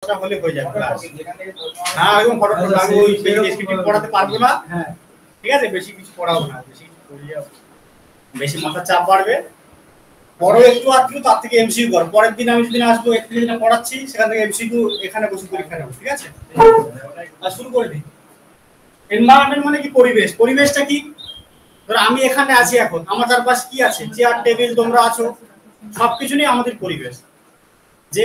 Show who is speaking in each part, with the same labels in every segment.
Speaker 1: কথাটা হলে হয়ে যাবে ক্লাস। হ্যাঁ একদম ফটোটা আমি ওই ডেসক্রিপটিভ পড়াতে পারবো না। হ্যাঁ ঠিক আছে, বেশি কিছু পড়াবো না, বেশি কিছু পড়িয়ে বেশি মাথা চাপ বাড়বে। পরেও একটু আধটু তার থেকে এমসিকিউ কর। পরের দিন আমি যেদিন আসবো একটু যেদিন পড়াচ্ছি সেখান থেকে এমসিকিউ এখানে বসে পরীক্ষা নেবো, ঠিক আছে? আর শুরু করে দিই। এনভায়রনমেন্ট মানে কি? পরিবেশ। পরিবেশটা কি? ধরো আমি এখানে আছি, এখন আমার চারপাশে কি আছে? চেয়ার টেবিল, তোমরা আছো, সবকিছু নিয়ে আমাদের পরিবেশ। যে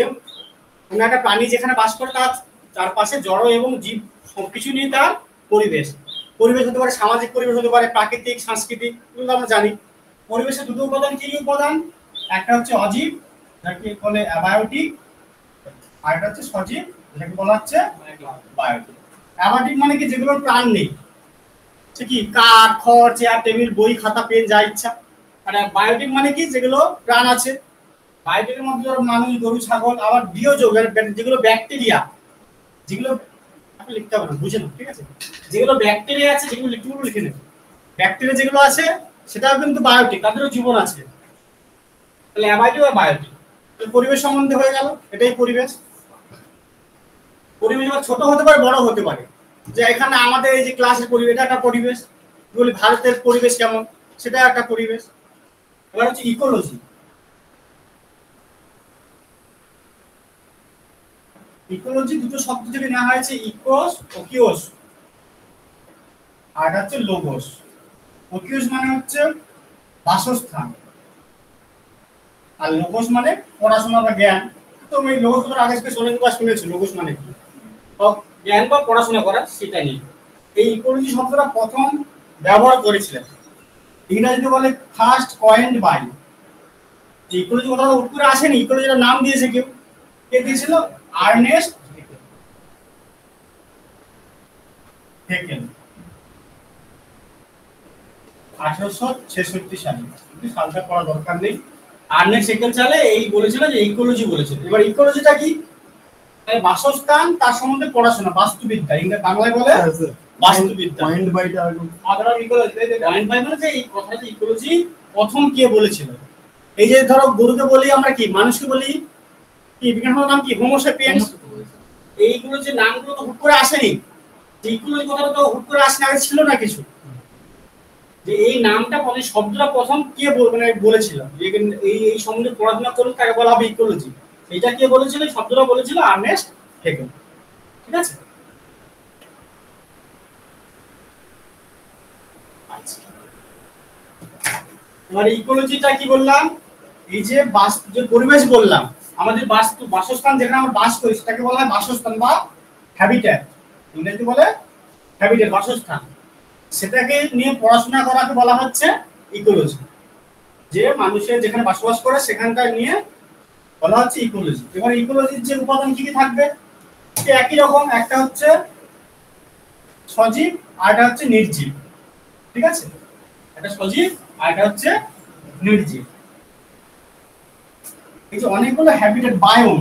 Speaker 1: কোনো একটা প্রাণী যেখানে বাস করে তার চারপাশে জড় এবং জীব সবকিছু নিয়ে তার পরিবেশ। পরিবেশ হতে পারে সামাজিক পরিবেশ, হতে পারে প্রাকৃতিক, সাংস্কৃতিক, এগুলো আমরা জানি। পরিবেশের দুটো উপাদান, কি উপাদান? একটা হচ্ছে অজীব, যাকে বলে অ্যাবায়োটিক, আর একটা হচ্ছে সজীব, যেটাকে বলা হচ্ছে বায়োটিক। অ্যাবায়োটিক মানে কি? যেগুলোর প্রাণ নেই, সে কি কাঠ, খড়, চেয়ার টেবিল, বই খাতা পেন যা ইচ্ছা। আর বায়োটিক মানে কি? যেগুলো প্রাণ আছে। বায়োটিকের মধ্যে মানুষ, গরু, ছাগল। আবার বিয়োজক, যেগুলো ব্যাকটেরিয়া, যেগুলো লিখতে হবে না, বুঝে নাও, ঠিক আছে? যেগুলো ব্যাকটেরিয়া আছে, যেগুলো লিখে নেবে। ব্যাকটেরিয়া যেগুলো আছে সেটাও কিন্তু বায়োটিক, তাদেরও জীবন আছে। তাহলে অ্যাবায়োটিক আর বায়োটিক। পরিবেশ সম্বন্ধে হয়ে গেল, এটাই পরিবেশ। পরিবেশ ছোট হতে পারে, বড় হতে পারে। যে এখানে আমাদের এই যে ক্লাসের পরিবেশ, এটা একটা পরিবেশ। বলি ভারতের পরিবেশ কেমন, সেটা একটা পরিবেশ। এবার হচ্ছে ইকোলজি। ইকোলজি দুটো শব্দ থেকে নেওয়া হয়েছে, ইকোস ও কিওস। আর হচ্ছে লোগোস। ওকিওস মানে হচ্ছে বাসস্থান, আর লোগোস মানে পড়াশোনা বা জ্ঞান। তো আমি লোগোস তো আগে থেকে শুনেছি লোগোস মানে কি, জ্ঞান বা পড়াশোনা করা, সেটা নিয়ে। এই ইকোলজি শব্দটা প্রথম ব্যবহার করেছিলেন, ইংরেজিতে বলে ফার্স্ট কয়েন্ড বাই। ইকোলজি কথাটা হুট করে আসেনি, ইকোলজির নাম দিয়েছে কেউ। কে দিয়েছিল? আর্নেস্ট হেকেল, 1866 সালে। সালটা পড়া দরকার নেই। আর্নেস্ট হেকেল সালে এই বলেছিল যে ইকোলজি বলেছিল। এবার ইকোলজিটা কি? বাসস্থান, তার সম্বন্ধে পড়াশোনা, বাস্তুবিদ্যা, ইংরেজি বাংলায় বলে বাস্তুবিদ্যা। পয়েন্ট বাইটা আদার ইকোলজি, পয়েন্ট বাই মানে যে এই কথাটা ইকোলজি প্রথম কে বলেছিল। এই যে ধরো গরুকে বলি আমরা কি, মানুষকে বলি কি, বিজ্ঞানের নাম কি? Homo sapiens. এইগুলো যে নামগুলো তো হুট করে আসেনি, ইকোলজি কথাটা তো হুট করে আসেনি, আগে ছিল না কিছু। যে এই নামটা মানে শব্দটা প্রথম কে মানে বলেছিল, এই এই সম্বন্ধে পড়াশোনা করলে তাকে বলা হবে ইকোলজি। এটা কে বলেছিল? শব্দটা বলেছিল আর্নেস্ট হেকেল, ঠিক আছে? এবার ইকোলজিটা কি বললাম? এই যে যে পরিবেশ বললাম, আমাদের বাসস্থান, যেখানে আমরা বাস করি সেটাকে বলা হয় বাসস্থান বা হ্যাবিট্যাট। ইংরেজিতে বলে হ্যাবিট্যাট, বাসস্থান। সেটাকে নিয়ে পড়াশোনা করাকে বলা হচ্ছে ইকোলজি। যে মানুষের যেখানে বসবাস করে সেখানকার নিয়ে বলা হচ্ছে ইকোলজি। এবার ইকোলজির যে উপাদান কি কি থাকবে, একই রকম। একটা হচ্ছে সজীব আর একটা হচ্ছে নির্জীব, ঠিক আছে? একটা সজীব আর একটা হচ্ছে নির্জীব। এই যে অনেকগুলো হ্যাবিটেট, বায়োম।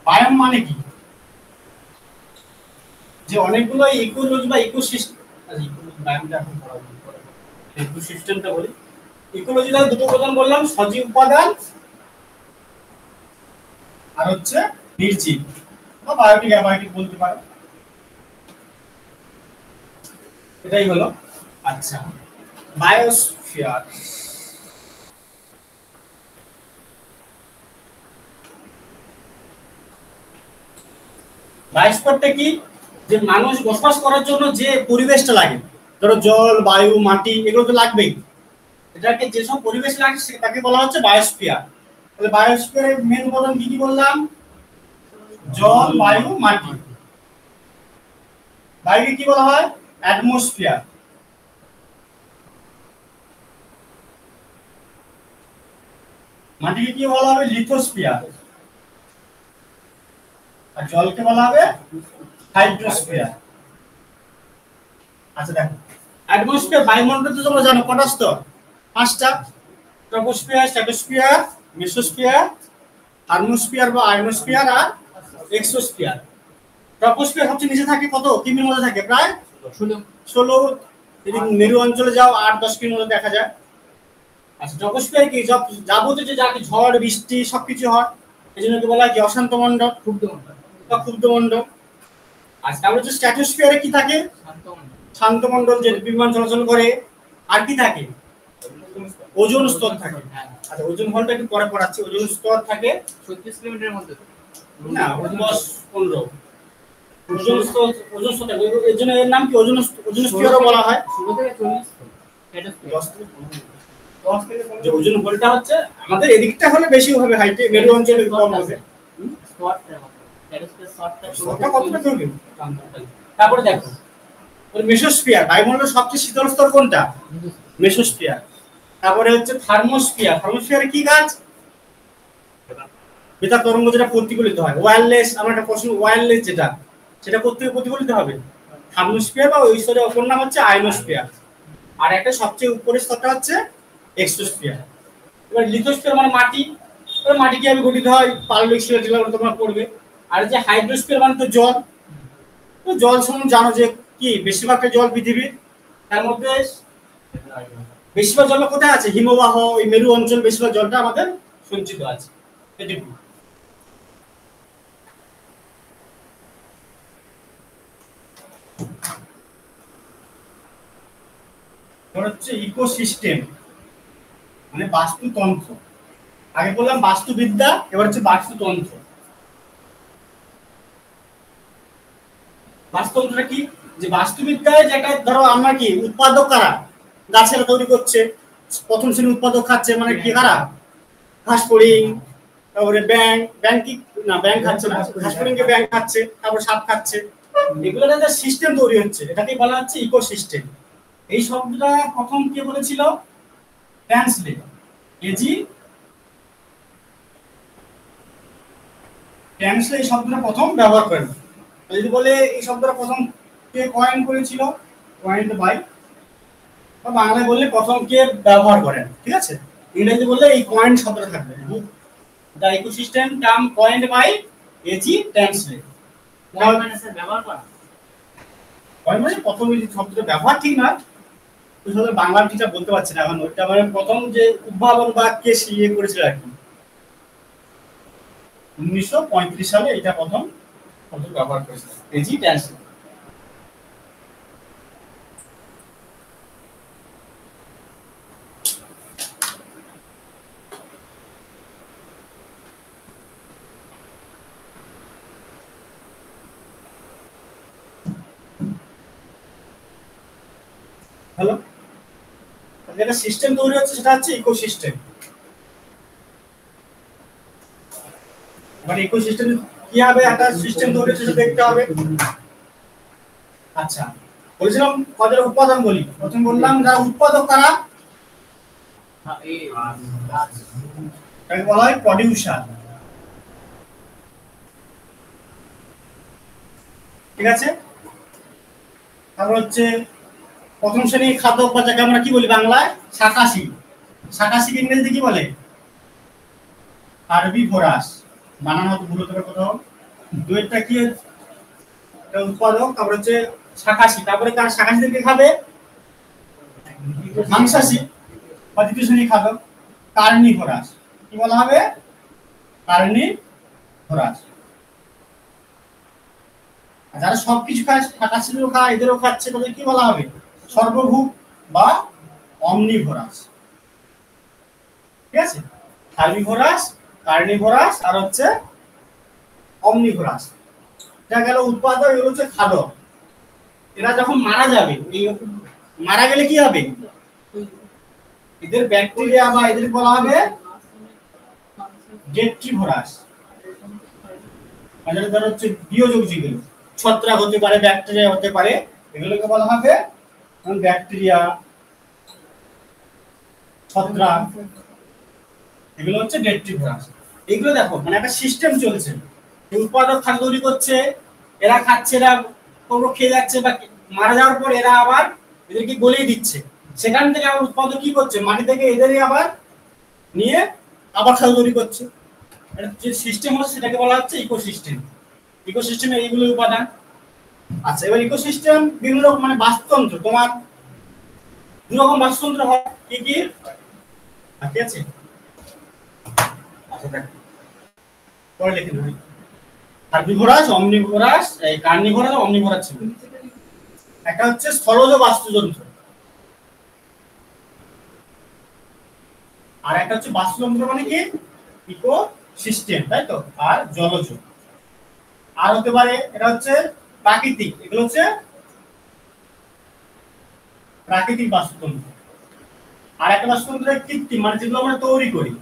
Speaker 1: বায়োম মানে কি? যে অনেকগুলো ইকোলজি বা ইকোসিস্টেম, বায়োমটা এখন ইকোসিস্টেমটা বলি। ইকোলজিতে দুটো উপাদান বললাম, সজীব উপাদান আর হচ্ছে নির্জীব বা বায়োটিক, অ্যাবায়োটিক বলতে পারো। এটাই হলো। আচ্ছা, বায়োস্ফিয়ার। বায়োস্ফিয়ারটা কি? যে মানুষ বসবাস করার জন্য যে পরিবেশটা লাগে, ধরো জল, বায়ু, মাটি, এগুলো তো লাগবেই। এটাকে যেসব পরিবেশ লাগে তাকে বলা হচ্ছে বায়োস্ফিয়ার। তাহলে বায়োস্ফিয়ারের মেন উপাদান কি কি বললাম? জল, বায়ু, মাটি। বায়ুকে কি বলা হয়? অ্যাটমসফিয়ার। মাটিকে কি বলা হবে? লিথোস্ফিয়ার। আর জলকে বলা হবে হাইড্রোস্ফিয়ার। আচ্ছা দেখো, অ্যাটমসফিয়ার, বায়ুমণ্ডল তো তোমরা জানো কটা স্তর? 5টা। ট্রপোস্ফিয়ার, স্ট্র্যাটোস্ফিয়ার, মেসোস্ফিয়ার, থার্মোস্ফিয়ার বা আয়নোস্ফিয়ার, আর এক্সোস্ফিয়ার। ট্রপোস্ফিয়ার সবচেয়ে নিচে থাকে, কত কিমির মধ্যে থাকে? প্রায় 16। যদি মেরু অঞ্চলে যাও 8-10 কিমির মধ্যে দেখা যায়। আচ্ছা, ট্রপোস্ফিয়ার কি? যাবতীয় যে ঝড় বৃষ্টি সবকিছু হয়, এই জন্য কি বলা হয় কি? অশান্ত মণ্ডল। বা ক্ষুদ্রমণ্ডল। আর তারপরে হচ্ছে স্ট্র্যাটোস্ফিয়ারে কি থাকে? শান্তমণ্ডল, যে বিমান চলাচল করে। আর কি থাকে? ওজোন স্তর থাকে। আচ্ছা, ওজোন হলটা একটু পরে পড়াচ্ছি। ওজোন স্তর থাকে 36 কিলোমিটারের মধ্যে, না 10-15। ওজোন স্তর, ওজোন স্তর, এর জন্য এর নাম কি? ওজোন স্ফিয়ারও বলা হয়। 16 থেকে 40 যে ওজোন হলটা হচ্ছে আমাদের এদিকটা হলে বেশি হবে, হাইটে মেরু অঞ্চলে কম হবে। তারপরে দেখো মেসোস্ফিয়ার, বায়ুমণ্ডলের সবচেয়ে শীতল স্তর কোনটা? মেসোস্ফিয়ার। তারপরে হচ্ছে থার্মোস্ফিয়ার। থার্মোস্ফিয়ারে কি গাছ? বেতার তরঙ্গ যেটা প্রতিফলিত হয়। ওয়্যারলেস, আমার একটা প্রশ্ন, ওয়্যারলেস যেটা, সেটা কোত্থেকে প্রতিফলিত হবে? থার্মোস্ফিয়ার, বা ওই স্তরের অপর নাম হচ্ছে আয়নোস্ফিয়ার। আর একটা সবচেয়ে উপরের স্তরটা হচ্ছে এক্সোস্ফিয়ার। এবার লিথোস্ফিয়ার মানে মাটি। এবার মাটি কিভাবে গঠিত হয়? পাললিক শিলা টিলা তোমরা পড়বে। আর যে হাইড্রোস্ফিয়ার মানে তো জল। তো জল সম্বন্ধে জানো যে কি বেশিরভাগটা জল পৃথিবীর, তার মধ্যে বেশিরভাগ জল কোথায় আছে? হিমবাহ, ওই মেরু অঞ্চল, বেশিরভাগ জলটা আমাদের সঞ্চিত আছে। এটুকু। হচ্ছে ইকোসিস্টেম মানে বাস্তুতন্ত্র। আগে বললাম বাস্তুবিদ্যা, এবার হচ্ছে বাস্তুতন্ত্র। বাস্তুতন্ত্রটা কি? যে বাস্তুবিদ্যায় যেটা ধরো আমরা কি উৎপাদক কারা? গাছেরা তৈরি করছে, প্রথম শ্রেণী উৎপাদক খাচ্ছে, মানে কি কারা? ঘাস ফড়িং, তারপরে ব্যাং, ব্যাং কি না ব্যাং খাচ্ছে না, ঘাস ফড়িংকে ব্যাং খাচ্ছে, তারপর সাপ খাচ্ছে। এগুলোর একটা সিস্টেম তৈরি হচ্ছে, এটাকে বলা হচ্ছে ইকোসিস্টেম। এই শব্দটা প্রথম কে বলেছিল? ট্যান্সলে, এজি ট্যান্সলে এই শব্দটা প্রথম ব্যবহার করেন। যদি বলে এই শব্দটা প্রথম কে কয়েন করেছিল, কয়েন্ড বাই, বা বাংলায় বললে প্রথম কে ব্যবহার করেন, ঠিক আছে? ইংরেজি বললে এই কয়েন শব্দটা থাকবে। The ecosystem term coined by A G Tansley. মানে স্যার ব্যবহার করা, কয়েন মানে প্রথম এই শব্দটা ব্যবহার, ঠিক না? তুই শুধু বাংলা টিচার বলতে পারছি না এখন, ওইটা মানে প্রথম যে উদ্ভাবন বা কে সিএ করেছিল আর কি, 1935 সালে এটা প্রথম শব্দ ব্যবহার করেছিল, এজি ট্যান্সলে। হ্যালো, যেটা সিস্টেম তৈরি হচ্ছে সেটা হচ্ছে ইকোসিস্টেম। মানে ইকোসিস্টেম কি হবে, একটা সিস্টেম তৈরি হচ্ছে সেটা দেখতে হবে। আচ্ছা, বলছিলাম কয়টা উৎপাদন বলি। প্রথম বললাম যারা উৎপাদক তারা, তাকে বলা হয় প্রডিউসার, ঠিক আছে? তারপর হচ্ছে প্রথম শ্রেণীর খাদ্য, বা যাকে আমরা কি বলি বাংলায় শাকাশি। শাকাশি ইংরেজিতে কি বলে? হার্বিভোরাস। বানানো হতো ভুল করে কোথাও। দুইটা কি উৎপাদক, তারপর হচ্ছে শাকাশি। তারপরে কার শাকাশিদেরকে খাবে? মাংসাশী বা দ্বিতীয় শ্রেণীর খাদ্য কার্নিভোরাস। কি বলা হবে? কার্নিভোরাস। যারা সবকিছু খায়, শাকাশিরও খায়, এদেরও খাচ্ছে, তাদের কি বলা হবে? সর্বভূক বা অমনিভোরাস, ঠিক আছে? হার্বিভোরাস, কার্নিভোরাস, আর হচ্ছে অমনিভোরাস। এটা গেল উৎপাদক, এগুলো হচ্ছে খাদক। এরা যখন মারা যাবে, এই মারা গেলে কি হবে? এদের ব্যাকটেরিয়া বা এদের বলা হবে ডেট্রিভোরাস। মানে ধর হচ্ছে বিয়োজক যেগুলো, ছত্রাক হতে পারে, ব্যাকটেরিয়া হতে পারে, এগুলোকে বলা হবে ব্যাকটেরিয়া, ছত্রাক, এগুলো হচ্ছে ডেট্রিভোরাস। এগুলো দেখো মানে একটা সিস্টেম চলছে, উৎপাদক খাদ্য তৈরি করছে, এরা খাচ্ছে, এরা খেয়ে যাচ্ছে, বা মারা যাওয়ার পর এরা আবার এদেরকে গলিয়ে দিচ্ছে। সেখান থেকে আবার উৎপাদক কি করছে? মাটি থেকে এদেরই আবার নিয়ে আবার খাদ্য তৈরি করছে। যে সিস্টেম হচ্ছে সেটাকে বলা হচ্ছে ইকোসিস্টেম। ইকোসিস্টেমে এইগুলো উপাদান। আচ্ছা, এবার ইকোসিস্টেম বিভিন্ন রকম, মানে বাস্তুতন্ত্র, তোমার দু রকম বাস্তুতন্ত্র হয়, কি কি? ঠিক আছে, আচ্ছা দেখ পরে লিখে দেব। হার্বিভোরাস, অমনিভোরাস, এই কার্নিভোরাস, অমনিভোরাস ছিল। একটা হচ্ছে স্থলজ বাস্তুতন্ত্র, আর একটা হচ্ছে বাস্তুতন্ত্র মানে কি ইকোসিস্টেম, তাই তো, আর জলজ। আর হতে পারে এটা হচ্ছে প্রাকৃতিক, এগুলো হচ্ছে প্রাকৃতিক বাস্তুতন্ত্র। আর একটা বাস্তুতন্ত্র কৃত্রিম, মানে যেগুলো আমরা তৈরি করি,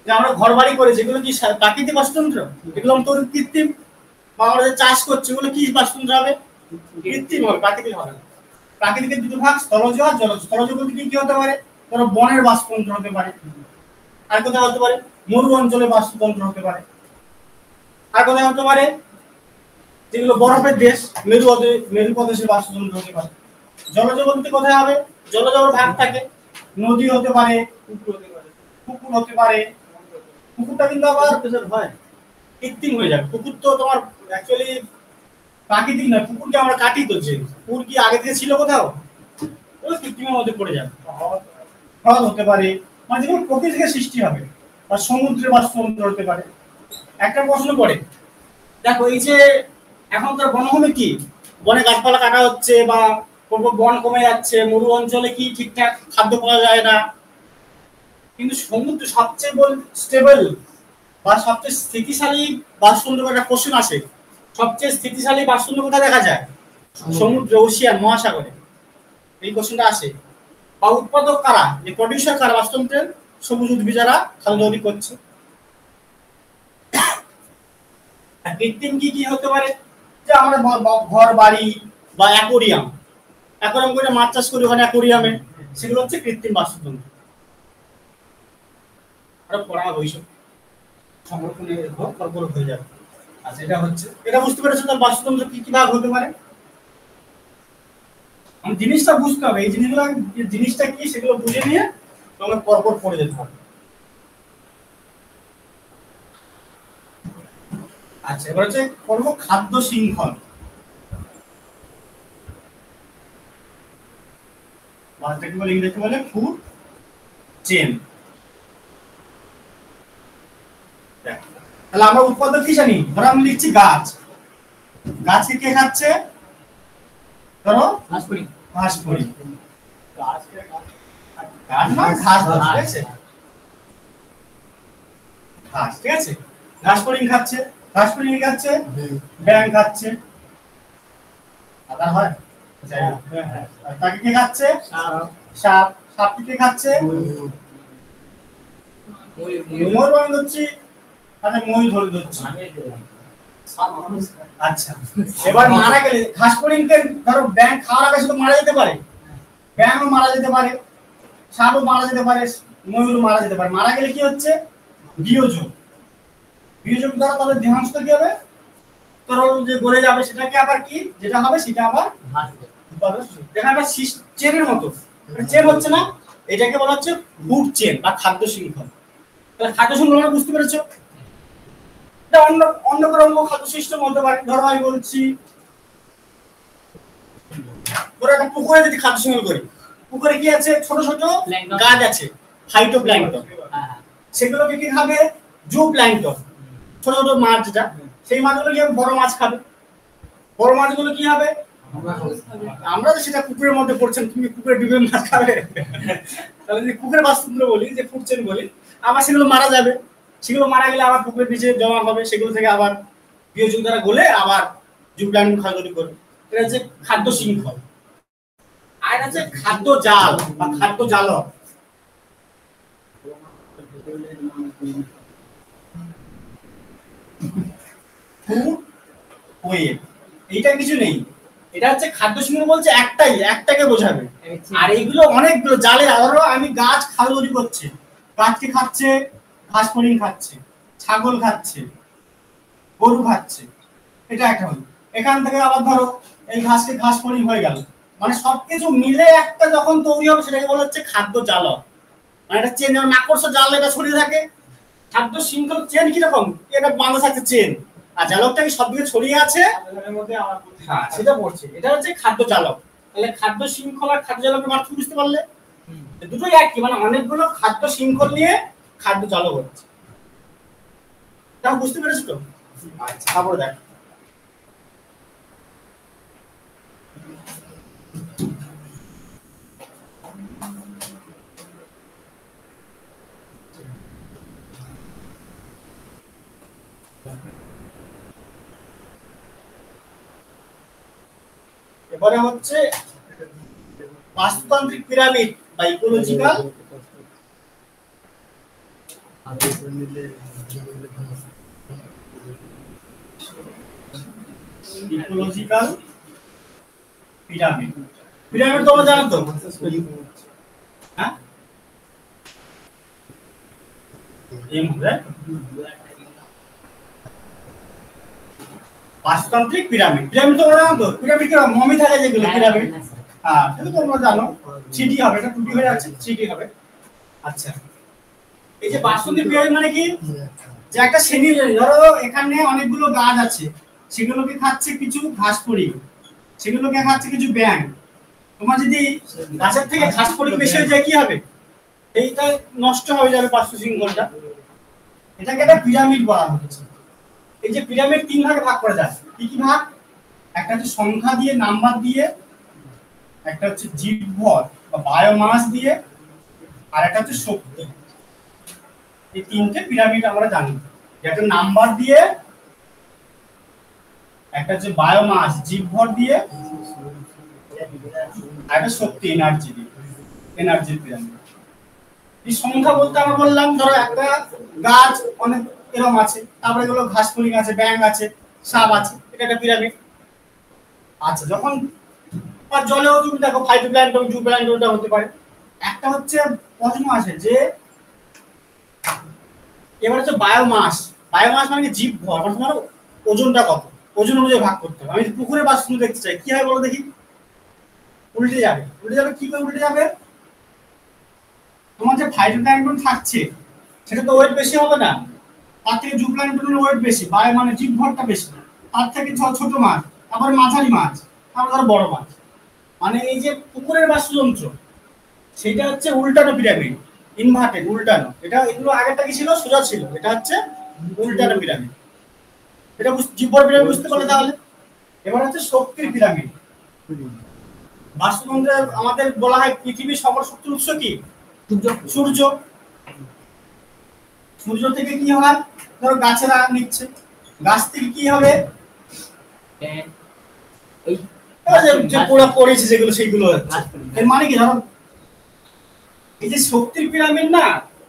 Speaker 1: যে আমরা ঘর বাড়ি করি যেগুলো কি প্রাকৃতিক বাস্তুতন্ত্র, এগুলো আমরা তৈরি কৃত্রিম। বা আমরা যে চাষ করছি ওগুলো কি বাস্তুতন্ত্র হবে, কৃত্রিম হবে, প্রাকৃতিক হবে না। প্রাকৃতিকের দুটো ভাগ, স্থলজ আর জলজ। স্থলজ বলতে কি হতে পারে, ধরো বনের বাস্তুতন্ত্র হতে পারে, আর কোথায় হতে পারে মরু অঞ্চলে বাস্তুতন্ত্র হতে পারে, আর কোথায় হতে পারে যেগুলো বরফের দেশ মেরু প্রদেশের বাস্তুতন্ত্র হতে পারে। জলজ বলতে কোথায় হবে, জলজ ভাগ থাকে, নদী হতে পারে, পুকুর হতে পারে। পুকুরটা কিন্তু আবার হয় কৃত্রিম হয়ে যাবে। পুকুর তো তোমার অ্যাকচুয়ালি প্রাকৃতিক নয়, পুকুরকে আমরা কাটি তো, যে পুকুর কি আগে থেকে ছিল কোথাও, ওগুলো কৃত্রিমের মধ্যে পড়ে যাবে। হ্রদ হতে পারে, মানে যেগুলো প্রকৃতি থেকে সৃষ্টি হবে, বা সমুদ্রের বাস্তুতন্ত্র হতে পারে। একটা প্রশ্ন পড়ে, দেখো এই যে এখনকার বনভূমি কি, বনে গাছপালা কাটা হচ্ছে বা বন কমে যাচ্ছে, মরু অঞ্চলে কি ঠিকঠাক খাদ্য পাওয়া যায় না, কিন্তু সমুদ্র সবচেয়ে স্টেবল বা সবচেয়ে স্থিতিশালী বাস্তুতন্ত্র, একটা কোশ্চেন আসে, সবচেয়ে স্থিতিশালী বাস্তুতন্ত্র কোথায় দেখা যায়, সমুদ্রে, ওশিয়ান, মহাসাগরে। এই কোশ্চেনটা আসে। বা উৎপাদক কারা, যে প্রডিউসার কারা বাস্তুতন্ত্রের, সবুজ উদ্ভিদ যারা খাদ্য তৈরি করছে। কৃত্রিম কি কি হতে পারে, যে আমরা ঘর বাড়ি বা অ্যাকোরিয়াম, অ্যাকোরিয়াম করে মাছ চাষ করি ওখানে অ্যাকোরিয়ামে, সেগুলো হচ্ছে কৃত্রিম বাস্তুতন্ত্র। আর পড়া বৈশাখ সংরক্ষণের কর্পোরেট হয়ে যাবে। আচ্ছা, এটা হচ্ছে, এটা বুঝতে পেরেছো তার বাস্তুতন্ত্র কি কি ভাগ হতে পারে। জিনিসটা বুঝতে হবে, এই জিনিসগুলো জিনিসটা কি সেগুলো বুঝে নিয়ে তোমাকে পরপর পড়ে যেতে হবে। আচ্ছা, এবার হচ্ছে করবো খাদ্য শৃঙ্খল। বাংলাটাকে বলে, ইংরেজিতে বলে ফুড চেন। তাহলে আমরা উৎপাদক কি জানি, ধরো আমি লিখছি গাছ, গাছকে কে খাচ্ছে, ধরো ঘাস ফড়িং, ঘাস না ঘাস, ঠিক আছে, ঘাস, ঠিক আছে, ঘাস ফড়িং খাচ্ছে, ঘাস ফড়িং খাচ্ছে, ব্যাঙ খাচ্ছে, আদা হয়, তাকে কে খাচ্ছে, সাপ, সাপ কে খাচ্ছে, ময়ূর বান ধরছি, আচ্ছা ময়ূর ধরে ধরছি। আচ্ছা, এবার মারা গেলে ঘাস ফড়িংকে ধরো ব্যাঙ খাওয়ার আগে শুধু মারা যেতে পারে, ব্যাঙও মারা যেতে পারে, সাপও মারা যেতে পারে, ময়ূরও মারা যেতে পারে। মারা গেলে কি হচ্ছে, বিয়োজন। বিয়োজন দ্বারা তাদের দেহাংশ কি হবে, তরল যে গলে যাবে, সেটাকে আবার কি যেটা হবে সেটা আবার দেখা যাবে চেনের মতো, চেন হচ্ছে না, এটাকে বলা হচ্ছে ফুড চেন বা খাদ্য শৃঙ্খল। তাহলে খাদ্য শৃঙ্খল আমরা বুঝতে পেরেছো, এটা অন্য অন্য কোনো খাদ্য সিস্টেম হতে পারে। ধরো আমি বলছি, ধরো একটা পুকুরে যদি খাদ্য শৃঙ্খল করি, পুকুরে কি আছে, ছোট ছোট গাছ আছে, ফাইটোপ্ল্যাঙ্কটন, সেগুলোকে কি খাবে, জুপ্ল্যাঙ্কটন, ছোট ছোট মাছ যেটা, সেই মাছগুলো কি বড় মাছ খাবে, বড় মাছগুলো কি হবে, আমরা তো সেটা পুকুরের মধ্যে পড়ছেন, তুমি পুকুরে ডুবে মাছ খাবে। তাহলে যদি পুকুরের বাস্তুতন্ত্র বলি, যে ফুড চেইন বলি, আবার সেগুলো মারা যাবে, সেগুলো মারা গেলে আবার পুকুরের নিচে জমা হবে, সেগুলো থেকে আবার বিয়োজন দ্বারা গলে আবার জুপ্ল্যাঙ্কটন খাদ্য তৈরি করবে। এটা হচ্ছে খাদ্য শৃঙ্খল। আর আছে খাদ্য জাল বা খাদ্য জালক। ফুড ওয়েব, এইটা কিছু নেই, এটা হচ্ছে খাদ্য শৃঙ্খল বলছে একটাকে বোঝাবে। আর এইগুলো অনেকগুলো জালে, আরো আমি গাছ খাদ্য তৈরি করছে, গাছকে খাচ্ছে, ঘাস ফড়িং খাচ্ছে, ছাগল খাচ্ছে, গরু খাচ্ছে, এটা একটা হলো। এখান থেকে আবার ধরো এই ঘাসকে ঘাস ফড়িং হয়ে গেল, মানে সবকিছু মিলে একটা যখন তৈরি হবে সেটাকে বলা হচ্ছে খাদ্য জালক। মানে এটা চেন, যেমন মাকড়সা জাল এটা ছড়িয়ে থাকে, খাদ্য শৃঙ্খল চেন কিরকম, এটা বাঁধা থাকছে চেন, আর জালকটা কি সবদিকে ছড়িয়ে আছে, হ্যাঁ সেটা পড়ছে, এটা হচ্ছে খাদ্য জালক। তাহলে খাদ্য শৃঙ্খল আর খাদ্য জালকের পার্থক্য বুঝতে পারলে, দুটোই একই, মানে অনেকগুলো খাদ্য শৃঙ্খল নিয়ে খাদ্য জালক হচ্ছে। তাও বুঝতে পেরেছো তো? আচ্ছা তারপরে দেখ এবারে হচ্ছে বাস্তুতান্ত্রিক পিরামিড বা ইকোলজিক্যাল পিরামিড পিরামিড তোমরা জানো তো হ্যাঁ বাস্তুতান্ত্রিক পিরামিড পিরামিড তোমরা জানো তো পিরামিড কি মমি থাকে যেগুলো পিরামিড হ্যাঁ সেটা তোমরা জানো সিটি হবে এটা টুটি হয়ে যাচ্ছে সিটি হবে আচ্ছা এই যে বাস্তুতান্ত্রিক পিরামিড মানে কি যে একটা শ্রেণী ধরো এখানে অনেকগুলো গাছ আছে সেগুলোকে খাচ্ছে কিছু ঘাসফড়িং সেগুলোকে খাচ্ছে কিছু ব্যাঙ তোমার যদি গাছের থেকে ঘাসফড়িং বেশি হয়ে যায় কি হবে এইটা নষ্ট হয়ে যাবে বাস্তু শৃঙ্খলটা এটাকে একটা পিরামিড বলা হচ্ছে এই যে পিরামিড তিন ভাগে ভাগ করা যায় কি কি ভাগ একটা হচ্ছে সংখ্যা দিয়ে নাম্বার দিয়ে একটা হচ্ছে জীবভর বা বায়োমাস দিয়ে আর একটা হচ্ছে শক্তি এই তিনটে পিরামিড আমরা জানি একটা নাম্বার দিয়ে একটা হচ্ছে বায়োমাস জীবভর দিয়ে আর একটা শক্তি এনার্জি দিয়ে এনার্জির পিরামিড এই সংখ্যা বলতে আমরা বললাম ধরো একটা গাছ অনেক এরকম আছে তারপরে এগুলো ঘাসফড়িং আছে ব্যাঙ আছে সাপ আছে এটা একটা পিরামিড আচ্ছা যখন আর জলেও তুমি দেখো ফাইটোপ্ল্যাঙ্কটন জুপ্ল্যাঙ্কটনটা হতে পারে একটা হচ্ছে প্রশ্ন আসে যে এবার হচ্ছে বায়োমাস বায়োমাস মানে জীবভর মানে তোমার ওজনটা কত ওজন অনুযায়ী ভাগ করতে হবে আমি পুকুরে বা সমুদ্রে দেখতে চাই কি হয় বলো দেখি উল্টে যাবে কি করে উল্টে যাবে তোমার যে ফাইটোপ্ল্যাঙ্কটন থাকছে সেটা তো ওয়েট বেশি হবে না তার থেকে জুপ্ল্যাঙ্কটনের ওয়েট বেশি বায়ো মানে জীবভরটা বেশি তার থেকে ছোট মাছ তারপরে মাঝারি মাছ তারপরে বড় মাছ মানে এই যে পুকুরের বাস্তুতন্ত্র সেটা হচ্ছে উল্টানো পিরামিড ইনভার্টেড উল্টানো এটা এগুলো আগেরটা কি ছিল সোজা ছিল এটা হচ্ছে উল্টানো পিরামিড এটা জীবভর পিরামিড বুঝতে পারলে তাহলে এবার হচ্ছে শক্তির পিরামিড বাস্তুতন্ত্রে আমাদের বলা হয় পৃথিবীর সকল শক্তির উৎস কি সূর্য সূর্য থেকে কি হয় ধরো গাছেরা নিচ্ছে গাছ থেকে কি হবে যে পুরো পড়েছে যেগুলো সেইগুলো এর মানে কি ধরো এই যে শক্তির পিরামিড না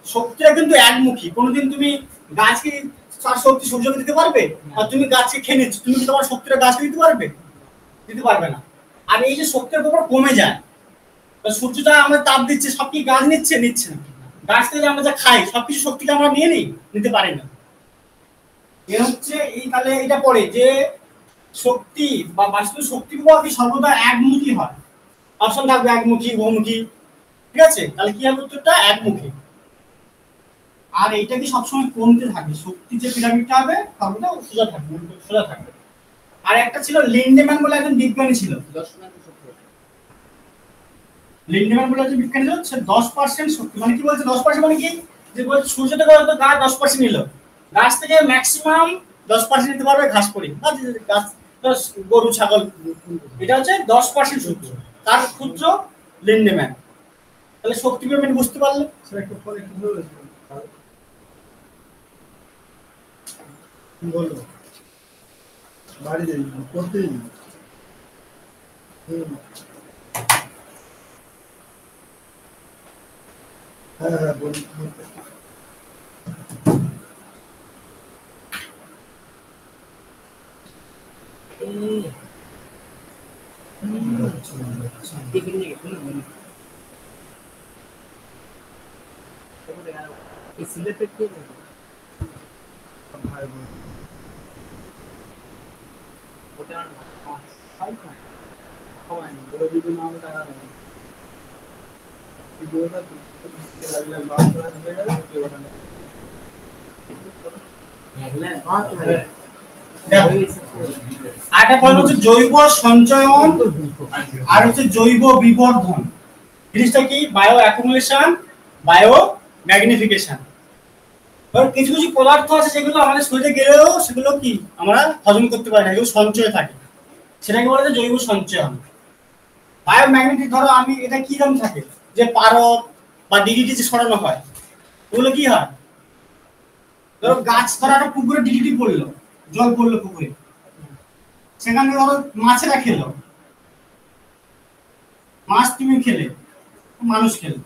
Speaker 1: শক্তিটা কিন্তু একমুখী কোনোদিন তুমি গাছকে তার শক্তি সূর্যকে দিতে পারবে আর তুমি গাছকে খেয়ে নিচ্ছ তুমি কি তোমার শক্তিটা গাছকে দিতে পারবে না আর এই যে শক্তির উপর কমে যায় সূর্যটা আমরা তাপ দিচ্ছে সব কি গাছ নিচ্ছে না গাছ থেকে আমরা যা খাই সবকিছু শক্তিটা আমরা নিতে পারি না এর হচ্ছে এই তাহলে এটা পড়ে যে শক্তি বা বাস্তব শক্তি প্রবাহ কি সর্বদা একমুখী হয় অপশন থাকবে একমুখী বহুমুখী ঠিক আছে তাহলে কি হবে উত্তরটা একমুখী আর এইটা কি সবসময় কমতে থাকবে শক্তি যে পিরামিডটা হবে সর্বদা সোজা থাকবে আর একটা ছিল লিন্ডেম্যান বলে একজন বিজ্ঞানী ছিল লিন্ডেম্যান বলে একজন বিজ্ঞানী ছিল সে 10% শক্তি মানে কি বলছে 10% মানে কি যে বলছে সূর্য থেকে হয়তো গাছ 10% নিল গাছ থেকে ম্যাক্সিমাম 10% নিতে পারবে ঘাসফড়িং গাছ গরু ছাগল এটা হচ্ছে 10% সূর্য তার ক্ষুদ্র লিন্ডেম্যান তাহলে শক্তি পিরামিড বুঝতে পারলে সেটা একটু পরে কি বলো বাড়ি যাই করতে হ্যাঁ বলি সিলেটেড কে ভাই বোন ওটা সাইফা কমাই বলে দিবি নাম টাকা নেই এই দুটো কে লাগলে বাস করে হয়ে গেল কি ওটা না লাগলে বাস হয়ে আটা পয়েন্ট হচ্ছে জৈব সঞ্চয়ন আর হচ্ছে জৈব বিবর্ধন জিনিসটা কি বায়ো অ্যাকুমুলেশন বায়ো ম্যাগনিফিকেশন কিছু কিছু পদার্থ আছে যেগুলো আমাদের শরীরে গেলেও সেগুলো কি আমরা হজম করতে পারি না, এগুলো সঞ্চয় থাকে, সেটাকে বলা যায় জৈব সঞ্চয়ন। বায়োম্যাগনেটিক ধরো আমি এটা কি রকম থাকে, যে পারদ বা ডিডিটি যে সরানো হয় ওগুলো কি হয়, ধরো গাছ ধরো একটা পুকুরে ডিডিটি পড়লো, জল পড়লো পুকুরে, সেখানে ধরো মাছেরা খেলো, মাছ তুমি খেলে, মানুষ খেলে,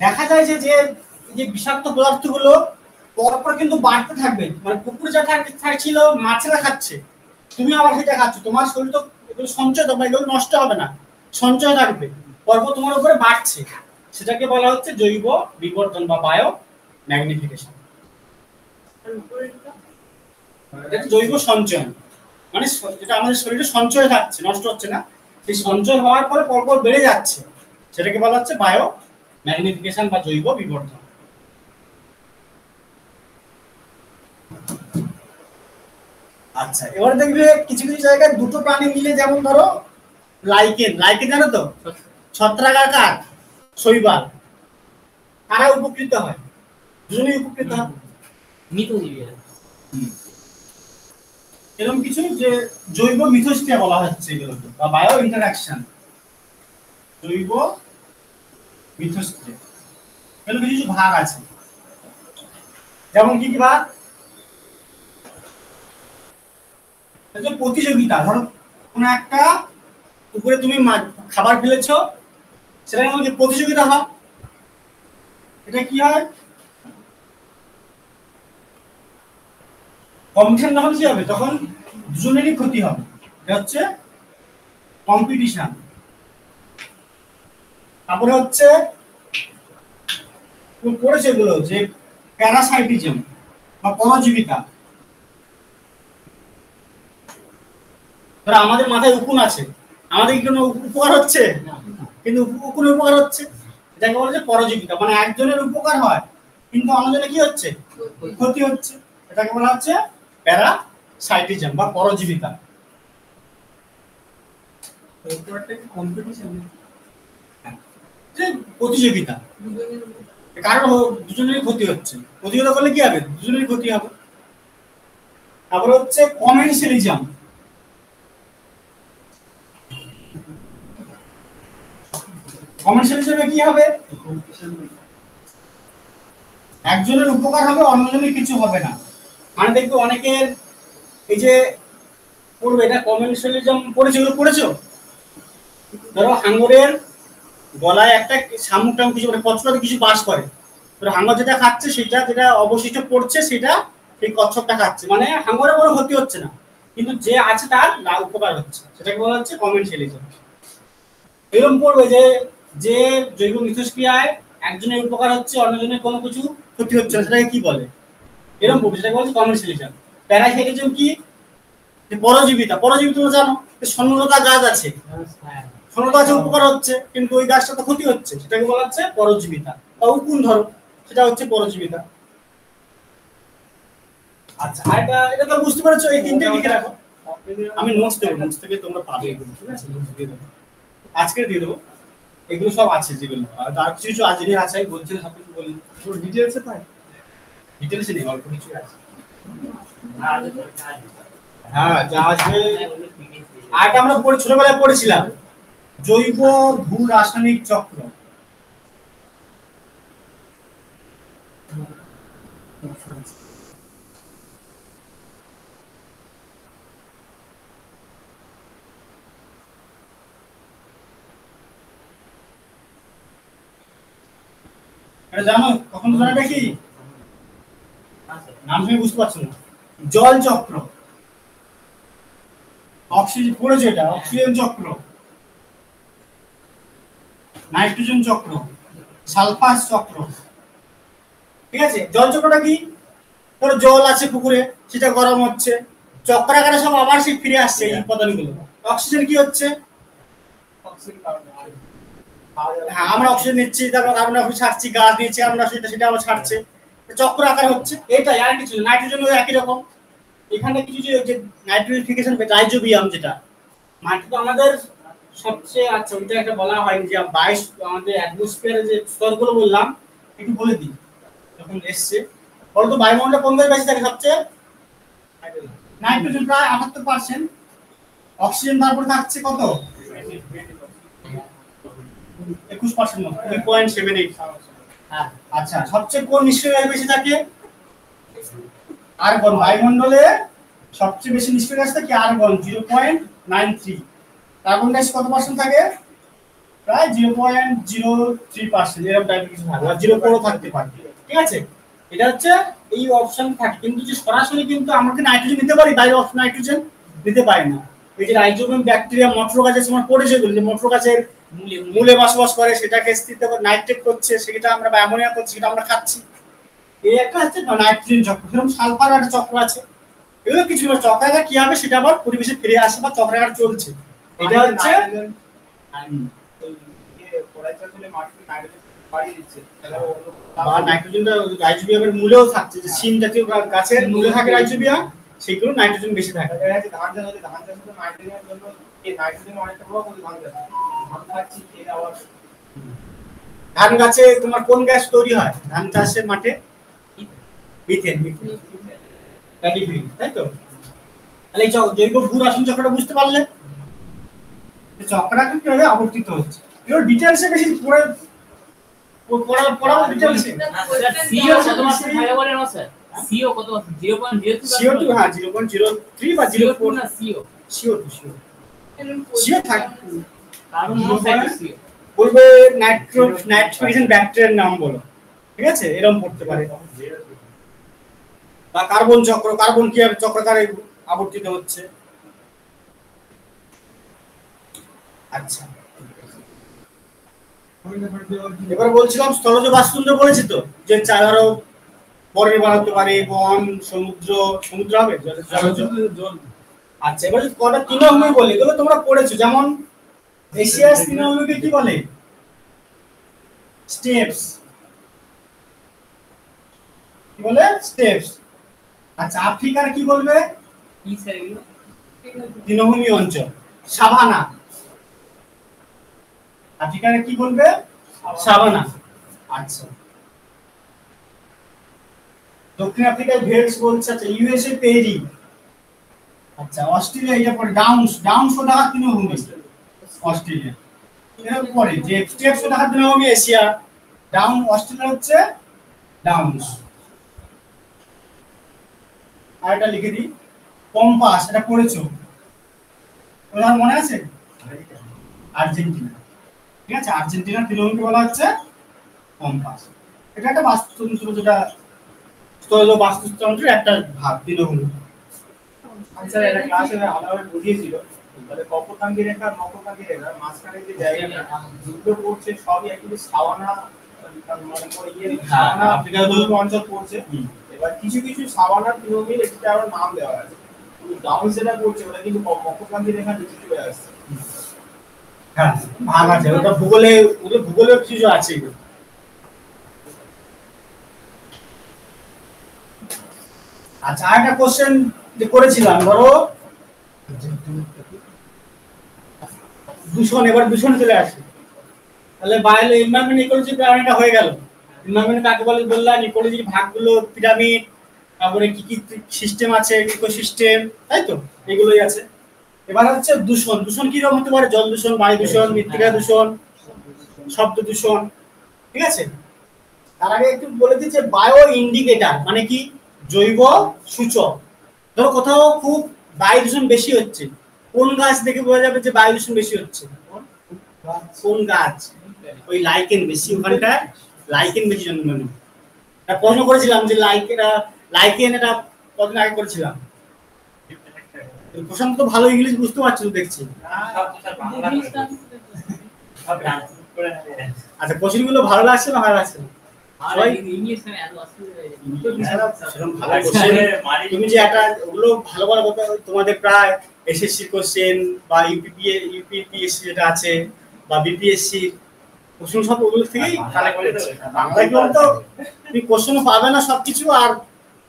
Speaker 1: দেখা যায় যে যে বিষাক্ত পদার্থগুলো পরপর কিন্তু বাড়তে থাকবে, মানে পুকুরে যা ছিল মাছেরা খাচ্ছে, তুমি আবার সেটা খাচ্ছ, তোমার শরীর তো এগুলো সঞ্চয় থাকবে, এগুলো নষ্ট হবে না, সঞ্চয় থাকবে, পরপর তোমার উপরে বাড়ছে, সেটাকে বলা হচ্ছে জৈব বিবর্তন বা বায়ো ম্যাগনিফিকেশন। এটা জৈব সঞ্চয়ন, মানে যেটা আমাদের শরীরে সঞ্চয় থাকছে, নষ্ট হচ্ছে না, সেই সঞ্চয় হওয়ার পরে পরপর বেড়ে যাচ্ছে, সেটাকে বলা হচ্ছে বায়ো ম্যাগনিফিকেশন বা জৈব বিবর্তন। আচ্ছা, এবার দেখবে কিছু কিছু জায়গায় দুটো প্রাণী মিলে, যেমন ধরো লাইকেন, লাইকেন জানো তো, ছত্রাকার শৈবাল, তারা উপকৃত হয়, দুজনেই উপকৃত হয়, এরকম কিছু যে জৈব মিথস্ক্রিয়া বলা হচ্ছে এগুলোকে, বা বায়ো ইন্টারঅ্যাকশন, জৈব মিথস্ক্রিয়া, এগুলো কিছু ভাগ আছে, যেমন কি কি ভাগ, প্রতিযোগিতা, ধরো কোন একটা উপরে তুমি খাবার ফেলেছো, সেটার মধ্যে প্রতিযোগিতা হয়, এটা কি হয়, কম্পিটিশন যখন কি হবে তখন দুজনেরই ক্ষতি হবে, এটা হচ্ছে কম্পিটিশন। তারপরে হচ্ছে তুমি পড়েছো এগুলো যে প্যারাসাইটিজম বা পরজীবিতা, ধরো আমাদের মাথায় উকুন আছে, আমাদের কি কোনো উপকার হচ্ছে, কিন্তু উকুনের উপকার হচ্ছে, এটাকে বলা যায় পরজীবিতা, মানে একজনের উপকার হয় কিন্তু অন্যজনের কি হচ্ছে, ক্ষতি হচ্ছে, এটাকে বলা হচ্ছে প্যারাসাইটিজম বা পরজীবিতা। প্রতিযোগিতা, কারণ দুজনেরই ক্ষতি হচ্ছে, প্রতিযোগিতা করলে কি হবে, দুজনেরই ক্ষতি হবে। তারপর হচ্ছে কমেন্সিয়ালিজম, কমেন্সিয়ালিজমে কি হবে, একজনের উপকার হবে অন্যজনের কিছু হবে না, মানে দেখবে অনেকের এই যে পড়বে, এটা কমেন্সিয়ালিজম পড়েছো, এগুলো পড়েছো, ধরো হাঙ্গরের গলায় একটা শামুক টামুক কিছু মানে কচ্ছপটা কিছু বাস করে, হাঙ্গর যেটা খাচ্ছে সেটা যেটা অবশিষ্ট পড়ছে সেটা এই কচ্ছপটা খাচ্ছে, মানে হাঙ্গরের কোনো ক্ষতি হচ্ছে না, কিন্তু যে আছে তার উপকার হচ্ছে, সেটাকে বলা হচ্ছে কমেন্সিয়ালিজম। এরকম পড়বে যে যে জৈব মিথস্ক্রিয়ায় একজনের উপকার হচ্ছে অন্যজনের কোনো কিছু ক্ষতি হচ্ছে না, সেটাকে কি বলে, এরকম পড়বে, সেটাকে বলছে কমেন্সিয়ালিজম। প্যারাসাইটিজম কি, পরজীবিতা, পরজীবিতা তোমরা জানো, সন্নলতা গাছ আছে, সন্নলতা গাছে উপকার হচ্ছে কিন্তু ওই গাছটা তো ক্ষতি হচ্ছে, সেটাকে বলা হচ্ছে পরজীবিতা, বা উকুন ধরো, সেটা হচ্ছে পরজীবিতা। আচ্ছা, এটা তো বুঝতে পেরেছো, এই তিনটে লিখে রাখো, আমি নোটস দেবো, নোটস থেকে তোমরা পাবে এগুলো, ঠিক আছে, নোটস দিয়ে দেবো, আজকে দিয়ে দেবো, এগুলো সব আছে যেগুলো, আর কিছু কিছু আজকে আছে আমি বলছি সব কিছু বলি, পুরো ডিটেইলসে পাই, ডিটেইলসে নেই, অল্প কিছু আছে। হ্যাঁ, যা আসবে, আগে আমরা ছোটবেলায় পড়েছিলাম জৈব ভূ রাসায়নিক চক্র, এটা জানো, কখন জানা দেখি নাম শুনে বুঝতে পারছো না, জল চক্র, অক্সিজেন পড়েছে, এটা অক্সিজেন চক্র, নাইট্রোজেন চক্র, সালফার চক্র, ঠিক আছে। জল চক্রটা কি, ধরো জল আছে পুকুরে, সেটা গরম হচ্ছে, চক্রাকারে সব আবার সেই ফিরে আসছে এই উপাদানগুলো, অক্সিজেন কি হচ্ছে, হ্যাঁ আমরা অক্সিজেন নিচ্ছি, তারপর কার্বন ডাই অক্সাইড ছাড়ছি, গাছ নিচ্ছে আমরা সেটা আবার ছাড়ছে, চক্র আকার হচ্ছে, এটাই আর কিছু। নাইট্রোজেন একই রকম, এখানে কিছু যে নাইট্রিফিকেশন রাইজোবিয়াম, যেটা মাটি তো আমাদের সবচেয়ে, আচ্ছা ওইটা একটা বলা হয়নি যে 22 আমাদের অ্যাটমসফিয়ারে যে স্তরগুলো বললাম একটু বলে দিই, যখন এসছে, বলতো বায়ুমণ্ডলে কোন গ্যাস বেশি থাকে সবচেয়ে? নাইট্রোজেন প্রায় 78%, অক্সিজেন তারপরে থাকছে কত? 21% মতো, 2.78। হ্যাঁ, আচ্ছা সবচেয়ে কোন নিষ্ক্রিয় গ্যাস বেশি থাকে? আর্গন। বায়ুমণ্ডলে সবচেয়ে বেশি নিষ্ক্রিয় গ্যাস থাকে আর্গন, 0.93। কার্বন ডাই অক্সাইড কত পার্সেন্ট থাকে? প্রায় 0.03%, এরকম টাইপের কিছু থাকে, আর 0.4 থাকতে পারে। ঠিক আছে, এটা হচ্ছে এই অপশন থাকে, কিন্তু যে সরাসরি কিন্তু আমাকে নাইট্রোজেন নিতে পারি, বায়ু অক্সিজেন নাইট্রোজেন নিতে পারি না। এই যে রাইজোবিয়াম ব্যাকটেরিয়া মটর গাছের সময় পড়েছে, যে মটর গাছের মূলে বসবাস করে, সেটাকে স্থিত নাইট্রেট করছে, সেটা আমরা বা অ্যামোনিয়া করছি, সেটা আমরা খাচ্ছি। এই একটা হচ্ছে নাইট্রোজেন চক্র। যেরকম সালফার একটা চক্র আছে, এগুলো কিছু চক্রাকার কি হবে সেটা আবার পরিবেশে ফিরে আসে বা চক্রাকার চলছে। এটা হচ্ছে নাইট্রোজেনটা রাইজোবিয়ামের মূলেও থাকছে, যে সিম জাতীয় গাছের মূলে থাকে রাইজোবিয়াম, সেগুলো নাইট্রোজেন বেশি থাকে। ধান চাষে নাইট্রোজেনের জন্য এই নাইট্রোজেন অনেকটা প্রভাব পড়ে ধান চাষে। ধান খাচ্ছি এর আবার ধান গাছে তোমার কোন গ্যাস তৈরি হয় ধান চাষের মাঠে? মিথেন। মিথেন, তাই তো? তাহলে এই জৈব ভূ রাসায়নিক চক্রটা বুঝতে পারলে, চক্রাকার কিভাবে আবর্তিত হচ্ছে, এর ডিটেইলসে বেশি পড়ে পড়া ডিটেইলসে।
Speaker 2: সিও কত মাত্রা ভালো বলেন না স্যার? সিও কত মাত্রা? 0.03।
Speaker 1: CO2 হ্যাঁ 0.03 বা 0.4
Speaker 2: না সিও।
Speaker 1: CO2 সিও থাকে।
Speaker 2: Carbon monoxide CO.
Speaker 1: বলবে নাইট্রোজেন ব্যাকটেরিয়ার নাম বলো, ঠিক আছে, এরকম পড়তে পারে। বা কার্বন চক্র, কার্বন কিভাবে চক্রাকারে আবর্তিত হচ্ছে। আচ্ছা, এবার বলছিলাম স্থলজ বাস্তুতন্ত্র বলেছি তো, যে চারও পরে বানাতে পারে, বন, সমুদ্র, সমুদ্র হবে জল। আচ্ছা, এবার যদি কটা তৃণভূমি বলে, এগুলো তোমরা পড়েছো, যেমন এশিয়ার তৃণভূমিকে কি বলে? স্টেপস। কি বলে? স্টেপস। আচ্ছা, আফ্রিকার কি বলবে?
Speaker 2: কি স্যার এগুলো?
Speaker 1: তৃণভূমি অঞ্চল, সাভানা। আফ্রিকার কি বলবে? সাভানা। আচ্ছা, দক্ষিণ আফ্রিকায় ভেলস বলছে। আচ্ছা, ইউএসএ পেরি। আচ্ছা, অস্ট্রেলিয়া এটা পড়ে ডাউনস। ডাউনস ও ঢাকা তৃণভূমি অস্ট্রেলিয়া। এর পরে যে স্টেপস ও ঢাকা তৃণভূমি এশিয়া, ডাউন অস্ট্রেলিয়া হচ্ছে ডাউনস। আর এটা লিখে দিই, কম্পাস, এটা পড়েছো, ওনার মনে আছে? আর্জেন্টিনা। ঠিক আছে, আর্জেন্টিনার তৃণভূমিকে বলা হচ্ছে কম্পাস। এটা একটা বাস্তুতন্ত্র, যেটা স্থলজ বাস্তুতন্ত্রের একটা ভাগ, তৃণভূমি। আচ্ছা, এটা ক্লাসে আলাদা বুঝিয়েছিল, তাহলে কপোতাঙ্গি রেখা, মকরতাঙ্গি রেখা মাঝখানে যে জায়গাটা দুটো পড়ছে, সবই একটু সাওয়ানা, সাওয়ানা আফ্রিকার দুটো অঞ্চল পড়ছে। এবার কিছু কিছু সাওয়ানা তৃণভূমির একটা আবার নাম দেওয়া আছে, ডাউন যেটা পড়ছে ওটা কিন্তু মকরতাঙ্গি রেখা নিচে চলে আসছে। হ্যাঁ, ভাগ আছে, ওটা ভূগোলে, ওগুলো ভূগোলের কিছু আছে। আচ্ছা, আরেকটা কোশ্চেন যে করেছিলাম, ধরো দূষণ, এবার দূষণ চলে আসে, তাহলে বায়োলজি, এনভায়রনমেন্ট, ইকোলজি প্রাণীটা হয়ে গেল। এনভায়রনমেন্ট কাকে বলে বললাম, ইকোলজির ভাগগুলো পিরামিড, তারপরে কি কি সিস্টেম আছে, ইকোসিস্টেম, তাই তো, এগুলোই আছে। এবার হচ্ছে দূষণ। দূষণ কি রকম হতে পারে? জল দূষণ, বায়ু দূষণ, মৃত্তিকা দূষণ, শব্দ দূষণ। ঠিক আছে, তার আগে একটু বলে দিই যে বায়ো ইন্ডিকেটর মানে কি? জৈব সূচক। ধরো কোথাও খুব বায়ু দূষণ বেশি হচ্ছে, কোন গাছ দেখে বোঝা যাবে যে বায়ু দূষণ বেশি হচ্ছে? কোন গাছ? ওই লাইকেন বেশি, ওখানটা লাইকেন বেশি জন্মানো। এটা প্রশ্ন করেছিলাম যে লাইকেন এটা কতদিন আগে করেছিলাম। প্রশান্ত তো ভালো ইংলিশ বুঝতে পারছো তো দেখছি। আচ্ছা, কোশ্চেনগুলো ভালো লাগছে না ভালো লাগছে না? তুমি যে একটা ওগুলো ভালো ভালো তোমাদের প্রায় এসএসসি কোশ্চেন বা ইউপিপিএসসি যেটা আছে বা বিপিএসসি কোশ্চেন, সব ওগুলো থেকেই কালেক্ট করেছে। বাংলায় কি বলতো, তুমি কোশ্চেনও পাবে না সবকিছু, আর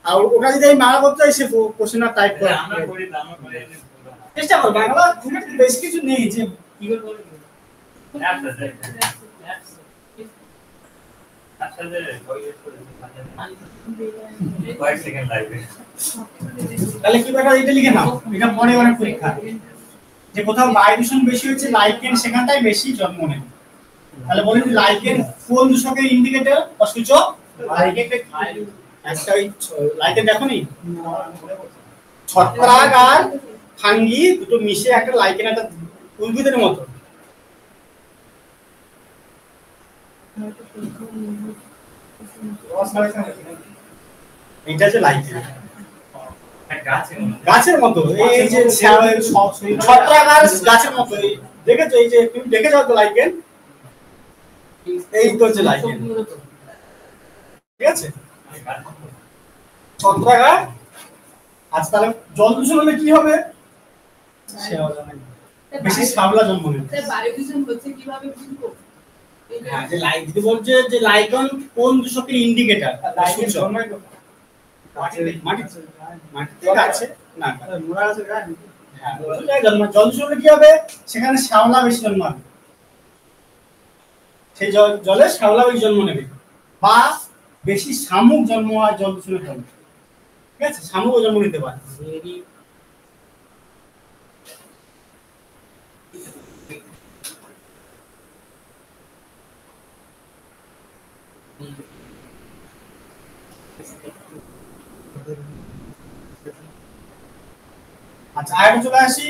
Speaker 1: আর ওটা যদি আমি বাংলা করতে চাই, সে কোশ্চেন আর টাইপ করে চেষ্টা করো। বাংলা বেশ কিছু নেই যে কি বলবো। তাহলে কি ব্যাপার, এটা লিখে নাও, এটা পরে অনেক পরীক্ষা যে কোথাও বায়ু দূষণ বেশি হচ্ছে লাইকেন সেখানটাই বেশি জন্ম নেয়। তাহলে বলেন লাইকেন কোন দূষকের ইন্ডিকেটর বা সূচক? লাইকেন একটা লাইকেন দেখোনি, ছত্রাক আর ফাঙ্গি দুটো মিশে একটা লাইকেন, একটা উদ্ভিদের মতো। এটা যে লাইকেন গাছের মতো, এই যে ছত্রাক আর গাছের মতো, দেখেছো? এই যে তুমি দেখে যাও তো লাইকেন, এই তো হচ্ছে লাইকেন, ঠিক আছে? ছত্রাক আর আজ তাহলে জল দূষণ হলে কি হবে? বেশি শ্যাওলা জন্ম নেবে।
Speaker 3: বায়ু দূষণ হচ্ছে কিভাবে বুঝবো?
Speaker 1: হ্যাঁ, যে যদি বলছে যে লাইকেন কোন দূষকের ইন্ডিকেটর, লাইকেন জন্মায় মাটিতে গাছে না মোড়া আছে গাছে, হ্যাঁ জল দূষণ হলে কি হবে? সেখানে শ্যাওলা বেশি জন্মাবে, সেই জলে শ্যাওলা বেশি জন্ম নেবে, বা বেশি শামুক জন্ম হয় জল দূষণের ফলে, ঠিক আছে? শামুকও জন্ম নিতে পারে। আচ্ছা আরেকটা চলে আসি,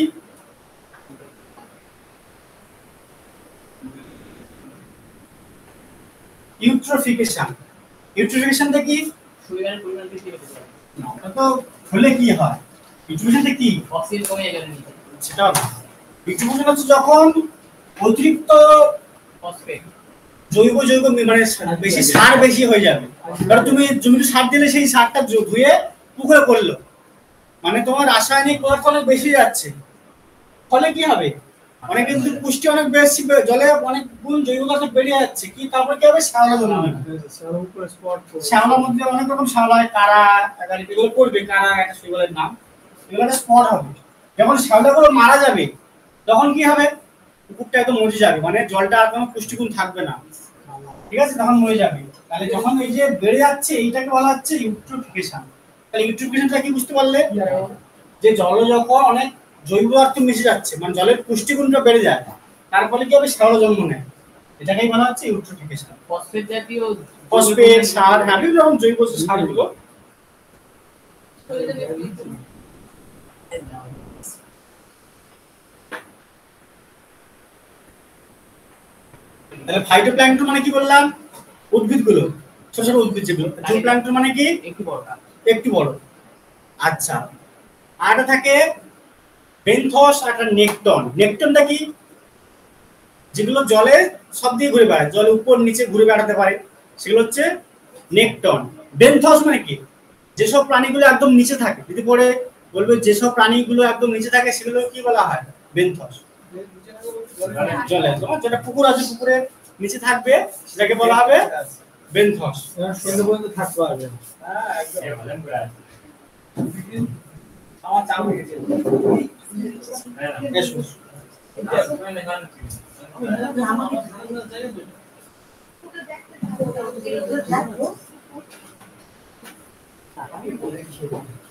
Speaker 1: ইউট্রোফিকেশন। ইউট্রোফিকেশনটা কি?
Speaker 2: শরীরের পরিমাণ বেশি হতে পারে।
Speaker 1: না তো হলে কি হয়? ইউট্রোফিকেশনটা কি?
Speaker 2: অক্সিজেন কমে যাবে না,
Speaker 1: সেটা না। ইউট্রোফিকেশন হচ্ছে যখন অতিরিক্ত
Speaker 2: ফসফেট
Speaker 1: জৈব মানে বেশি সার বেশি হয়ে যাবে। কারণ তুমি জমিতে সার দিলে সেই সারটা ধুয়ে পুকুরে পড়লো, মানে তোমার রাসায়নিক পদার্থ অনেক বেশি যাচ্ছে, ফলে কি হবে? অনেক কিন্তু পুষ্টি অনেক বেশি, জলে অনেক গুণ জৈব পদার্থ বেরিয়ে যাচ্ছে, কি তারপর কি হবে? শ্যাওলা জন্মাবে। শ্যাওলার মধ্যে অনেক রকম শ্যাওলা হয়, কারা এগুলো পড়বে, কারা একটা শৈবালের নাম, এগুলো স্পট হবে। যখন শ্যাওলাগুলো মারা যাবে তখন কি হবে? পুকুরটা একদম মরে যাবে, মানে জলটা আর কোনো পুষ্টিগুণ থাকবে না, ঠিক আছে? তখন মরে যাবে। তাহলে যখন এই যে বেড়ে যাচ্ছে এইটাকে বলা হচ্ছে ইউট্রোফিকেশন। তাহলে ইউট্রোফিকেশনটা কি বুঝতে পারলে? যে জলে যখন অনেক জৈব পদার্থ মিশে যাচ্ছে, মানে জলের পুষ্টিগুণটা বেড়ে যায়, তার ফলে কি হবে? শ্যাওলা জন্ম নেয়, এটাকেই বলা হচ্ছে ইউট্রোফিকেশন।
Speaker 2: ফসফেট জাতীয়
Speaker 1: ফসফেট সার, হ্যাঁ বিভিন্ন রকম জৈব সারগুলো। তাহলে ফাইটোপ্ল্যাঙ্কটন মানে কি বললাম? উদ্ভিদগুলো, ছোট ছোট উদ্ভিদ যেগুলো। জুপ্ল্যাঙ্কটন মানে কি? একটু বড়। আচ্ছা, আরটা থাকে বেনথস আর নেকটন। নেকটনটা কি? যেগুলো জলে সব দিয়ে ঘুরে বেড়ায়, জলে উপর নিচে ঘুরে বেড়াতে পারে, সেগুলো হচ্ছে নেকটন। বেনথস মানে কি? যেসব প্রাণীগুলো একদম নিচে থাকে, যদি পরে বলবে যেসব প্রাণীগুলো একদম নিচে থাকে সেগুলো কি বলা হয়? বেনথস। জলে তোমার যেটা পুকুর আছে, পুকুরে নিচে থাকবে, সেটাকে বলা হবে বেনথস।
Speaker 4: সন্ধ্যে পর্যন্ত থাকতে পারবে।
Speaker 1: হ্যাঁ একদম। আমার চাপ হয়ে গেছে। এসো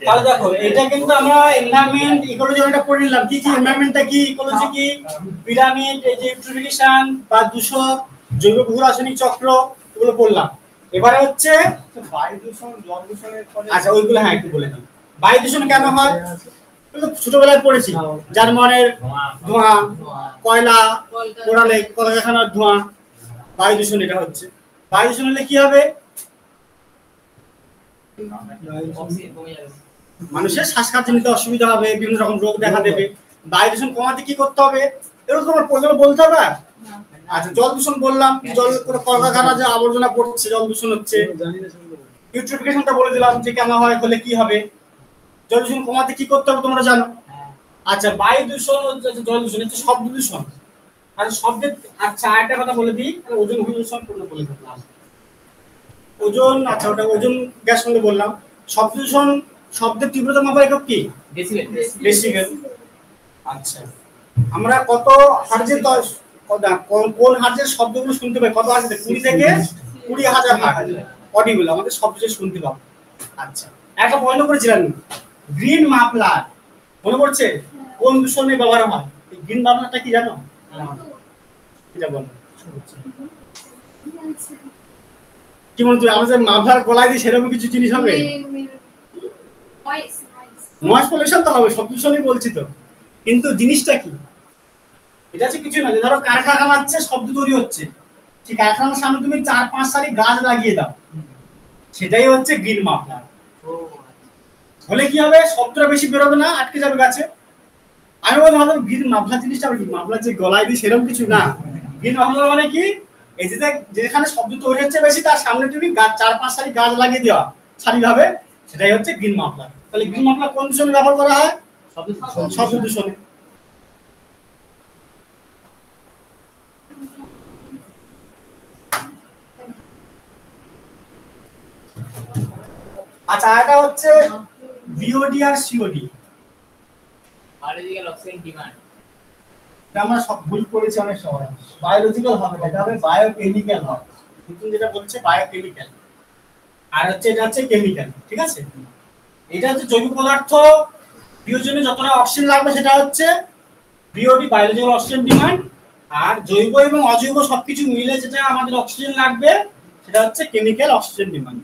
Speaker 1: তাহলে দেখো, এটা কিন্তু আমরা এনভায়রনমেন্ট ইকোলজি এটা পড়ে নিলাম। কি কি এনভায়রনমেন্টটা কি, ইকোলজি কি, পিরামিড, এই যে ইউট্রোফিকেশন বা দূষক, জৈব ভূরাসায়নিক চক্র, এগুলো পড়লাম। এবারে হচ্ছে বায়ু দূষণ, জল দূষণের ফলে। আচ্ছা ওইগুলো হ্যাঁ একটু বলে দিই। বায়ু দূষণ কেন হয়? ছোটবেলায় পড়েছি, জার্মানের ধোঁয়া, কয়লা পোড়ালে কলকারখানার ধোঁয়া, বায়ু দূষণ এটা হচ্ছে। বায়ু দূষণ হলে কি হবে? মানুষের শ্বাসকার্য নিতে অসুবিধা হবে, বিভিন্ন রকম রোগ দেখা দেবে। বায়ু দূষণ কমাতে কি করতে হবে? এরকম তোমার প্রয়োজন বলতে হবে। আচ্ছা জল দূষণ বললাম, জল কলকারখানা যে আবর্জনা পড়ছে, জল দূষণ হচ্ছে। ইউট্রোফিকেশনটা বলে দিলাম যে কেন হয়, হলে কি হবে। জল দূষণ কমাতে কি করতে হবে তোমরা জানো। আচ্ছা বায়ু দূষণ হচ্ছে, জল দূষণ হচ্ছে শব্দ দূষণ। আর শব্দের, আচ্ছা আরেকটা কথা বলে দিই, ওজন দূষণ বলে দিলাম। ওজন, আচ্ছা ওটা ওজন গ্যাস সঙ্গে বললাম। শব্দ দূষণ, শব্দের তীব্রতা মাপার একক কি? ডেসিবেল। আচ্ছা আমরা কত হার্জের কোন হার্জের শব্দগুলো শুনতে পাই? কত হার্জ? 20 থেকে 20,000 ভাগ অডিবল, আমাদের সব কিছু শুনতে পাবো। আচ্ছা, একটা পয়েন্ট করেছিলাম গ্রিন মাফলার, মনে পড়ছে কোন দূষণে ব্যবহার হয়? এই গ্রিন মাফলারটা কি জানো? এটা বলো কি মনে হয়? আমাদের মাফলার গলায় দিয়ে সেরকম কিছু জিনিস হবে? নয়েজ পলিউশন তো হবে, সব দূষণই বলছি তো, কিন্তু জিনিসটা কি? এটা হচ্ছে কিছু না, ধরো কারখানা আছে, শব্দ তৈরি হচ্ছে, ঠিক কারখানার সামনে তুমি 4-5 সারি গাছ লাগিয়ে দাও, সেটাই হচ্ছে গ্রিন মাফলার। হলে কি হবে? শব্দটা বেশি বেরোবে না, আটকে যাবে গাছে। আমি বলতে ভাবলাম গ্রিন মাফলার জিনিসটা মাফলার যে গলায় দিই সেরকম কিছু না। গ্রিন মাফলার মানে কি? এই যে যেখানে শব্দ তৈরি হচ্ছে বেশি, তার সামনে তুমি গাছ 4-5 সারি গাছ লাগিয়ে দেওয়া সারিভাবে, সেটাই হচ্ছে গ্রিন মাফলার। তাহলে গ্রিন মাফলার কোন দূষণে ব্যবহার করা হয়? শব্দ দূষণে। আচ্ছা, এটা হচ্ছে বিওডি আর সিওডি,
Speaker 2: বায়োলজিক্যাল অক্সিজেন ডিমান্ড।
Speaker 1: এটা আমরা সব ভুল করেছি অনেক সময়। বায়োলজিক্যাল হবে না, এটা হবে বায়োকেমিক্যাল হবে। কিন্তু যেটা বলছে বায়োকেমিক্যাল, আর হচ্ছে এটা হচ্ছে কেমিক্যাল, ঠিক আছে? এটা হচ্ছে জৈব পদার্থ, বিয়োজনে যতটা অক্সিজেন লাগবে সেটা হচ্ছে বিওডি, বায়োলজিক্যাল অক্সিজেন ডিমান্ড। আর জৈব এবং অজৈব সবকিছু মিলে যেটা আমাদের অক্সিজেন লাগবে সেটা হচ্ছে কেমিক্যাল অক্সিজেন ডিমান্ড।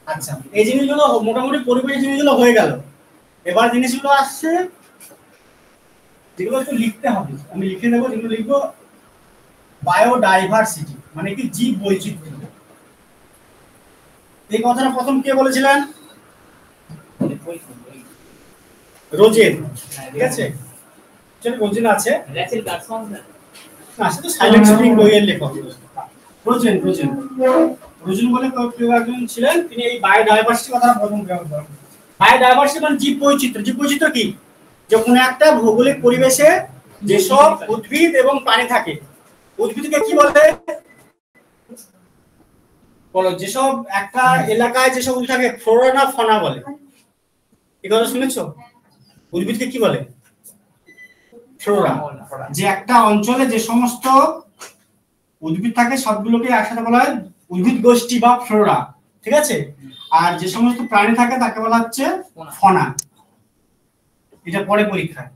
Speaker 1: আচ্ছা, এই জিনিসগুলো মোটামুটি পরিবেশ জিনিসগুলো হয়ে গেল। এবার জিনিসগুলো আসছে যেগুলো একটু লিখতে হবে, আমি লিখে দেবো। যেগুলো লিখবো বায়োডাইভার্সিটি মানে কি? জীব বৈচিত্র্য। এই কথাটা প্রথম কে বলেছিলেন? রোজেন, ঠিক আছে? রোজেন আছে না, সে তো সাইলেন্ট স্প্রিং বইয়ের লেখক। রোজেন বলে কেউ একজন ছিলেন, তিনি এই বায়োডাইভার্সিটি কথাটা প্রথম ব্যবহার করেন। বায়োডাইভার্সিটি মানে জীব বৈচিত্র্য। জীব বৈচিত্র্য কি? যে কোনো একটা ভৌগোলিক পরিবেশে যেসব উদ্ভিদ এবং প্রাণী থাকে, উদ্ভিদকে কি বলে বলো? যেসব একটা এলাকায় যেসব উদ্ভিদ থাকে ফ্লোরা না ফনা বলে, এই কথা শুনেছো? উদ্ভিদকে কি বলে? ফ্লোরা। যে একটা অঞ্চলে যে সমস্ত উদ্ভিদ থাকে সবগুলোকে একসাথে বলা হয় উদ্ভিদ গোষ্ঠী বা ফ্লোরা, ঠিক আছে? আর যে সমস্ত প্রাণী থাকে তাকে বলা হচ্ছে ফনা। এটা পরে পরীক্ষায়।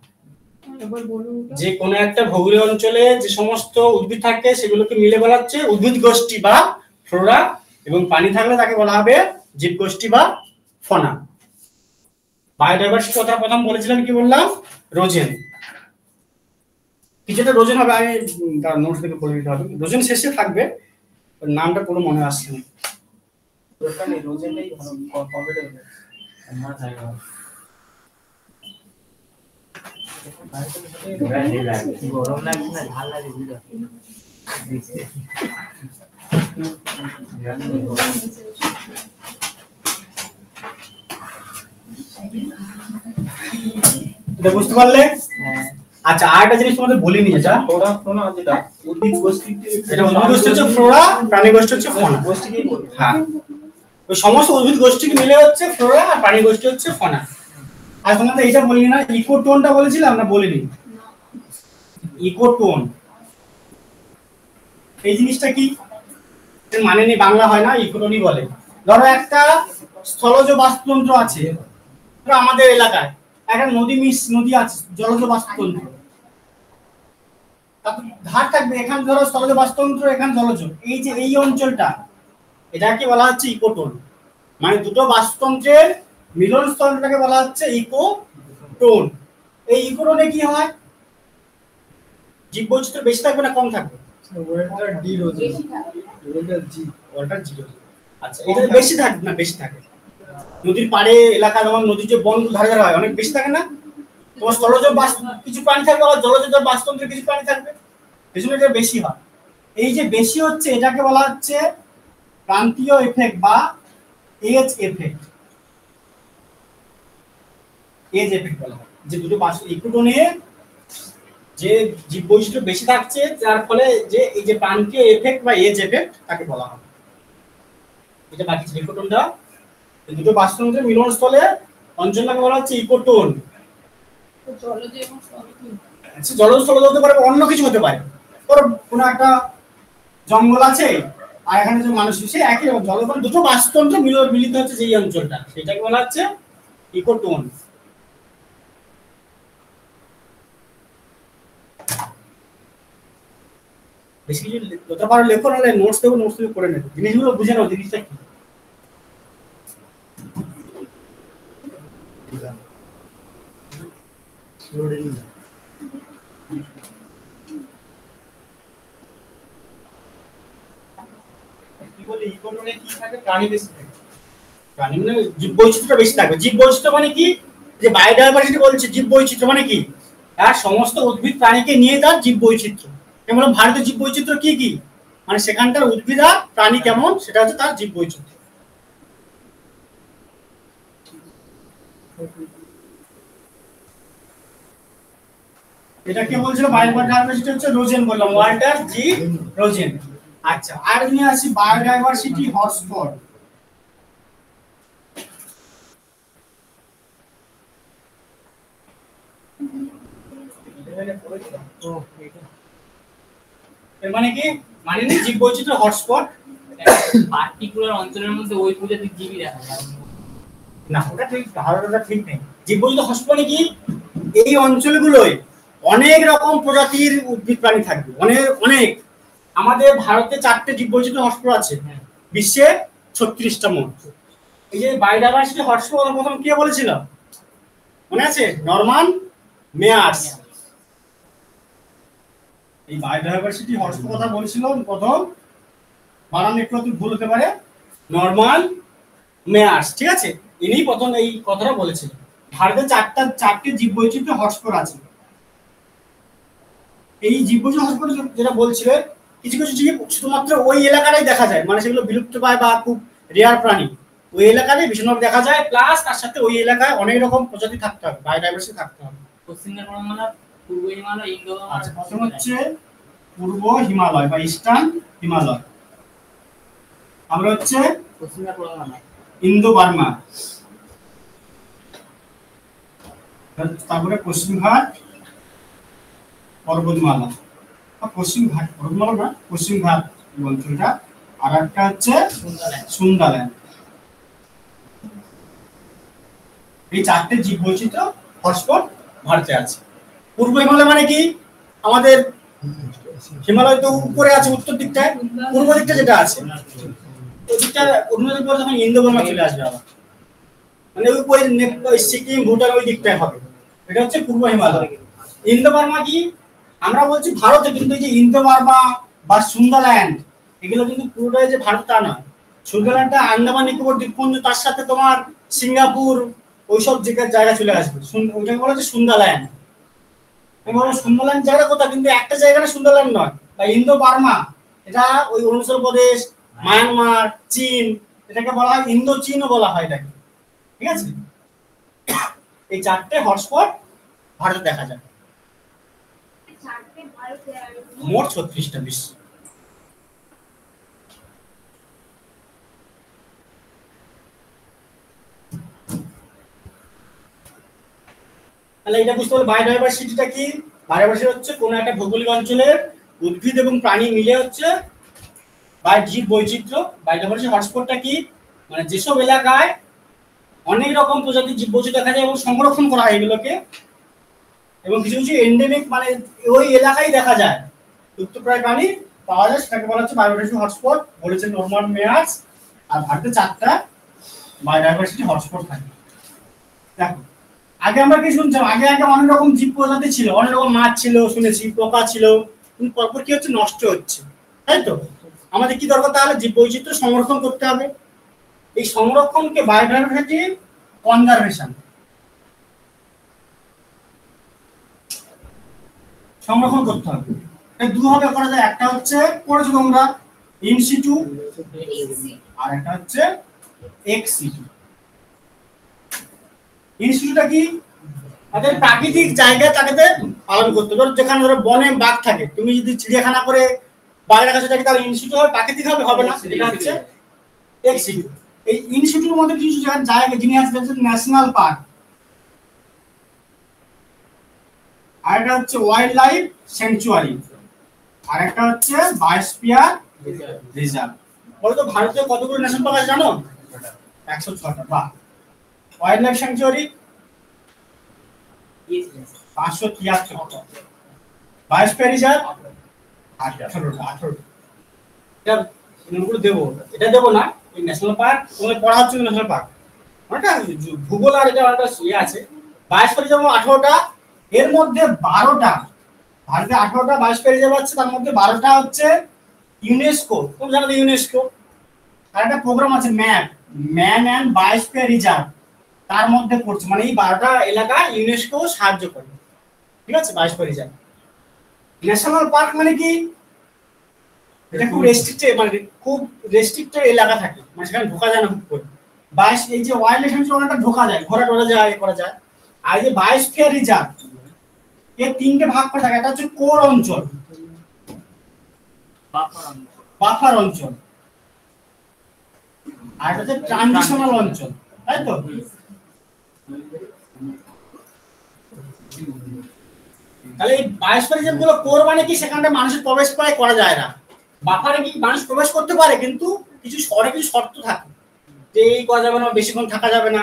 Speaker 1: যে কোনো একটা ভৌগোলিক অঞ্চলে যে সমস্ত উদ্ভিদ থাকে সেগুলোকে মিলে বলা হচ্ছে উদ্ভিদ গোষ্ঠী বা ফ্লোরা, এবং প্রাণী থাকলে তাকে বলা হবে জীব গোষ্ঠী বা ফনা। বায়োডাইভার্সিটি কথা প্রথম বলেছিলেন, কি বললাম? রোজেন। কিছুটা রোজেন হবে, আমি তার নোটস থেকে পড়ে দিতে হবে। রোজেন শেষে থাকবে, নামটা পুরো মনে আসছে না। রোজেনটাই
Speaker 2: গরম লাগছে না, ঝাল লাগে বুঝলো?
Speaker 1: এটা বুঝতে পারলে? আচ্ছা, আরেকটা জিনিস তোমাদের বলিনি, যেটা উদ্ভিদ গোষ্ঠী, এটা উদ্ভিদ গোষ্ঠী হচ্ছে ফ্লোরা, প্রাণী গোষ্ঠী হচ্ছে ফনা। হ্যাঁ, ওই সমস্ত উদ্ভিদ গোষ্ঠীকে মিলে হচ্ছে ফ্লোরা, আর প্রাণী গোষ্ঠী হচ্ছে ফনা। আর তোমাদের এটা বলিনি না, ইকোটোনটা বলেছিলাম না? বলিনি। ইকোটোন এই জিনিসটা কি? মানে নেই, বাংলা হয় না, ইকোটোনই বলে। ধরো একটা স্থলজ বাস্তুতন্ত্র আছে আমাদের এলাকায়, একটা নদী আছে, জলজ বাস্তুতন্ত্র, ধার থাকবে, এখানে ধরো স্থলজ বাস্তুতন্ত্র, এখানে জলজ, এই যে এই অঞ্চলটা, এটাকে বলা হচ্ছে ইকোটোন। মানে দুটো বাস্তুতন্ত্রের মিলন স্থলটাকে বলা হচ্ছে ইকোটোন। এই ইকোটোনে কি হয়? জীব বৈচিত্র্য বেশি থাকবে না কম থাকবে? আচ্ছা, এটা বেশি থাকবে না? বেশি থাকে। নদীর পাড়ে এলাকা, যেমন নদীর যে বন ধারে ধারে হয়, অনেক বেশি থাকে না? তোমার স্থলজ কিছু প্রাণী থাকবে, আর জলজ বাস্তুতন্ত্রে কিছু প্রাণী থাকবে, এই জন্য এটা বেশি হয়। এই যে বেশি হচ্ছে এটাকে বলা হচ্ছে ক্রান্তীয় এফেক্ট বা এজ এফেক্ট। এজ এফেক্ট বলা হয় যে দুটো ইকোটোনে যে জীব বৈচিত্র্য বেশি থাকছে, যার ফলে যে এই যে ক্রান্তীয় এফেক্ট বা এজ এফেক্ট তাকে বলা হয়। এটা বাকি ছিল ইকোটোনটা। দুটো বাস্তুতন্ত্রের মিলনস্থলে অঞ্চলটাকে বলা হচ্ছে ইকোটোন। আচ্ছা, জলজ স্থলজ হতে পারে, অন্য কিছু হতে পারে। ধরো কোনো একটা জঙ্গল আছে আর এখানে যে মানুষ, সে একই রকম জলজ দুটো বাস্তুতন্ত্র মিলিত হচ্ছে যেই অঞ্চলটা, সেটাকে বলা হচ্ছে ইকোটোন। বেশি কিছু যত পারো লেখো, নাহলে নোটস দেবো, নোটস থেকে করে নেবে, জিনিসগুলো বুঝে নাও জিনিসটা কি। কি বলি, ইকোটোনে কি থাকে? প্রাণী বেশি থাকে। প্রাণী মানে জীব বৈচিত্র্য বেশি থাকবে। জীব বৈচিত্র্য মানে কি? যে বায়োডাইভার্সিটি বলছে, জীব বৈচিত্র্য মানে কি? তার সমস্ত উদ্ভিদ প্রাণীকে নিয়ে তার জীব বৈচিত্র্য। যেমন ভারতের জীব বৈচিত্র্য কি কি, মানে সেখানকার উদ্ভিদ আর প্রাণী কেমন, সেটা হচ্ছে তার জীব বৈচিত্র্য। এটা কে বলছিল? বায়োডাইভার্সিটি হচ্ছে রোজেন, বললাম, ওয়াল্টার জি রোজেন। আচ্ছা, আর নিয়ে আসি বায়োডাইভার্সিটি হটস্পট। এর মানে কি? মানে জীব বৈচিত্র্য হটস্পট,
Speaker 2: পার্টিকুলার অঞ্চলের মধ্যে ওই প্রজাতির জীবই দেখা যায়
Speaker 1: না, ওটা ঠিক, ধারণাটা ঠিক নেই। জীব বৈচিত্র্য হটস্পট মানে কি? এই অঞ্চলগুলোয় অনেক রকম প্রজাতির উদ্ভিদ প্রাণী থাকবে, অনেক অনেক। আমাদের ভারতে 4টে জীব বৈচিত্র্য হটস্পট আছে, বিশ্বে 36টা মোট। এই যে বায়োডাইভার্সিটি হটস্পট প্রথম কে বলেছিল মনে আছে? Norman Meyers. এই বায়োডাইভার্সিটি হটস্পট কথা বলছিল প্রথম, বানান একটু ভুল হতে পারে, নরমান মেয়ার্স, ঠিক আছে? ইনি প্রথম এই কথাটা বলেছিলেন। ভারতে 4টে জীব বৈচিত্র্য হটস্পট আছে। এই জীব বৈচিত্র্য হটস্পট যেটা বলছিলেন, কিছু কিছু জীব শুধুমাত্র ওই এলাকাটাই দেখা যায়, মানে সেগুলো বিলুপ্ত পায় বা খুব রেয়ার প্রাণী, ওই এলাকায় বেশিরভাগ দেখা যায়। প্লাস তার সাথে ওই এলাকায় অনেক রকম প্রজাতি থাকতে হবে, বায়োডাইভার্সিটি থাকতে হবে।
Speaker 2: পশ্চিমবঙ্গের পর্বতমালা, পূর্ব হিমালয়, ইন্দো।
Speaker 1: আচ্ছা, প্রথম হচ্ছে পূর্ব হিমালয় বা ইস্টার্ন হিমালয়, আমরা হচ্ছে
Speaker 2: পশ্চিমবঙ্গের পর্বতমালা,
Speaker 1: ইন্দো বার্মা, তারপরে পশ্চিমঘাট পর্বতমালা, পশ্চিমঘাট পর্বতমালা না, পশ্চিমঘাট অঞ্চলটা। আর একটা হচ্ছে সুন্দাল্যান্ড। এই 4টে জীব বৈচিত্র্য হটস্পট ভারতে আছে। পূর্ব হিমালয় মানে কি? আমাদের হিমালয় তো উপরে আছে উত্তর দিকটায়, পূর্ব দিকটা যেটা আছে ওই দিকটা অরুণাচল পরে যখন ইন্দো বার্মা চলে আসবে আবার, মানে ওই সিকিম ভুটান ওই দিকটায় হবে, এটা হচ্ছে পূর্ব হিমালয়। ইন্দো বার্মা কি? আমরা বলছি ভারতে, কিন্তু এই যে ইন্দো বার্মা বা সুন্দাল্যান্ড, এগুলো কিন্তু পুরোটাই যে ভারত তা নয়। সুন্দাল্যান্ডটা আন্দামান নিকোবর দ্বীপপুঞ্জ, তার সাথে তোমার সিঙ্গাপুর ওইসব জায়গা চলে আসবে, ওইটাকে বলা হচ্ছে সুন্দাল্যান্ড। সুন্দারল্যান্ড জায়গা কোথায়? কিন্তু একটা জায়গা না, সুন্দারল্যান্ড নয়। বা ইন্দো বার্মা, এটা ওই অরুণাচল প্রদেশ, মায়ানমার, চীন, এটাকে বলা হয় ইন্দো চীনও বলা হয় এটাকে, ঠিক আছে? এই 4টে হটস্পট ভারতে দেখা যায়, মোট 36টা বিশ্ব। তাহলে এটা বুঝতে হবে বায়োডাইভার্সিটিটা কি। বায়োডাইভার্সিটি হচ্ছে কোন একটা ভৌগোলিক অঞ্চলের উদ্ভিদ এবং প্রাণী মিলে হচ্ছে জীব বৈচিত্র্য। বায়োডাইভার্সিটি হটস্পটটা কি? মানে যেসব এলাকায় অনেক রকম প্রজাতির জীব বৈচিত্র্য দেখা যায় এবং সংরক্ষণ করা হয় এগুলোকে, এবং কিছু কিছু এন্ডেমিক, মানে ওই এলাকায় দেখা যায় লুপ্তপ্রায় প্রাণী পাওয়া যায়, সেটাকে বলা হচ্ছে বায়োডাইভার্সিটি হটস্পট, বলেছেন নরমান মেয়ার্স। আর ভারতে 4টা বায়োডাইভার্সিটি হটস্পট থাকে। দেখো, আগে আমরা কি শুনছিলাম? আগে অনেক রকম জীব প্রজাতি ছিল, অনেক রকম মাছ ছিল, শুনেছি পোকা ছিল, কিন্তু পরপর কি হচ্ছে? নষ্ট হচ্ছে, তাই তো? আমাদের কি দরকার তাহলে? জীব বৈচিত্র্য সংরক্ষণ করতে হবে। এই সংরক্ষণকে বায়োডাইভার্সিটি কনজারভেশন, সংরক্ষণ করতে হবে। এই দুভাবে করা যায়, একটা হচ্ছে পড়েছো তোমরা ইন সিটু, আর একটা হচ্ছে এক্স সিটু। ইন সিটুটা কি? তাদের প্রাকৃতিক জায়গায় তাকে পালন করতে হবে। যেখানে ধরো বনে বাঘ থাকে, তুমি যদি চিড়িয়াখানা করে বাঘের কাছে থাকি, তাহলে ইন সিটু হবে, প্রাকৃতিক হবে না, এটা হচ্ছে এক্স সিটু। এই ইন সিটুর মধ্যে কিছু জায়গা যিনি আছে ন্যাশনাল পার্ক, আর একটা হচ্ছে ওয়াইল্ড লাইফ স্যাংচুয়ারি, আর একটা হচ্ছে বায়োস্ফিয়ার রিজার্ভ। বলো তো ভারতে কতগুলো ন্যাশনাল পার্ক আছে জানো? 106টা। বাহ। ওয়াইল্ড লাইফ স্যাংচুয়ারি 573টা, বায়োস্ফিয়ার রিজার্ভ 18টা। এটা নামগুলো দেবো, এটা দেবো না। এই ন্যাশনাল পার্ক তোমাদের পড়া হচ্ছে ন্যাশনাল পার্ক, ওটা ভূগোল আর এটা একটা ইয়ে আছে। বায়োস্ফিয়ার রিজার্ভ 18টা, এর মধ্যে 12টা ভারতে 18টা বায়োস্ফিয়ার রিজার্ভ আছে, তার মধ্যে 12টা হচ্ছে ইউনেস্কো। তোমরা জানো ইউনেস্কো আর একটা প্রোগ্রাম আছে ম্যান অ্যান্ড বায়োস্ফিয়ার রিজার্ভ, তার মধ্যে পড়ছে। মানে এই 12টা এলাকা ইউনেস্কো সাহায্য করে, ঠিক আছে। Biosphere reserve. ন্যাশনাল পার্ক মানে কি, এটা খুব রেস্ট্রিক্টেড, মানে খুব রেস্ট্রিক্টেড এলাকা থাকে, মানে সেখানে ঢোকা যায় না খুব করে। এই যে ওয়াইল্ড লাইফ স্যাংচুয়ারিটা ঢোকা যায়, ঘোরা টোরা যায়, করা যায়। আর এই যে বায়োস্ফিয়ার রিজার্ভ, এর 3টে ভাগ করে থাকে। একটা হচ্ছে কোর অঞ্চল, বাফার অঞ্চল, আর একটা হচ্ছে ট্রানজিশনাল অঞ্চল, তাই তো? তাহলে এই বায়োস্ফিয়ার রিজার্ভ গুলো কোর মানে কি, সেখানে মানুষের প্রবেশ প্রায় করা যায় না। বাফারে কি মানুষ প্রবেশ করতে পারে, কিন্তু কিছু শর্ত থাকে যে এই করা যাবে না, বেশিক্ষণ থাকা যাবে না।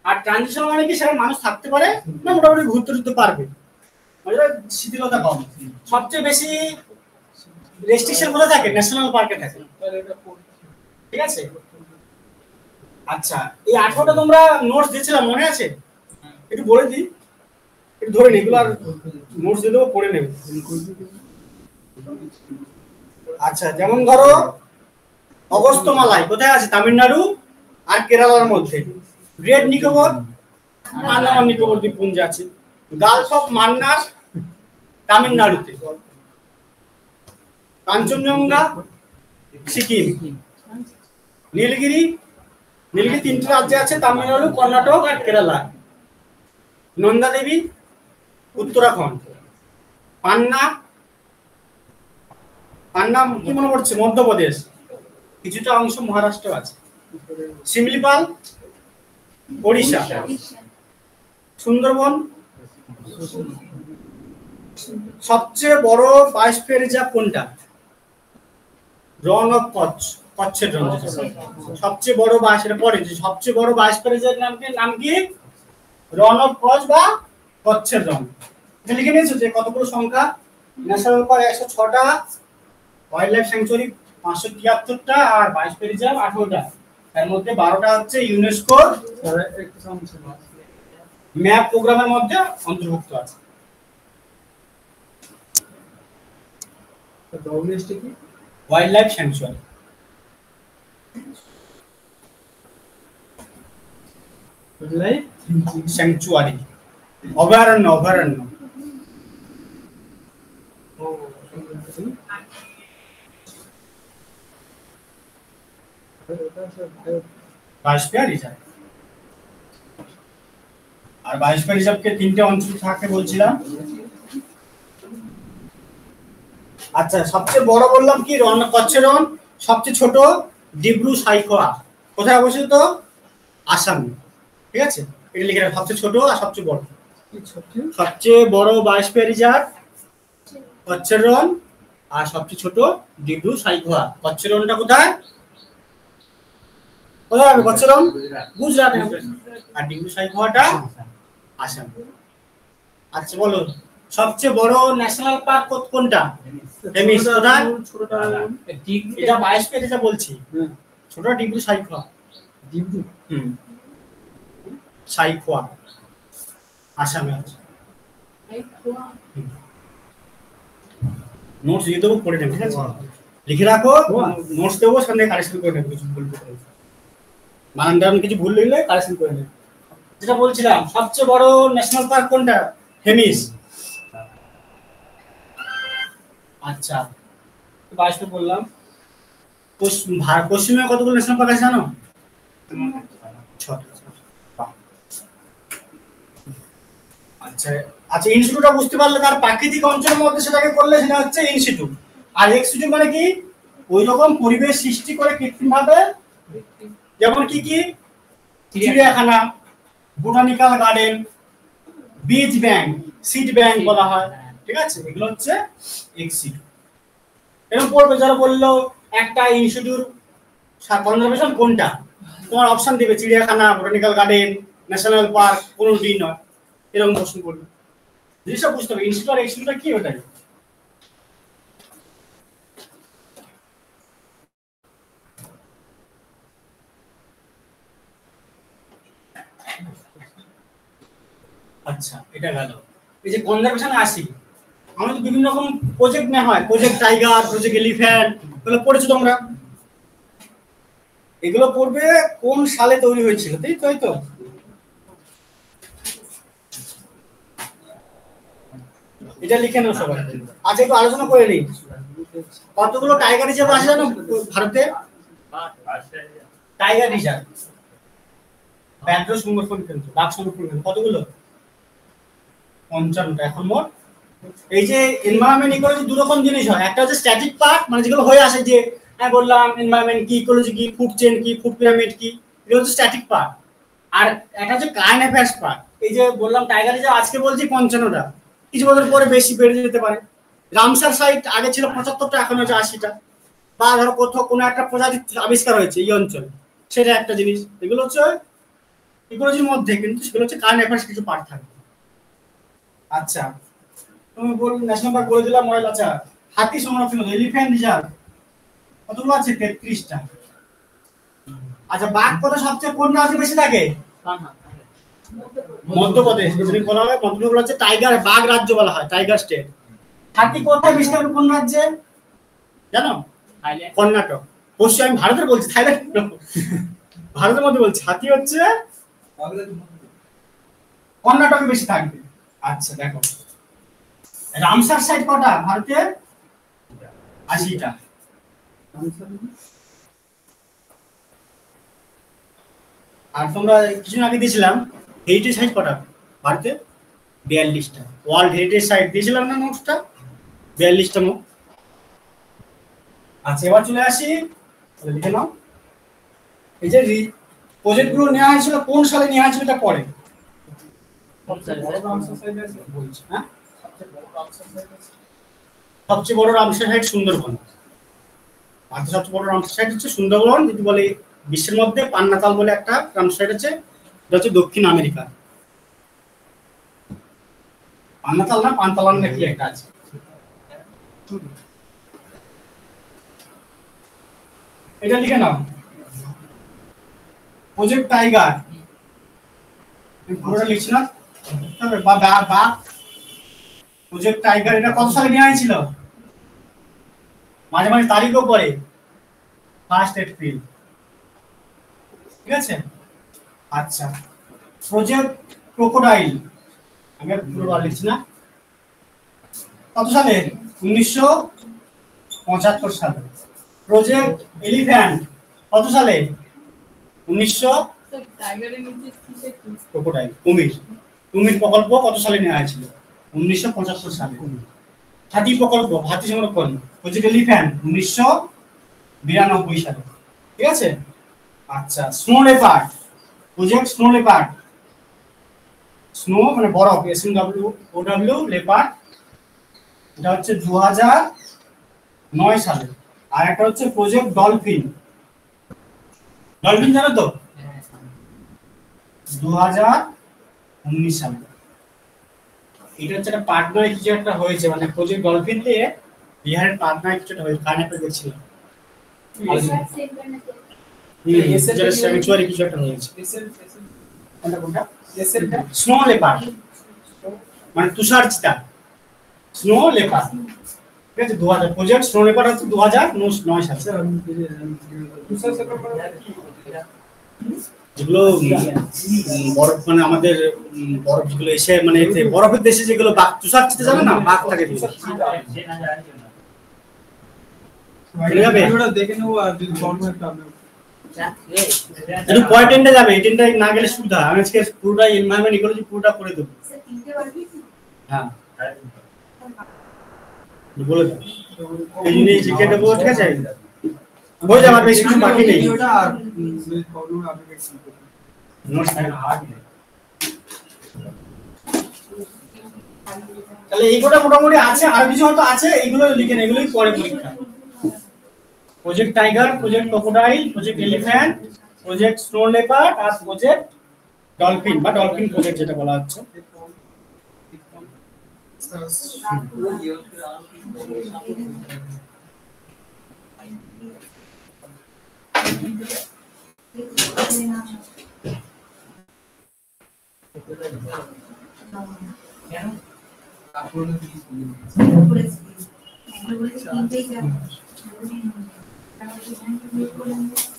Speaker 1: আর ট্রানজিশন মানে কি, সেখানে মানুষ থাকতে পারে না, মোটামুটি ঘুরতে পারবে, মানে শিথিলতা কম। সবচেয়ে বেশি রেস্ট্রিকশন কোথায় থাকে? ন্যাশনাল পার্কে থাকে, ঠিক আছে। আচ্ছা, এই 18টা তোমরা নোটস দিয়েছিলাম, মনে আছে? একটু বলে দিই, একটু ধরে নিই, এগুলো আর নোটস দিয়ে দেবো, পড়ে নেবে। আচ্ছা, যেমন ধরো অগস্ত্যমালাই কোথায় আছে? তামিলনাড়ু আর কেরালার মধ্যে। গ্রেট নিকোবর, আন্দামান নিকোবর দ্বীপপুঞ্জ আছে। গালফ অফ মান্নার তামিলনাড়ুতে। কাঞ্চনজঙ্ঘা সিকিম। নীলগিরি 3টে রাজ্যে আছে, তামিলনাড়ু, কর্ণাটক আর কেরালা। নন্দা দেবী উত্তরাখণ্ড। পান্না কি মনে পড়ছে? মধ্যপ্রদেশ, কিছুটা অংশ মহারাষ্ট্র আছে। শিমলিপাল ওড়িশা। সুন্দরবন। সবচেয়ে বড় বায়োস্ফিয়ার রিজার্ভ কোনটা? রন অফ কচ্ছ, কচ্ছের রন। সবচেয়ে বড় সেটা পড়ে, সবচেয়ে বড় বায়োস্ফিয়ার রিজার্ভ নাম কি? রন অফ কচ্ছ বা কচ্ছের রন। এটা লিখে নিয়েছো যে কতগুলো সংখ্যা? ন্যাশনাল পার্ক 106টা, ওয়াইল্ড লাইফ স্যাংচুয়ারি 573টা, আর বায়োস্ফিয়ার রিজার্ভ 18টা। এর মধ্যে 12টা হচ্ছে ইউনেস্কো ম্যাপ প্রোগ্রামের মধ্যে অন্তর্ভুক্ত আছে। Wild life sanctuary. স্যাংচুয়ারি অভয়ারণ্য। Biosphere reserve. আর বায়োস্ফিয়ার রিজার্ভকে 3টে অঞ্চল থাকে বলছিলাম। আচ্ছা, সবচেয়ে বড় বললাম কি? কচ্ছের রন। সবচেয়ে ছোট ডিব্রু সাইখোয়া। কোথায় অবস্থিত? আসামে, ঠিক আছে। এটা লিখে রাখো, সবচেয়ে ছোট আর সবচেয়ে বড়। সবচেয়ে বড় বায়োস্ফিয়ার রিজার্ভ কচ্ছের রন, আর সবচেয়ে ছোট ডিব্রু সাইখোয়া। কচ্ছের রনটা কোথায়? হবে কচ্ছের রন? গুজরাট। আর ডিব্রু সাইখোয়াটা আসাম। আচ্ছা বলো, সবচেয়ে বড় ন্যাশনাল পার্ক কোনটা? হেমিস। কোথায়? এটা বায়োস্ফিয়ার রিজার্ভ বলছি। ছোট ডিব্রু সাইখোয়া। সাইখোয়া আসামে আছে। নোটস দিয়ে দেবো, পড়ে নেবে, ঠিক আছে। লিখে রাখো, নোটস দেবো, সামনে কারেকশন করে নেবে। কিছু ভুল বানান কিছু ভুল লিখলে কারেকশন করে নেবে। যেটা বলছিলাম, সবচেয়ে বড় ন্যাশনাল পার্ক কোনটা? হেমিস। আচ্ছা, বায়োস্ফিয়ার বললাম। পশ্চিমে কতগুলো ন্যাশনাল পার্ক আছে জানো? 6টা। আচ্ছা, ইনস্টিটিউটটা বুঝতে পারলে, তার প্রাকৃতিক অঞ্চলের মধ্যে সেটাকে করলে সেটা হচ্ছে ইনস্টিটিউট। আর এক্সটিটিউট মানে কি? ওই রকম পরিবেশ সৃষ্টি করে কৃত্রিমভাবে, যেমন কি চিড়িয়াখানা, বোটানিক্যাল গার্ডেন, বীজ ব্যাংক, সিড ব্যাংক বলা হয়, ঠিক আছে? এগুলো হচ্ছে এক্সিট। এরকম পড়বে যারা বললো একটা ইনস্টিটিউট কনজারভেশন কোনটা, তোমার অপশন দিবে চিড়িয়াখানা, বোটানিক্যাল গার্ডেন, ন্যাশনাল পার্ক, কোনটি নয়, এরকম প্রশ্ন করবে। জিনিসটা বুঝতে হবে ইনস্টিটিউট আর এক্সিটটা কি ওটাই। আচ্ছা এটা গেল। এই যে কনজারভেশনে আসি, আমাদের তো বিভিন্ন রকম প্রজেক্ট নেওয়া হয়, প্রজেক্ট টাইগার, প্রজেক্ট এলিফ্যান্ট, এগুলো পড়েছো তোমরা। এগুলো পড়বে কোন সালে তৈরি হয়েছিল, তাই তো? এটা লিখে নাও সবাই। আচ্ছা একটু আলোচনা করে নিই, কতগুলো টাইগার রিজার্ভ আছে জানো ভারতে? টাইগার রিজার্ভ, ব্যাঘ্র সংরক্ষণ কেন্দ্র, বাঘ সংরক্ষণ কেন্দ্র কতগুলো? 55টা এখন মোট। এই যে এনভায়রনমেন্ট ইকোলজি দু রকম জিনিস হয়, একটা হচ্ছে স্ট্যাটিক পার্ট, মানে যেগুলো হয়ে আসে, যে হ্যাঁ বললাম এনভায়রনমেন্ট কি, ইকোলজি কি, ফুড চেইন কি, ফুড পিরামিড কি, এগুলো হচ্ছে স্ট্যাটিক পার্ট। আর একটা হচ্ছে কারেন্ট অ্যাফেয়ার্স পার্ট। এই যে বললাম টাইগার রিজার্ভ আজকে বলছি 55টা, কিছু বছর পরে বেশি বেড়ে যেতে পারে। রামসার সাইট আগে ছিল 75টা, এখন হচ্ছে 80টা। বা ধরো কোথাও কোনো একটা প্রজাতির আবিষ্কার হয়েছে এই অঞ্চলে, সেটা একটা জিনিস। এগুলো হচ্ছে ইকোলজির মধ্যে, কিন্তু সেগুলো হচ্ছে কারেন্ট অ্যাফেয়ার্স কিছু পার্ট থাকবে। আচ্ছা তুমি বল ন্যাশনাল পার্ক বলে দিলাম ময়লা। আচ্ছা হাতি সংরক্ষণ, এলিফ্যান্ট রিজার্ভ কতগুলো আছে? 33টা। আচ্ছা বাঘ কত সবচেয়ে কোন রাজ্যে বেশি থাকে? মধ্যপ্রদেশ। যদি বলা হয় মধ্যপ্রদেশ হচ্ছে টাইগার বাঘ রাজ্য বলা হয়, টাইগার স্টেট। হাতি কোথায় বেশি থাকে, কোন রাজ্যে জানো? কর্ণাটক। অবশ্যই আমি ভারতের বলছি, থাইল্যান্ড ভারতের মধ্যে বলছি। হাতি হচ্ছে কর্ণাটকে বেশি থাকবে। আচ্ছা দেখো রামসার সাইট কটা ভারতের? 80টা। আর তোমরা কিছুদিন আগে দিয়েছিলাম হেরিটেজ সাইট কটা ভারতে? 42টা। ওয়ার্ল্ড হেরিটেজ সাইট দিয়েছিলাম না নোটসটা, 42টা মোট। আচ্ছা এবার চলে আসি, লিখে নাও। এই যে প্রজেক্টগুলো নেওয়া হয়েছিল কোন সালে নেওয়া হয়েছিল এটা পরে বলছি। হ্যাঁ সবচেয়ে বড় রামসার সাইট সুন্দরবন। ভারতের সবচেয়ে বড় রামসার সাইট হচ্ছে সুন্দরবন। যদি বলে বিশ্বের মধ্যে পান্নাতাল বলে একটা রামসার সাইট আছে, এটা হচ্ছে দক্ষিণ আমেরিকা। পান্নাতাল না পান্তালান নাকি একটা আছে। এটা লিখে নাও, প্রজেক্ট টাইগার। পুরোটা লিখছি না, বা প্রজেক্ট টাইগার এটা কত সালে নেওয়া হয়েছিল? মাঝে মাঝে তারিখও পড়ে, 1 এপ্রিল, ঠিক আছে? আচ্ছা প্রজেক্ট ক্রোকোডাইল, আমি পুরোটা লিখছি না, কত সালে? 1975 সালে। প্রজেক্ট এলিফ্যান্ট কত সালে? 1900।
Speaker 3: টাইগারের নিচে
Speaker 1: ক্রোকোডাইল কুমির, কুমির প্রকল্প কত সালে নেওয়া হয়েছিল? 1975 সালে। হাতি প্রকল্প, হাতি সংরক্ষণ, প্রজেক্ট এলিফ্যান্ট 1992 সালে, ঠিক আছে? আচ্ছা snow leopard, project snow leopard, snow মানে বরফ, SNOW লেপার্ড, এটা হচ্ছে 2009 সালে। আর একটা হচ্ছে প্রজেক্ট ডলফিন, ডলফিন জানো তো? 2019 সালে। এটা হচ্ছে একটা পাটনায় কিছু একটা হয়েছে, মানে প্রজেক্ট ডলফিন দিয়ে বিহারের পাটনায় কিছু একটা হয়েছে, কানে পেয়ে দেখছিলাম। স্যাংচুয়ারি কিছু একটা হয়েছে। কোনটা? স্নো লেপার্ড মানে তুষার চিতা, স্নো লেপার্ড, ঠিক আছে? 2000 প্রজেক্ট স্নো লেপার্ড হচ্ছে 2009 সালে। যেগুলো বরফ মানে আমাদের বরফ যেগুলো এসে মানে বরফের দেশে যেগুলো বাঘ তুষার চিতা জানো না, বাঘ থাকে
Speaker 4: দেখে নেবো। আর যদি
Speaker 1: একটু পয়েন্টে যাবে, এই তিনটা না গেলে সুবিধা। আমি আজকে পুরোটা এনভায়রনমেন্ট ইকোলজি পুরোটা করে দেবো। হ্যাঁ বলে দাও, এই জিনিস জিকে দেবো, ঠিক আছে? হয়ে যাবে, বেশি কিছু বাকি নেই। নোটস তাহলে এইগুলো মোটামুটি আছে, আর কিছু হয়তো আছে, এইগুলো লিখে নেন, এগুলোই পরে পরীক্ষা। Project tiger, project crocodile, project elephant, project snow leopard আর প্রজেক্ট ডলফিন বা ডলফিন প্রজেক্ট যেটা বলা হচ্ছে।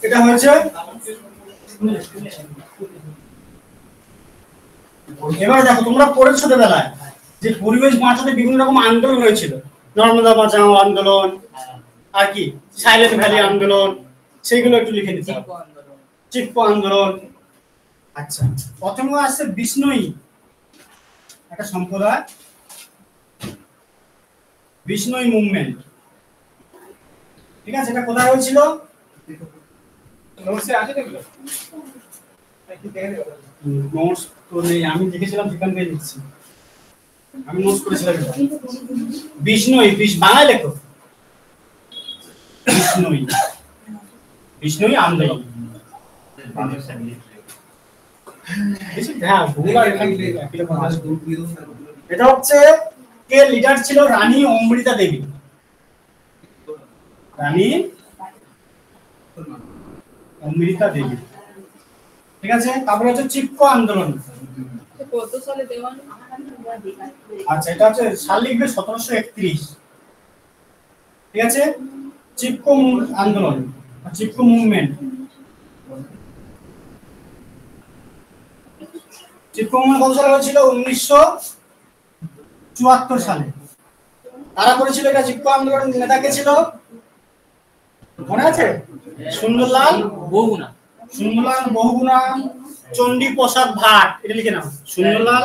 Speaker 1: এটা হয়েছে। এবার দেখো তোমরা পড়েছো ছোটবেলায় যে পরিবেশ বাঁচাতে বিভিন্ন রকম আন্দোলন হয়েছিল, নর্মদা বাঁচাও আন্দোলন আর কি সাইলেন্ট ভ্যালি আন্দোলন, সেইগুলো একটু লিখে দিতে হবে। চিপকো আন্দোলন। আচ্ছা, প্রথমে আসছে বিষ্ণুই, একটা সম্প্রদায়, বিষ্ণুই মুভমেন্ট। ঠিক আছে, এটা কোথায় হয়েছিল? নোটসে আছে দেখলো? নোটস তো নেই, আমি দেখেছিলাম সেখান থেকে লিখছি, আমি নোটস করেছিলাম। বিষ্ণুই, বাংলায় লেখো বিষ্ণুই, বিষ্ণুই আন্দোলন। এটা হচ্ছে কে লিডার ছিল? রানী অমৃতা দেবী। রানী অমৃতা দেবী। ঠিক আছে, তারপরে হচ্ছে চিপকো আন্দোলন।
Speaker 3: কত সালে দেওয়া?
Speaker 1: আচ্ছা, এটা হচ্ছে সাল লিখবে 1731। ঠিক আছে, চিপকো আন্দোলন, চিপকো মুভমেন্ট। চিপকো মুভমেন্ট কত সালে হয়েছিল? 1974 সালে। তারা করেছিল এটা। চিপকো আন্দোলন নেতা কে ছিল মনে আছে? সুন্দরলাল
Speaker 2: বহুগুণা।
Speaker 1: সুন্দরলাল বহুগুণা, চণ্ডী প্রসাদ ভাট। এটা লিখে নাও, সুন্দরলাল।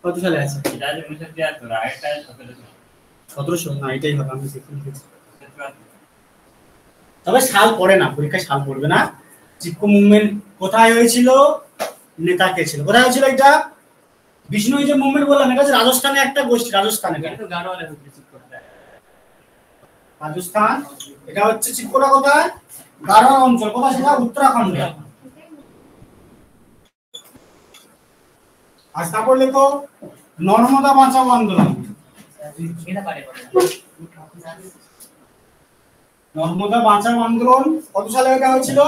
Speaker 1: কত সালে আছে? 1700 না, এটাই হবে। আমি তবে সাল পড়ে না, পরীক্ষায় সাল পড়বে না। চিপকো মুভমেন্ট কোথায় হয়েছিল, নেতা কে ছিল, কোথায় হয়েছিল? এটা বিষ্ণুই যে মুভমেন্ট বললাম, এটা হচ্ছে রাজস্থানে একটা গোষ্ঠী, রাজস্থানে। রাজস্থান। এটা হচ্ছে চিপকোটা কোথায়? গারোয়াল অঞ্চল। কোথায় সেটা? উত্তরাখণ্ডে। আর তারপর লেখো নর্মদা বাঁচাও আন্দোলন। নর্মদা বাঁচাও আন্দোলন কত সালে এটা হয়েছিল?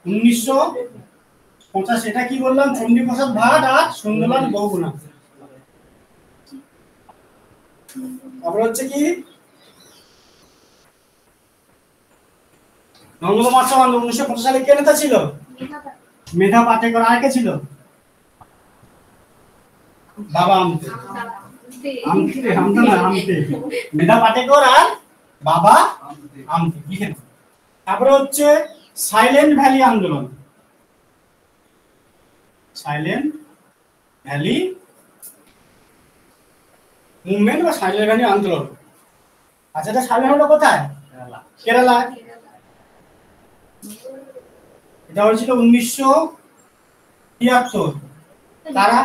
Speaker 1: 1985। এটা কি বললাম? চণ্ডী প্রসাদ ভাট আর সুন্দরলাল বহুগুণা। তারপর হচ্ছে কি নর্মদা বাঁচাও আন্দোলন 1950 সালে কে নেতা ছিল? মেধা পাটেকর। আর কে ছিল? বাবা আমতে। মেধা পাটেকর আর বাবা আমতে লিখে। তারপরে হচ্ছে সাইলেন্ট ভ্যালি আন্দোলন। সাইলেন্ট ভ্যালি মুভমেন্ট বা সাইলেন্ট ভ্যালি আন্দোলন। আচ্ছা, এটা সাইলেন্ট হলো কোথায়? কেরালা। এটা হয়েছিল 1973। তারা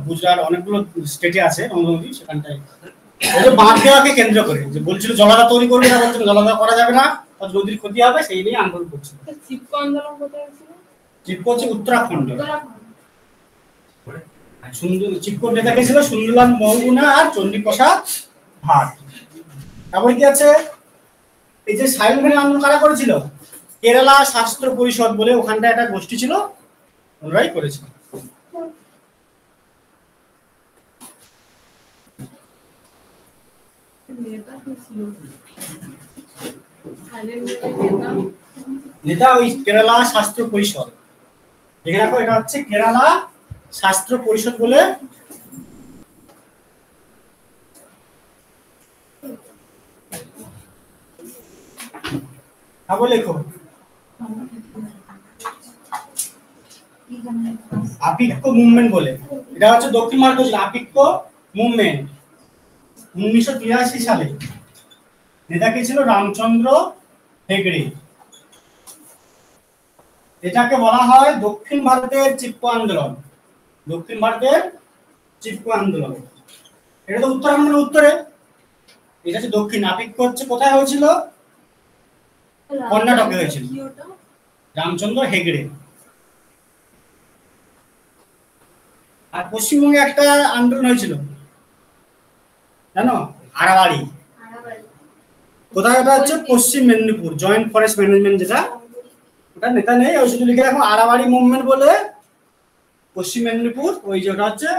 Speaker 1: গুজরাট অনেকগুলো স্টেটে আছে নদী, সেখানটায় বাঁধ দেওয়াকে কেন্দ্র করে যে বলছিল জলাধার তৈরি করবে না, বলছিল জলাধার করা যাবে না, নদীর ক্ষতি হবে, সেই নিয়ে আন্দোলন করছিল।
Speaker 3: চিপকো আন্দোলন কোথায় হয়েছিল?
Speaker 1: চিপকো হচ্ছে উত্তরাখণ্ড। চিপকোর নেতা কে ছিল? সুন্দরলাল বহুগুণা আর চণ্ডী প্রসাদ ভাট। তারপরে কি আছে? এই যে সাইলেন্ট ভ্যালি আন্দোলন কারা করেছিল? কেরালা শাস্ত্র পরিষদ বলে ওখানটা একটা গোষ্ঠী ছিল, ওরাই করেছিল। নেতা ওই কেরালা শাস্ত্র পরিষদ। দেখে রাখো, এটা হচ্ছে কেরালা শাস্ত্র পরিষদ বলে। তারপর লেখো আপিক্কো মুভমেন্ট বলে। এটা হচ্ছে দক্ষিণ ভারত ছিল আপিক্কো মুভমেন্ট 1983 সালে। নেতা কে ছিল? রামচন্দ্র হেগড়ে। এটাকে বলা হয় দক্ষিণ ভারতের চিপকো আন্দোলন। দক্ষিণ ভারতের চিপকো আন্দোলন। এটা তো উত্তরাখণ্ডের উত্তরে, এটা হচ্ছে দক্ষিণ। নাপিত হচ্ছে কোথায় হয়েছিল? কর্ণাটকে হয়েছিল। রামচন্দ্র হেগড়ে। আর পশ্চিমবঙ্গে একটা আন্দোলন হয়েছিল জানো, আড়াবাড়ি। কোথায়? ওটা হচ্ছে পশ্চিম মেদিনীপুর, জয়েন্ট ফরেস্ট ম্যানেজমেন্ট যেটা, ওটা নেতা নেই, ওই শুধু লিখে রাখো আড়াবাড়ি মুভমেন্ট বলে। পশ্চিম মেদিনীপুর, ওই যে ওটা হচ্ছে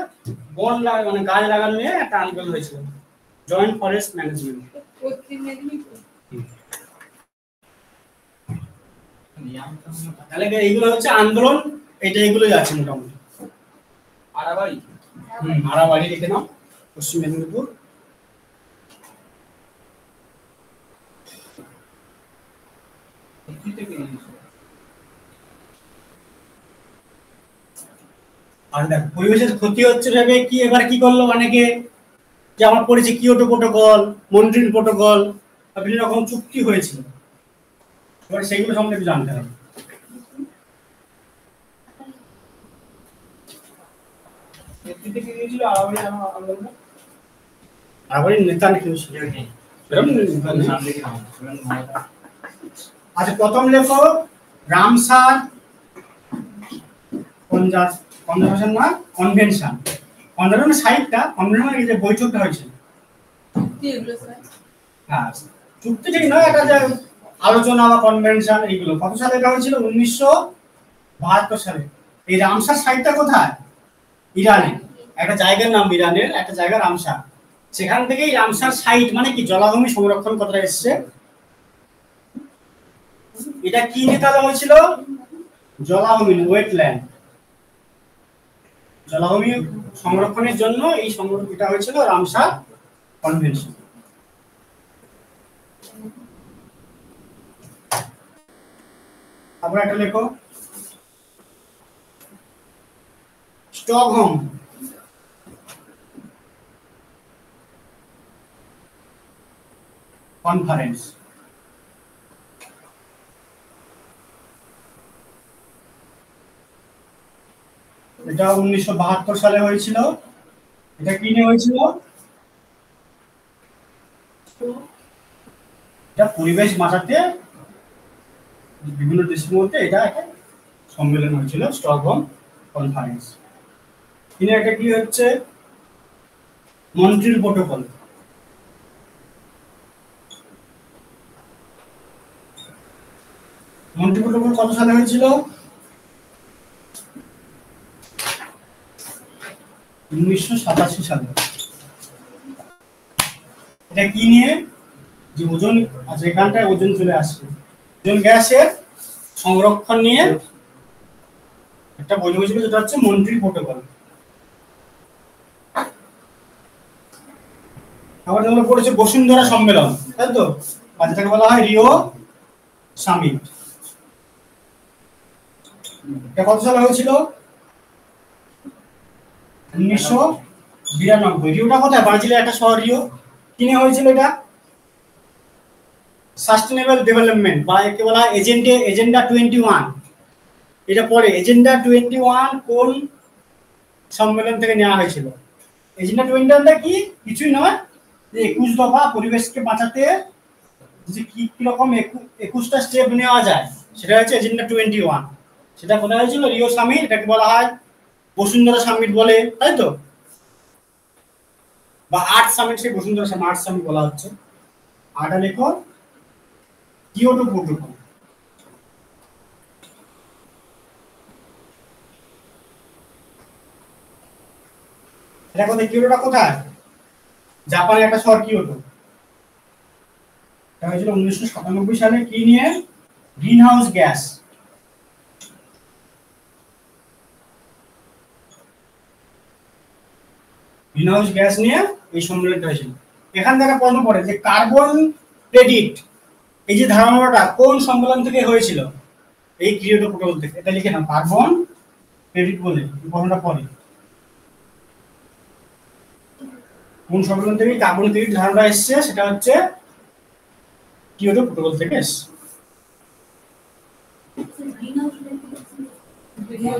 Speaker 1: বন মানে গাছ লাগানো নিয়ে একটা আন্দোলন হয়েছিল, জয়েন্ট ফরেস্ট ম্যানেজমেন্ট। তাহলে এইগুলো হচ্ছে আন্দোলন, এটা এগুলোই আছে মোটামুটি।
Speaker 2: আড়াবাড়ি,
Speaker 1: আড়াবাড়ি লিখে নাও, পশ্চিম মেদিনীপুর। আর দেখ পরিবেশের ক্ষতি হচ্ছে ভেবে কি এবার কি করলো অনেকে, যে আমার পড়েছে কিয়োটো প্রোটোকল, মন্ট্রিল প্রোটোকল, বিভিন্ন রকম চুক্তি হয়েছিল, এবার সেইগুলো সম্বন্ধে জানতে হবে। আড়াবাড়ি নেতা নাকি? আচ্ছা, প্রথম লেখক রামসার কনজারভেশন না কনভেনশন। কনজারভেশন সাইটটা, কনভেনশন এই যে বৈঠকটা হয়েছিল। হ্যাঁ, চুক্তি ঠিক নয়, এটা যে আলোচনা বা কনভেনশন, এইগুলো কত সালে এটা হয়েছিল? 1972 সালে। এই রামসার সাইটটা কোথায়? ইরানে। একটা জায়গার নাম ইরানের, একটা জায়গা রামসার। সেখান থেকেই রামসার সাইট মানে কি, জলাভূমি সংরক্ষণ কথাটা এসছে। এটা কি নিয়ে তাহলে হয়েছিল? জলাভূমি, ওয়েটল্যান্ড, জলাভূমি সংরক্ষণের জন্য এই এটা হয়েছিল রামসার কনভেনশন। আমরা একটা লেখো স্টকহোম কনফারেন্স। এটা 1972 সালে হয়েছিল। এটা কি নিয়ে হয়েছিল? এটা পরিবেশ বাঁচাতে বিভিন্ন দেশের মধ্যে এটা একটা সম্মেলন হয়েছিল, স্টকহোম কনফারেন্স। তিনি একটা কি হচ্ছে মন্ট্রিল প্রোটোকল। মন্ট্রিল প্রোটোকল কত সালে হয়েছিল? 1987 সালে। এটা কি নিয়ে? যে ওজন, আচ্ছা এখানটায় ওজন চলে আসছে, ওজন গ্যাসের সংরক্ষণ নিয়ে একটা বই হয়েছিল, যেটা হচ্ছে মন্ট্রিল প্রোটোকল। আবার তোমরা পড়েছে বসুন্ধরা সম্মেলন, তাই তো? আর যেটাকে বলা হয় রিও সামিট। এটা কত সালে হয়েছিল? 1992। রিওটা কোথায়? ব্রাজিলের একটা শহর রিও। কি নিয়ে হয়েছিল এটা? সাস্টেনেবল ডেভেলপমেন্ট, বা একে বলা হয় এজেন্ডা 21। এটা পরে এজেন্ডা 21 কোন সম্মেলন থেকে নেওয়া হয়েছিল? এজেন্ডা 21টা কি? কিছুই নয়, যে 21 দফা পরিবেশকে বাঁচাতে যে কি রকম 21টা স্টেপ নেওয়া যায়, সেটা হচ্ছে এজেন্ডা 21। সেটা কোথায় হয়েছিল? Rio summit. এটাকে বলা হয় বসুন্ধরা সামিট বলে, তাই তো? বা আর্ট সামিট, সেই বসুন্ধরা সামিট আর্ট সামিট বলা হচ্ছে। আর্টটা লেখো কিয়োটো প্রোটোকল। এটা কোথায়? কিয়োটোটা কোথায়? জাপানের একটা শহর কিয়োটো। এটা হয়েছিল 1997 সালে। কি নিয়ে? Green house gas. Green house gas নিয়ে এই সম্মেলনটা হয়েছিল। এখান থেকে প্রশ্ন পড়ে যে কার্বন ক্রেডিট, এই যে ধারণাটা কোন সম্মেলন থেকে হয়েছিল? এই কিয়োটো প্রোটোকল থেকে। এটা লিখে নাও, কার্বন ক্রেডিট বলে প্রশ্নটা পড়ে। কোন সম্মেলন থেকে কার্বন ক্রেডিট ধারণা এসছে? সেটা হচ্ছে কিয়োটো প্রোটোকল থেকে এসছে।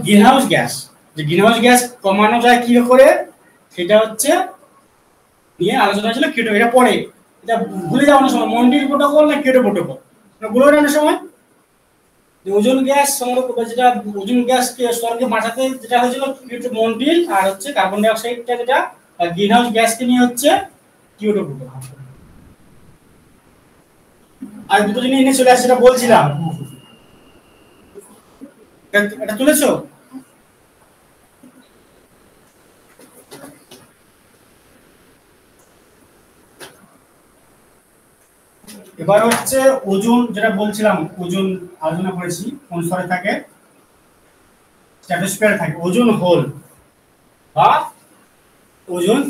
Speaker 1: গ্রিনহাউস গ্যাস, যে গ্রিনহাউস গ্যাস কমানো যায় কি করে সেটা হচ্ছে নিয়ে আলোচনা ছিল কিয়োটো। এটা পরে, এটা ভুলে যাওয়ার সময় মন্ট্রিল প্রোটোকল না কিয়োটো প্রোটোকল ভুলে যাওয়ার সময় যে ওজোন গ্যাস সংরক্ষণ, যেটা ওজোন গ্যাসকে স্তরকে বাঁচাতে যেটা হয়েছিল কিয়োটো মন্ট্রিল, আর হচ্ছে কার্বন ডাই অক্সাইডটা যেটা গ্রিনহাউস গ্যাসকে নিয়ে হচ্ছে কিয়োটো প্রোটোকল। আর দুটো জিনিস এনে চলে আসছে, সেটা বলছিলাম। এটা তুলেছো? এবার হচ্ছে ওজোন, যেটা বলছিলাম ওজোন আলোচনা করেছি কোন স্তরে থাকে, স্ট্র্যাটোস্ফিয়ারে থাকে। ওজোন হোল বা ওজোন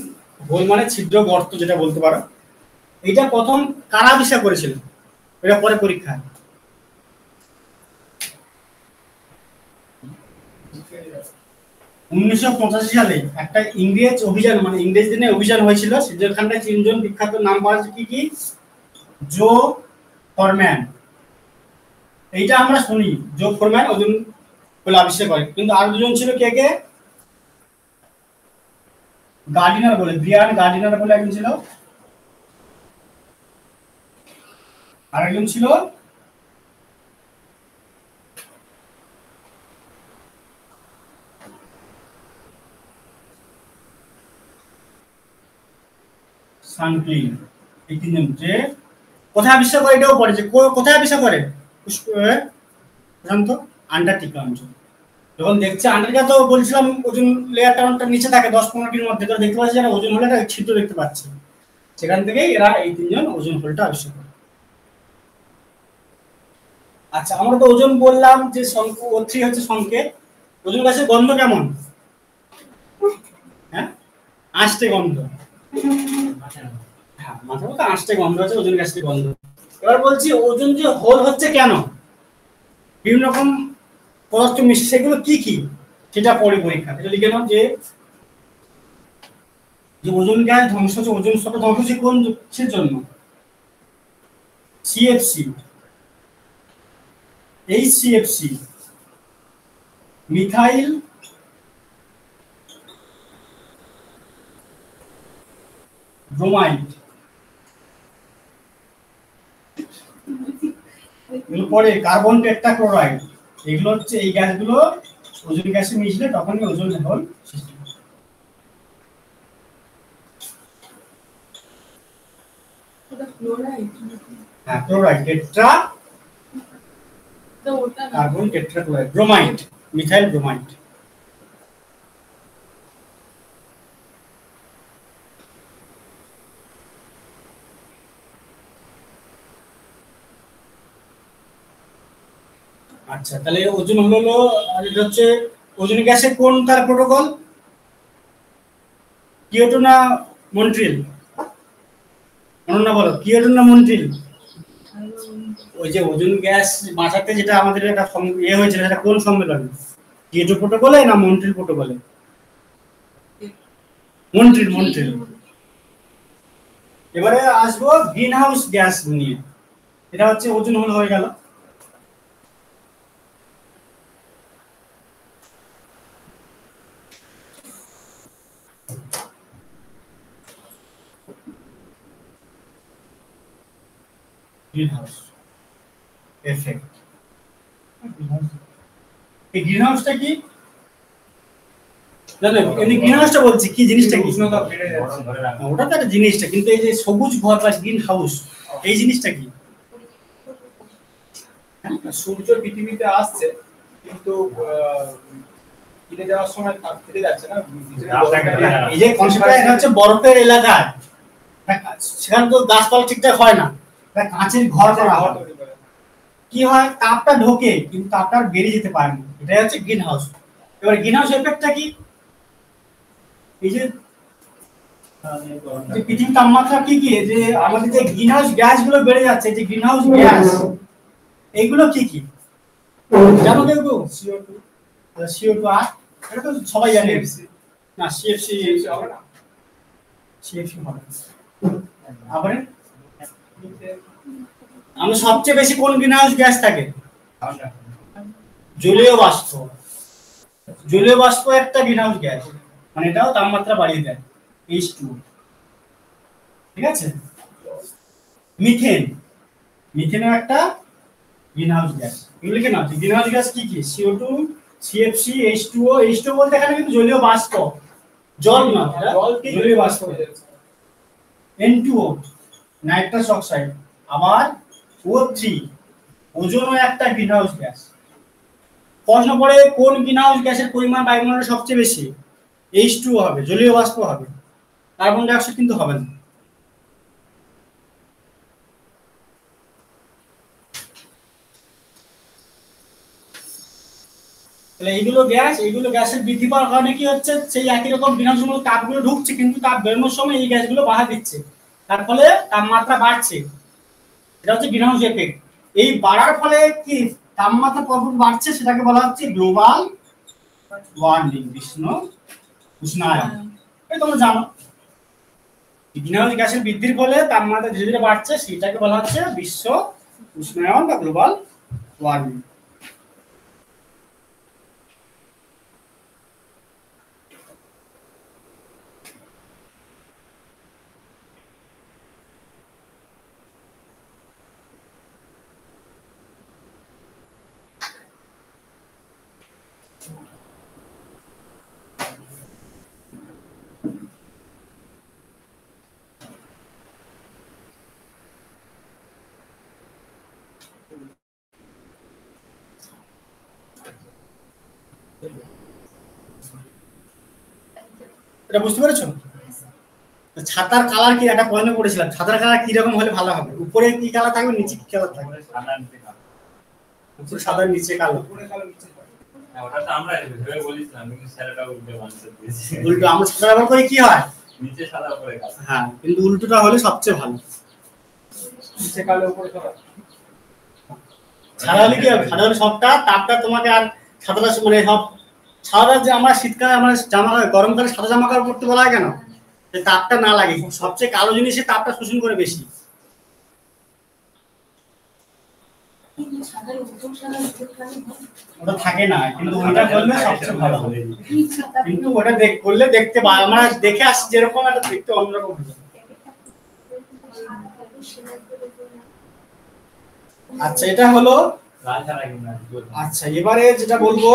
Speaker 1: হোল মানে ছিদ্র গর্ত যেটা বলতে পারো। এটা প্রথম কারা আবিষ্কার করেছিল? এটা পরে পরীক্ষায় 1985 সালে একটা ইংরেজ অভিযান, মানে ইংরেজ দিনে অভিযান হয়েছিল, যেখানটায় তিনজন বিখ্যাত নাম পাওয়া যায়। কি? জো ফরম্যান। এইটা আমরা শুনি, জো ফরম্যান ওজন বলে আবিষ্কার করে, কিন্তু আর দুজন ছিল কে কে? গার্ডিনার বলে, ব্রিয়ান গার্ডিনার বলে একজন ছিল, আর একজন ছিল সানক্লিন। এই তিনজন যে কোথায় আবিষ্কার করে এটাও পড়ে, যে কোথায় আবিষ্কার করে? প্রশান্ত আন্টার্কটিকা অঞ্চল। যখন দেখছে আন্টার্কটিকা, তো বলছিলাম ওজন লেয়ারটা নিচে থাকে 10-15 মিটার মধ্যে, তো দেখতে পাচ্ছি একটা ওজন হোলের একটা ছিদ্র দেখতে পাচ্ছি, সেখান থেকেই এরা এই তিনজন ওজন হোলটা আবিষ্কার করে। আচ্ছা, আমরা তো ওজন বললাম যে O3 হচ্ছে সংকেত। ওজন গ্যাসের গন্ধ কেমন? হ্যাঁ, আষ্টে গন্ধ। হ্যাঁ, মাথা মতো আষ্টে গন্ধ আছে ওজন গ্যাসের গন্ধ। এবার বলছি ওজন যে হোল হচ্ছে কেন? বিভিন্ন রকম পদার্থ মিশছে, সেগুলো কি কি সেটা পরে পরীক্ষা। এটা লিখে নাও যে ওজন গ্যাস ধ্বংস হচ্ছে, ওজন স্তর ধ্বংস হচ্ছে কোন কিসের জন্য? CFC, HCFC, methyl bromide. পরে কার্বন টেট্রাক্লোরাইড। এগুলো হচ্ছে, এই গ্যাসগুলো ওজন গ্যাসে মিশলে তখনই ওজন হোল সৃষ্টি হয়। হ্যাঁ, chloride, tetra carbon tetrachloride, bromide, methyl bromide. আচ্ছা, তাহলে ওজন হলো, আর এটা হচ্ছে ওজন গ্যাসের কোন তার প্রোটোকল? কিয়োটো না মন্ট্রিল? অনন্যা বলো, কিয়োটো না মন্ট্রিল? ওই যে ওজন গ্যাস বাঁচাতে যেটা আমাদের একটা হয়েছিল, সেটা কোন সম্মেলনে? কিয়োটো প্রোটোকলে না মন্ট্রিল প্রোটোকলে? Montreal, Montreal. এবারে আসবো গ্রিনহাউস গ্যাস নিয়ে। এটা হচ্ছে ওজন হোল হয়ে গেল। Greenhouse effect. এই গ্রিনহাউসটা কি জানো? এমনি গ্রিনহাউসটা বলছি কি জিনিসটা কি? উষ্ণতা বেড়ে যাচ্ছে, ওটা তো একটা জিনিসটা, কিন্তু এই যে সবুজ ঘর বা গ্রিন হাউস, এই জিনিসটা কি?
Speaker 4: সূর্য পৃথিবীতে আসছে, কিন্তু ফিরে যাওয়ার সময় ফিরে যাচ্ছে না।
Speaker 1: এই যে কনসেপ্টটা, এটা হচ্ছে বরফের এলাকা, সেখানে তো গাছপালা ঠিকঠাক হয় না, কাঁচের ঘর করা হয়। কি হয়, তাপটা ঢোকে কিন্তু তাপটা বেরিয়ে যেতে পারে না, এটাই হচ্ছে গ্রিন হাউস। এবার গ্রিন হাউস এফেক্টটা কি? এই যে পৃথিবীর তাপমাত্রা কি কি, যে আমাদের যে গ্রিন হাউস গ্যাস গুলো বেড়ে যাচ্ছে, যে গ্রিন হাউস গ্যাস, এইগুলো কি কি জানো কেউ? CO2, CO2 আর এটা তো সবাই জানে। না, CFC হবে না, CFC হবে না। আবার আমরা সবচেয়ে বেশি কোন গ্রিনহাউস গ্যাস থাকে? জলীয় বাষ্প, জলীয় বাষ্প একটা গ্রিনহাউস গ্যাস, মানে এটাও তাপমাত্রা বাড়িয়ে দেয়, H2O। ঠিক আছে, মিথেন, মিথেনও একটা গ্রিনহাউস গ্যাস। এগুলো কি না, গ্রিনহাউস গ্যাস কি কি? CO2, CFC, H2O। H2O বলতে এখানে কিন্তু জলীয় বাষ্প, জল না, এটা জলীয় বাষ্প। N2O, nitrous oxide. আবার O3, ওজোনও একটা গ্রিনহাউস গ্যাস। প্রশ্ন পড়ে কোন গ্রিনহাউস গ্যাসের পরিমাণ বায়ুমণ্ডলে সবচেয়ে বেশি? H2O হবে, জলীয় বাষ্প হবে, কার্বন ডাই অক্সাইড কিন্তু হবে না। তাহলে এইগুলো গ্যাস, এইগুলো গ্যাসের বৃদ্ধি পাওয়ার কারণে কি হচ্ছে, সেই একই রকম গ্রিনহাউসের মধ্যে তাপগুলো ঢুকছে, কিন্তু তাপ বেরোনোর সময় এই গ্যাসগুলো বাধা দিচ্ছে, তার ফলে তাপমাত্রা বাড়ছে। এটা হচ্ছে গ্রিনহাউস এফেক্ট। এই বাড়ার ফলে কি তাপমাত্রা কতটুকু বাড়ছে সেটাকে বলা হচ্ছে গ্লোবাল ওয়ার্মিং, বিশ্ব উষ্ণায়ন। এই তোমরা জানো, গ্রিনহাউস গ্যাসের বৃদ্ধির ফলে তাপমাত্রা ধীরে ধীরে বাড়ছে, সেটাকে বলা হচ্ছে বিশ্ব উষ্ণায়ন বা গ্লোবাল ওয়ার্মিং। এটা বুঝতে পেরেছো? ছাতার কালার কি, একটা প্রশ্ন করেছিলাম, ছাতার কালার কি রকম হলে ভালো হবে? উপরে কি কালার থাকবে, নিচে কি কালার থাকবে? উপরে সাদা, নিচে কালো।
Speaker 2: ওটা তো আমরা ভেবে বলেছিলাম, কিন্তু স্যারটা উল্টো আনসার দিয়েছে।
Speaker 1: উল্টো আমরা সাদা ব্যবহার করে কি হয়,
Speaker 2: নিচে সাদা উপরে কালো।
Speaker 1: হ্যাঁ, কিন্তু উল্টোটা হলে সবচেয়ে ভালো।
Speaker 4: নিচে কালো উপরে সাদা।
Speaker 1: সাদা হলে কি হবে, সাদা হলে সবটা তাপটা তোমাকে আর সাদাটা মানে সব সাদা, যে আমরা শীতকালে আমরা জামা গরমকালে সাদা জামা কাপড় পরতে বলা হয় কেন, যে তাপটা না লাগে। সবচেয়ে কালো জিনিসে তাপটা শোষণ করে বেশি। ওটা থাকে না, কিন্তু ওটা করলে সবচেয়ে ভালো হবে। কিন্তু ওটা করলে দেখতে আমরা দেখে আসছি যেরকম, একটা দেখতে অন্যরকম হবে। আচ্ছা, এটা হলো। আচ্ছা, এবারে যেটা বলবো,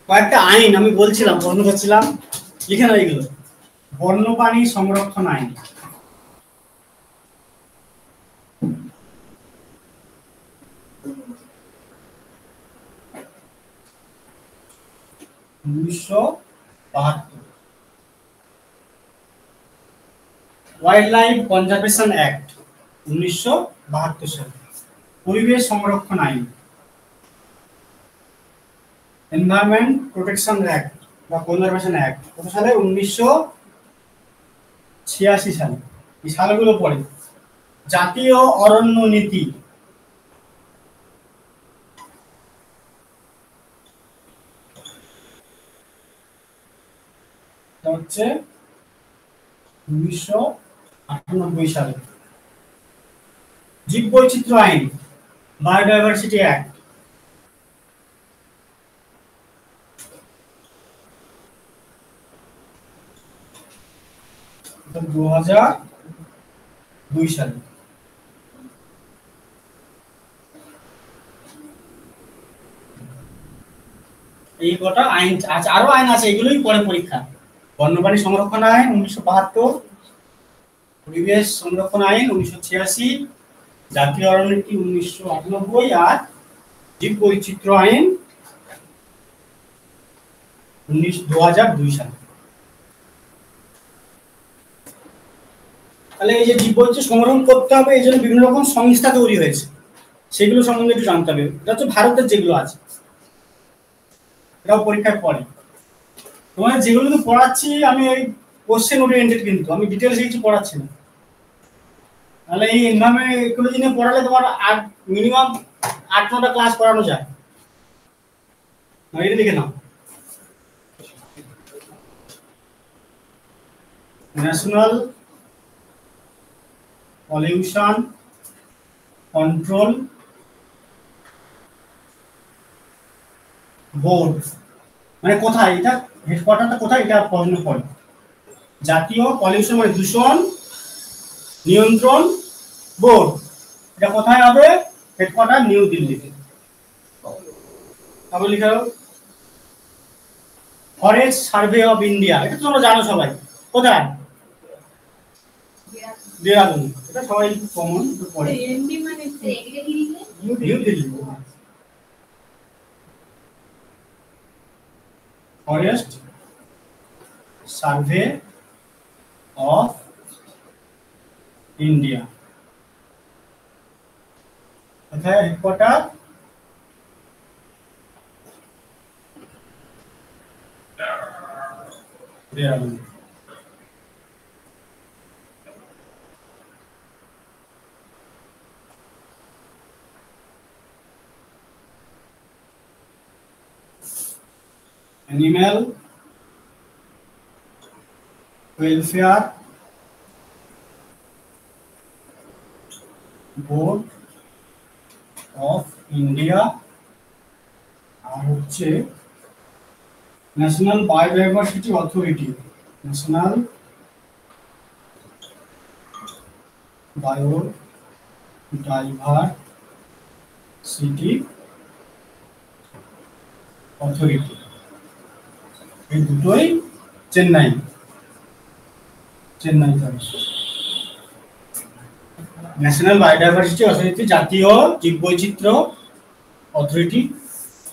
Speaker 1: কয়েকটা আইন আমি বলছিলাম, বর্ণ করছিলাম, লিখে নাও এগুলো। বন্যপ্রাণী সংরক্ষণ আইন, উনিশশো 1972। ওয়াইল্ড লাইফ কনজারভেশন অ্যাক্ট 1972 সাল। পরিবেশ সংরক্ষণ আইন, এনভায়রনমেন্ট প্রোটেকশন অ্যাক্ট বা কনজারভেশন অ্যাক্ট কত সালে? 1986 সালে। এই সালগুলো পড়ে। জাতীয় অরণ্য নীতি, হচ্ছে 1998 সালে। জীব বৈচিত্র্য আইন, বায়োডাইভার্সিটি অ্যাক্ট, 2002 সালে। এই কটা আইন আছে, আরো আইন আছে, এগুলোই পরে পরীক্ষা। বন্যপ্রাণী সংরক্ষণ আইন 1972, পরিবেশ সংরক্ষণ আইন 1986, জাতীয় অরণ্য নীতি 1998, আর জীব বৈচিত্র্য আইন 2002 সালে। তাহলে এই যে জীব বৈচিত্র্য সংরক্ষণ করতে হবে, এই জন্য বিভিন্ন রকম সংস্থা তৈরি হয়েছে, সেগুলো সম্বন্ধে একটু জানতে হবে। এটা হচ্ছে ভারতের যেগুলো আছে, এটাও পরীক্ষায় পড়ে। তোমার যেগুলো তো পড়াচ্ছি আমি এই কোশ্চেন ওরিয়েন্টেড, কিন্তু আমি ডিটেলস কিছু পড়াচ্ছি না। তাহলে এই এনভায়রনমেন্ট ইকোলজি নিয়ে পড়ালে তোমার মিনিমাম 8-9টা ক্লাস করানো যায়। এটা লিখে নাও, ন্যাশনাল পলিউশন কন্ট্রোল বোর্ড। মানে কোথায় এটা, হেডকোয়ার্টারটা কোথায় এটা প্রশ্ন পড়ে। জাতীয় পলিউশন মানে দূষণ নিয়ন্ত্রণ বোর্ড, এটা কোথায় হবে? হেডকোয়ার্টার নিউ দিল্লিতে। তারপর লিখে দাও ফরেস্ট সার্ভে অফ ইন্ডিয়া, এটা তো তোমরা জানো সবাই, কোথায়? দেরাদুন, এটা সবাই কমন পড়ে।
Speaker 3: এমডি মানে
Speaker 1: new Delhi. Forest survey of India, কোথায় headquarter? Dehradun. Animal welfare board of India আর হচ্ছে national biodiversity authority, national biodiversity authority, এই দুটোই চেন্নাইতে আছে। ন্যাশনাল বায়োডাইভার্সিটি অথরিটি জাতীয় জীববৈচিত্র্য অথরিটি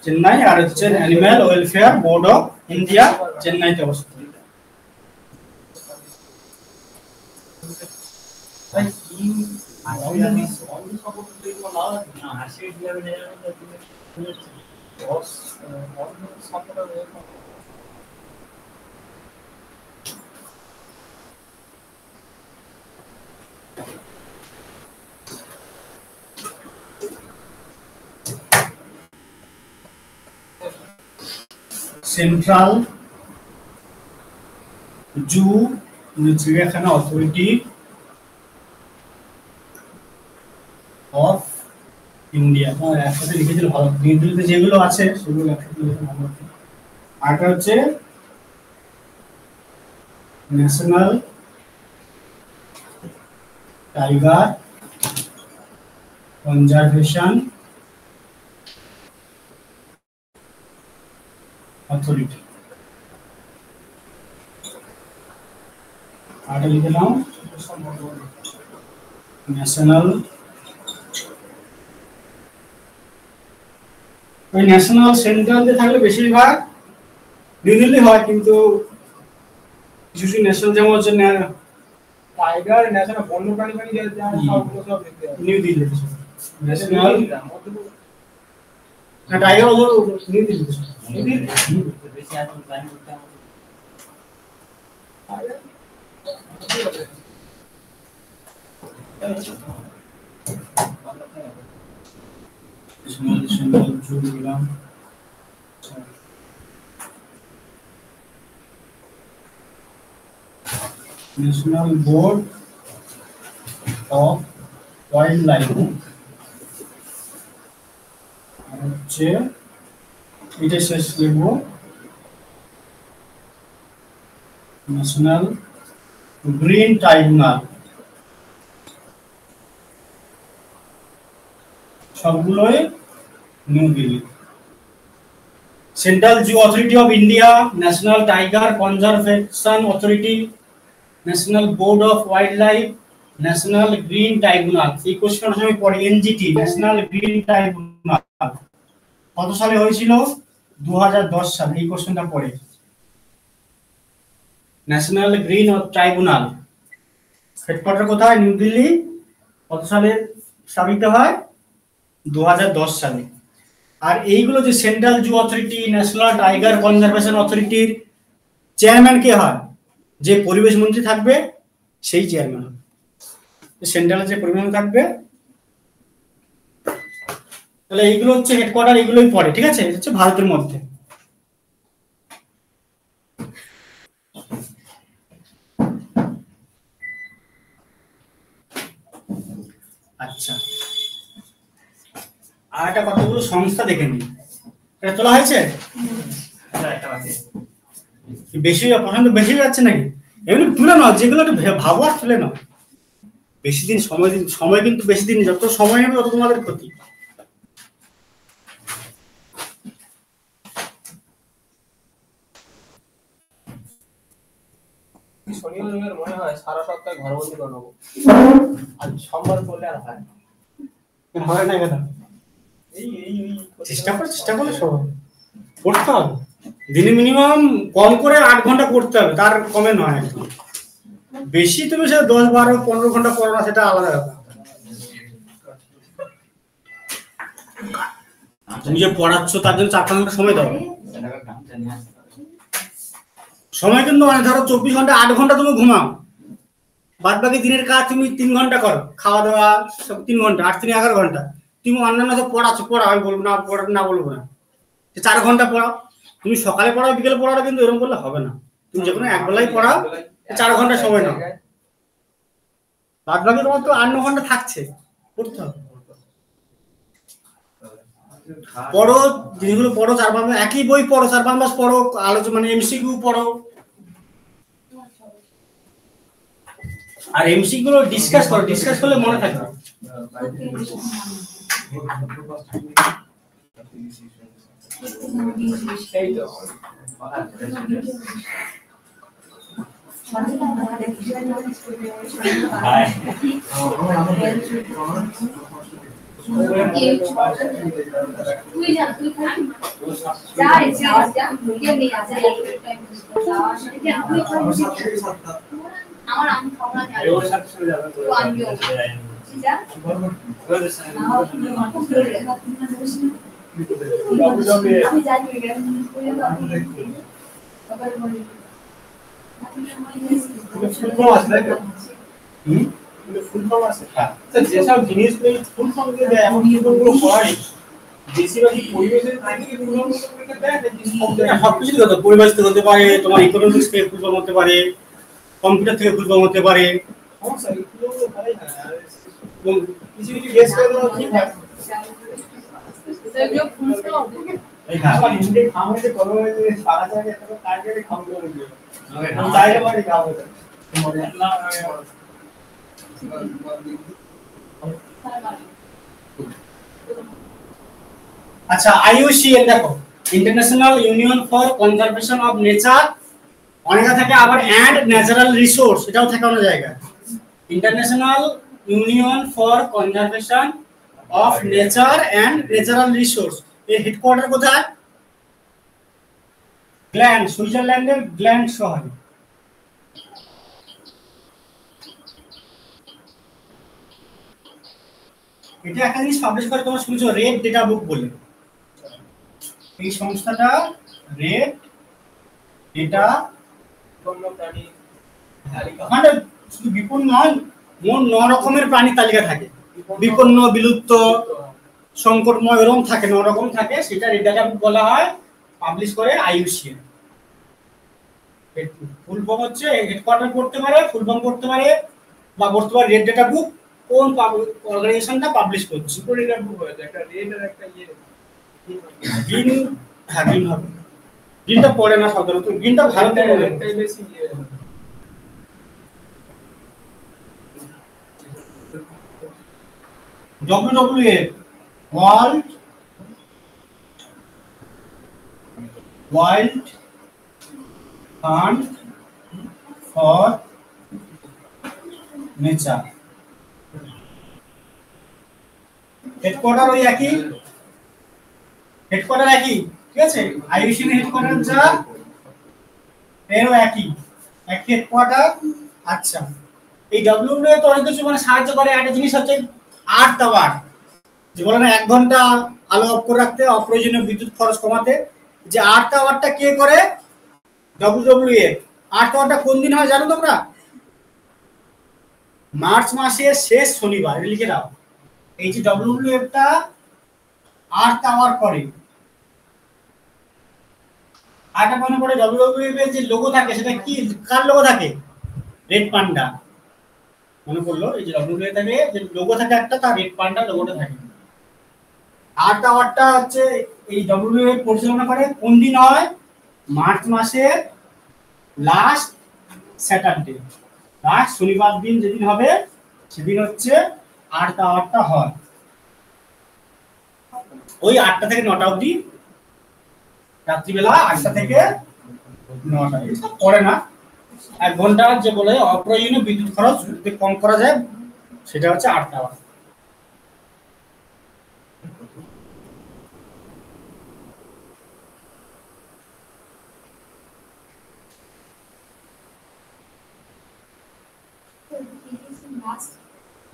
Speaker 1: চেন্নাই, আর হচ্ছে animal welfare board of India চেন্নাইতে অবস্থিত। সেন্ট্রাল জু চিড়িয়াখানা অথরিটি অফ ইন্ডিয়া, একসাথে লিখেছিল ভালো, নির্দিষ্ট যেগুলো আছে সেগুলো একসাথে লিখে ভালো। আরেকটা হচ্ছে ন্যাশনাল টাইগার কনজারভেশন অথরিটি, আরেকটা লিখে নাও ন্যাশনাল, ওই ন্যাশনাল সেন্ট্রালতে থাকলে বেশিরভাগ নিউ দিল্লি হয়, কিন্তু কিছু ন্যাশনাল যেমন হচ্ছে
Speaker 4: টাইগার ন্যাশনাল বন্যপ্রাণী সবগুলো সব দেখতে হবে
Speaker 1: নিউ দিল্লি। ন্যাশনাল না টাইগার ওদের নিউ দিল্লি।
Speaker 2: বেশি এখন প্ল্যান করতে হবে।
Speaker 1: National board of wild life হচ্ছে এটা শেষ লিখব, ন্যাশনাল গ্রিন ট্রাইব্যুনাল, সবগুলোই New Delhi. Central zoo authority of India, national tiger conservation authority, national board of wild life, national green tribunal. এই কোশ্চেনটা সময় পড়ে এনজিটি, ন্যাশনাল গ্রিন ট্রাইব্যুনাল কত সালে হয়েছিল? 2010 সালে। এই কোশ্চেনটা পড়ে ন্যাশনাল গ্রিন ট্রাইব্যুনাল হেডকোয়ার্টার কোথায়? নিউ দিল্লি। কত সালে স্থাপিত হয়? 2010 সালে। আর এইগুলো যে central zoo authority, national tiger conservation অথরিটির চেয়ারম্যান কে হয়? যে পরিবেশ মন্ত্রী থাকবে সেই চেয়ারম্যান হবে। সেন্ট্রালে যে পরিবেশ মন্ত্রী থাকবে, তাহলে এইগুলো হচ্ছে হেডকোয়ার্টার, এগুলোই পড়ে। ঠিক আছে, এটা হচ্ছে ভারতের মধ্যে। আর একটা কতগুলো সংস্থা দেখে নিই, এটা তোলা হয়েছে বেশি পছন্দ বেশি যাচ্ছে নাকি? এমনি তুলে নাও, যেগুলো একটু ভাবো আর তুলে নাও। বেশি দিন সময় কিন্তু বেশি দিন, যত সময় নেবে তত তোমাদের ক্ষতি।
Speaker 4: শনি রবিবার মনে হয় সারা সপ্তাহে ঘরবন্দি করে নেবো, আর সোমবার করলে আর হয়
Speaker 1: হয় না কেন?
Speaker 4: এই এই এই
Speaker 1: চেষ্টা করে সব করতে হবে। দিনে মিনিমাম কম করে 8 ঘন্টা করতে হবে, তার কমে নয় একদম। বেশি তুমি সে 10, 12, 15 ঘন্টা পড়ো না, সেটা আলাদা ব্যাপার। তুমি যে পড়াচ্ছ তার জন্য 4 ঘন্টা সময় দাও। সময় কিন্তু মানে ধরো 24 ঘন্টা 8 ঘন্টা তুমি ঘুমাও, বাদ বাকি দিনের কাজ তুমি 3 ঘন্টা করো, খাওয়া দাওয়া সব 3 ঘন্টা, 8 3 11 ঘন্টা। তুমি অন্যান্য সব পড়া আমি বলবো না, বলবো না, 4 ঘন্টা পড়াও। তুমি সকালে পড়াও বিকেলে পড়াও, কিন্তু এরকম করলে হবে না। তুমি যে কোনো এক বেলায় পড়াও, 4 ঘন্টা সময় নাও, বাদ বাকি তোমার তো 8-9 ঘন্টা থাকছে, পড়তে হবে। পড়ো, জিনিসগুলো পড়ো, 4-5 মাস একই বই পড়ো, 4-5 মাস পড়ো, আলোচনা মানে এমসিকিউ পড়ো। আর এমসিকিউ গুলো ডিসকাস করলে মনে থাকবে।
Speaker 4: এই তো যেসব জিনিস ফুল ফর্ম দিয়ে দেয় এমন গুলো হয় বেশিরভাগই পরিবেশের থেকে
Speaker 1: সবকিছু হতে পরিবেশ থেকে হতে পারে, তোমার ইকোনমিক্স থেকে ফুল ফর্ম হতে পারে, কম্পিউটার থেকে ফুল ফর্ম হতে পারে।
Speaker 4: সমস্যা এগুলো ভালোই না, কিছু কিছু গেস করে দেওয়া ঠিক আছে।
Speaker 3: जो फूलता
Speaker 4: আমার হিন্দি খামে যে করো যে সারা জায়গায় একটা টার্গেটে খাম করে দিও তাইলে মানে কাজ হবে না।
Speaker 1: আচ্ছা, আইইউসিএন দেখো, international union for conservation of nature, অনেকটা থাকে আবার অ্যান্ড ন্যাচারাল রিসোর্স, এটাও থাকে অনেক জায়গায়। International union for conservation of nature and natural resource, এর হেডকোয়ার্টার কোথায়? গ্ল্যান্ড, সুইজারল্যান্ডের গ্ল্যান্ড শহরে। এটা একটা জিনিস পাবলিশ করে, তোমরা শুনছো রেড ডেটা বুক বলে। এই সংস্থাটা রেড ডেটা, মানে শুধু বিপন্ন নয়, মোট 9 রকমের প্রাণী তালিকা থাকে, বিপন্ন, বিলুপ্ত, সংকটময়, এরকম থাকে, 9 রকম থাকে। সেটা রেড ডেটা বুক বলা হয়, পাবলিশ করে আইইউসিএন। ফুল ফর্ম হচ্ছে হেডকোয়ার্টার করতে পারে, ফুল ফর্ম করতে পারে, বা করতে পারে রেড ডেটা বুক, কোন অর্গানাইজেশনটা পাবলিশ করছে।
Speaker 4: দুটো রেড বুক হয়েছে, একটা রেড আর একটা ইয়ে
Speaker 1: গ্রিন, হ্যাঁ গ্রিন হবে, গ্রিনটা পড়ে না সাধারণত, গ্রিনটা ভারতে পড়ে।
Speaker 4: একটাই বেশি ইয়ে
Speaker 1: WWF world wild fund for nature, headquarter ওই একই, হেডকোয়ার্টার একই, ঠিক আছে। আইইউসিএন হেডকোয়ার্টার যা, এরও একই হেডকোয়ার্টার। আচ্ছা, এই WWF তো অনেক কিছু মানে সাহায্য করে। একটা জিনিস হচ্ছে আর্থ আওয়ার, যে বলে না 1 ঘন্টা আলো অফ করে রাখতে, অপ্রয়োজনীয় বিদ্যুৎ খরচ কমাতে, যে আর্থ আওয়ারটা কে করে? WWF। আর্থ আওয়ারটা কোন দিন হয় জানো তোমরা? মার্চ মাসের শেষ শনিবার, লিখে দাও। এই যে WWF-টা আর্থ আওয়ার করে। আরেকটা মনে পড়ে, WWF এর যে লোগো থাকে সেটা কি, কার লোগো থাকে? Red panda. মনে পড়লো, এই যে WWF থাকে যে লোগো থাকে একটা, তার রেড পান্ডা লোগোটা থাকে। আর্থ আওয়ারটা হচ্ছে এই ডব্লিউএফ পরিচালনা করে কোন দিন হয়? মার্চ মাসের লাস্ট স্যাটারডে, লাস্ট শনিবার দিন যেদিন হবে সেদিন হচ্ছে আর্থ আওয়ারটা হয়। ওই 8টা থেকে 9টা অবধি, রাত্রিবেলা 8টা থেকে 9টা, এটা পড়ে না। 1 ঘন্টা যে বলে অপ্রয়োজনীয় বিদ্যুৎ খরচ যদি কম করা যায় সেটা হচ্ছে earth hour.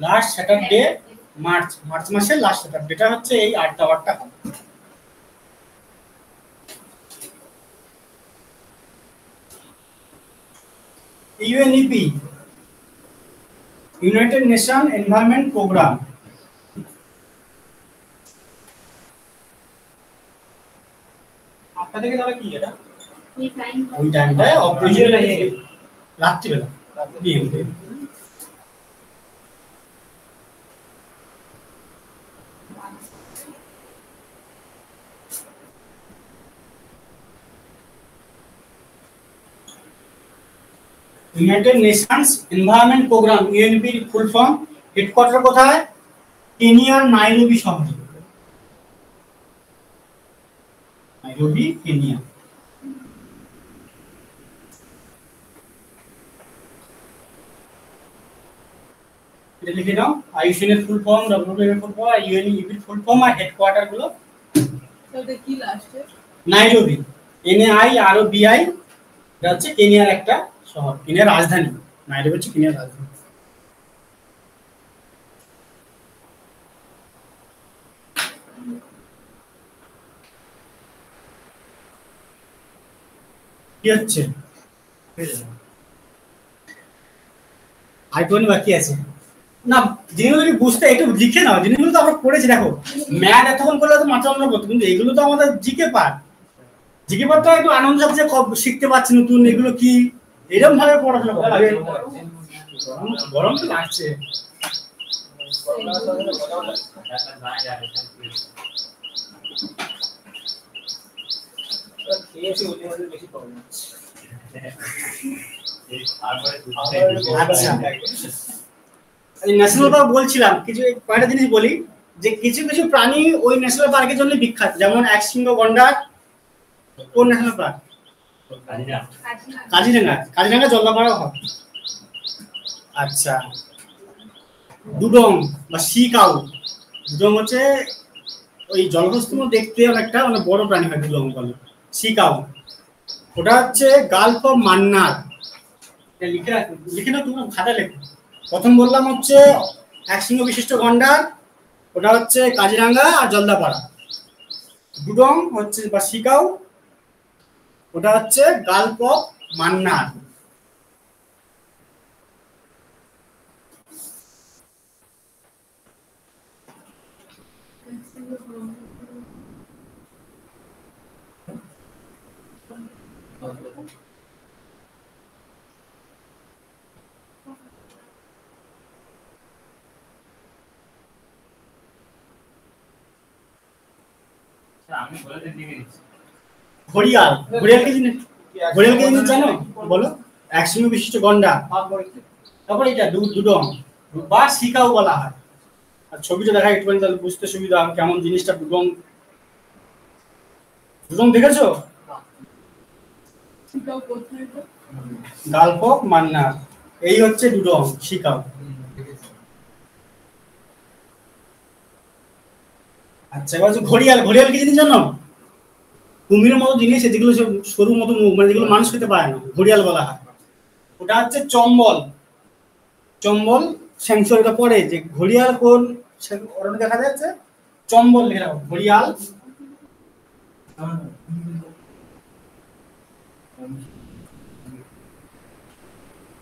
Speaker 1: Last Saturday March মাসের লাস্ট স্যাটারডেটা হচ্ছে এই আর্থ আওয়ারটা হবে। UNEP, United Nation Environment Programme, আপনাদের থেকে তাহলে কি এটা ওই টাইমটায় অপ্রয়োজনীয় রাত্রিবেলা United Nations Environment Programme, UNP full form. Headquarter কোথায়? কেনিয়ার নাইরোবি শহরে। Nairobi, Kenya. এটা লিখে নাও, আইইউসিএন এর ফুল ফর্ম, ডব্লিউএফ এর ফুল ফর্ম, ইউএনইপি এর ফুল ফর্ম আর হেডকোয়ার্টার গুলো।
Speaker 3: ওটা কি লাস্টে?
Speaker 1: নাইরোবি, NAIROBI, এটা হচ্ছে কেনিয়ার একটা শহর, কেনিয়ার রাজধানী। নাইরোবি হচ্ছে কেনিয়ার রাজধানী। কি হচ্ছে? আইকনে বাকি আছে না, জিনিসগুলো কি বুঝতে একটু লিখে নাও, জিনিসগুলো তো আমরা পড়েছি। দেখো ম্যাথ এতক্ষণ করলে তো মাথা অন্য করতো, কিন্তু এগুলো তো আমাদের জিকে পার্ট। জিকে পার্টটা একটু আনন্দ লাগছে, শিখতে পারছি নতুন, এগুলো কি এরকম ভাবে পড়াশোনা করবে। গরম তো লাগছে। আচ্ছা, ন্যাশনাল পার্ক বলছিলাম, কিছু কয়েকটা জিনিস বলি যে কিছু কিছু প্রাণী ওই ন্যাশনাল পার্কের জন্য বিখ্যাত, যেমন একশৃঙ্গ গন্ডার কোন ন্যাশনাল পার্ক? কাজিরাঙ্গা। কাজিরাঙ্গা জলদাপাড়া হয়। আচ্ছা, ডুডং বা সি কাউ, ডুডং হচ্ছে ওই জলহস্তী দেখতে অনেকটা অনেক বড় প্রাণী হয় ডুডং বলে, সি কাউ। ওটা হচ্ছে গালফ অফ মান্নার। লিখে নাও, তুমি খাতা লেখো। প্রথম বললাম হচ্ছে একশৃঙ্গ বিশিষ্ট গন্ডার, ওটা হচ্ছে কাজিরাঙ্গা আর জলদাপাড়া। ডুডং হচ্ছে বা শিকাও, ওটা হচ্ছে গালফ অফ মান্নার। ঘড়িয়াল, ঘড়িয়ালকে জিনিস জানো? বলো। একশৃঙ্গ বিশিষ্ট গন্ডার, তারপর এটা ডুডং বা শিকাও বলা হয়। আর ছবিটা দেখা একটুখানি তাহলে বুঝতে সুবিধা হবে কেমন জিনিসটা। ডুডং, ডুডং দেখেছো? গালফ অফ মান্নার, এই হচ্ছে ডুডং, শিকাও। আচ্ছা, এবার ঘড়িয়াল, ঘড়িয়াল কি জিনিস জানো? কুমিরের মতো জিনিস, যেগুলো সরু মতো মুখ, মানে যেগুলো মানুষ খেতে পারে না, ঘড়িয়াল বলা হয়। ওটা হচ্ছে চম্বল, চম্বল সেন্সরটা পড়ে যে ঘড়িয়াল কোন ওটা দেখা যাচ্ছে, চম্বল লিখে রাখো, ঘড়িয়াল।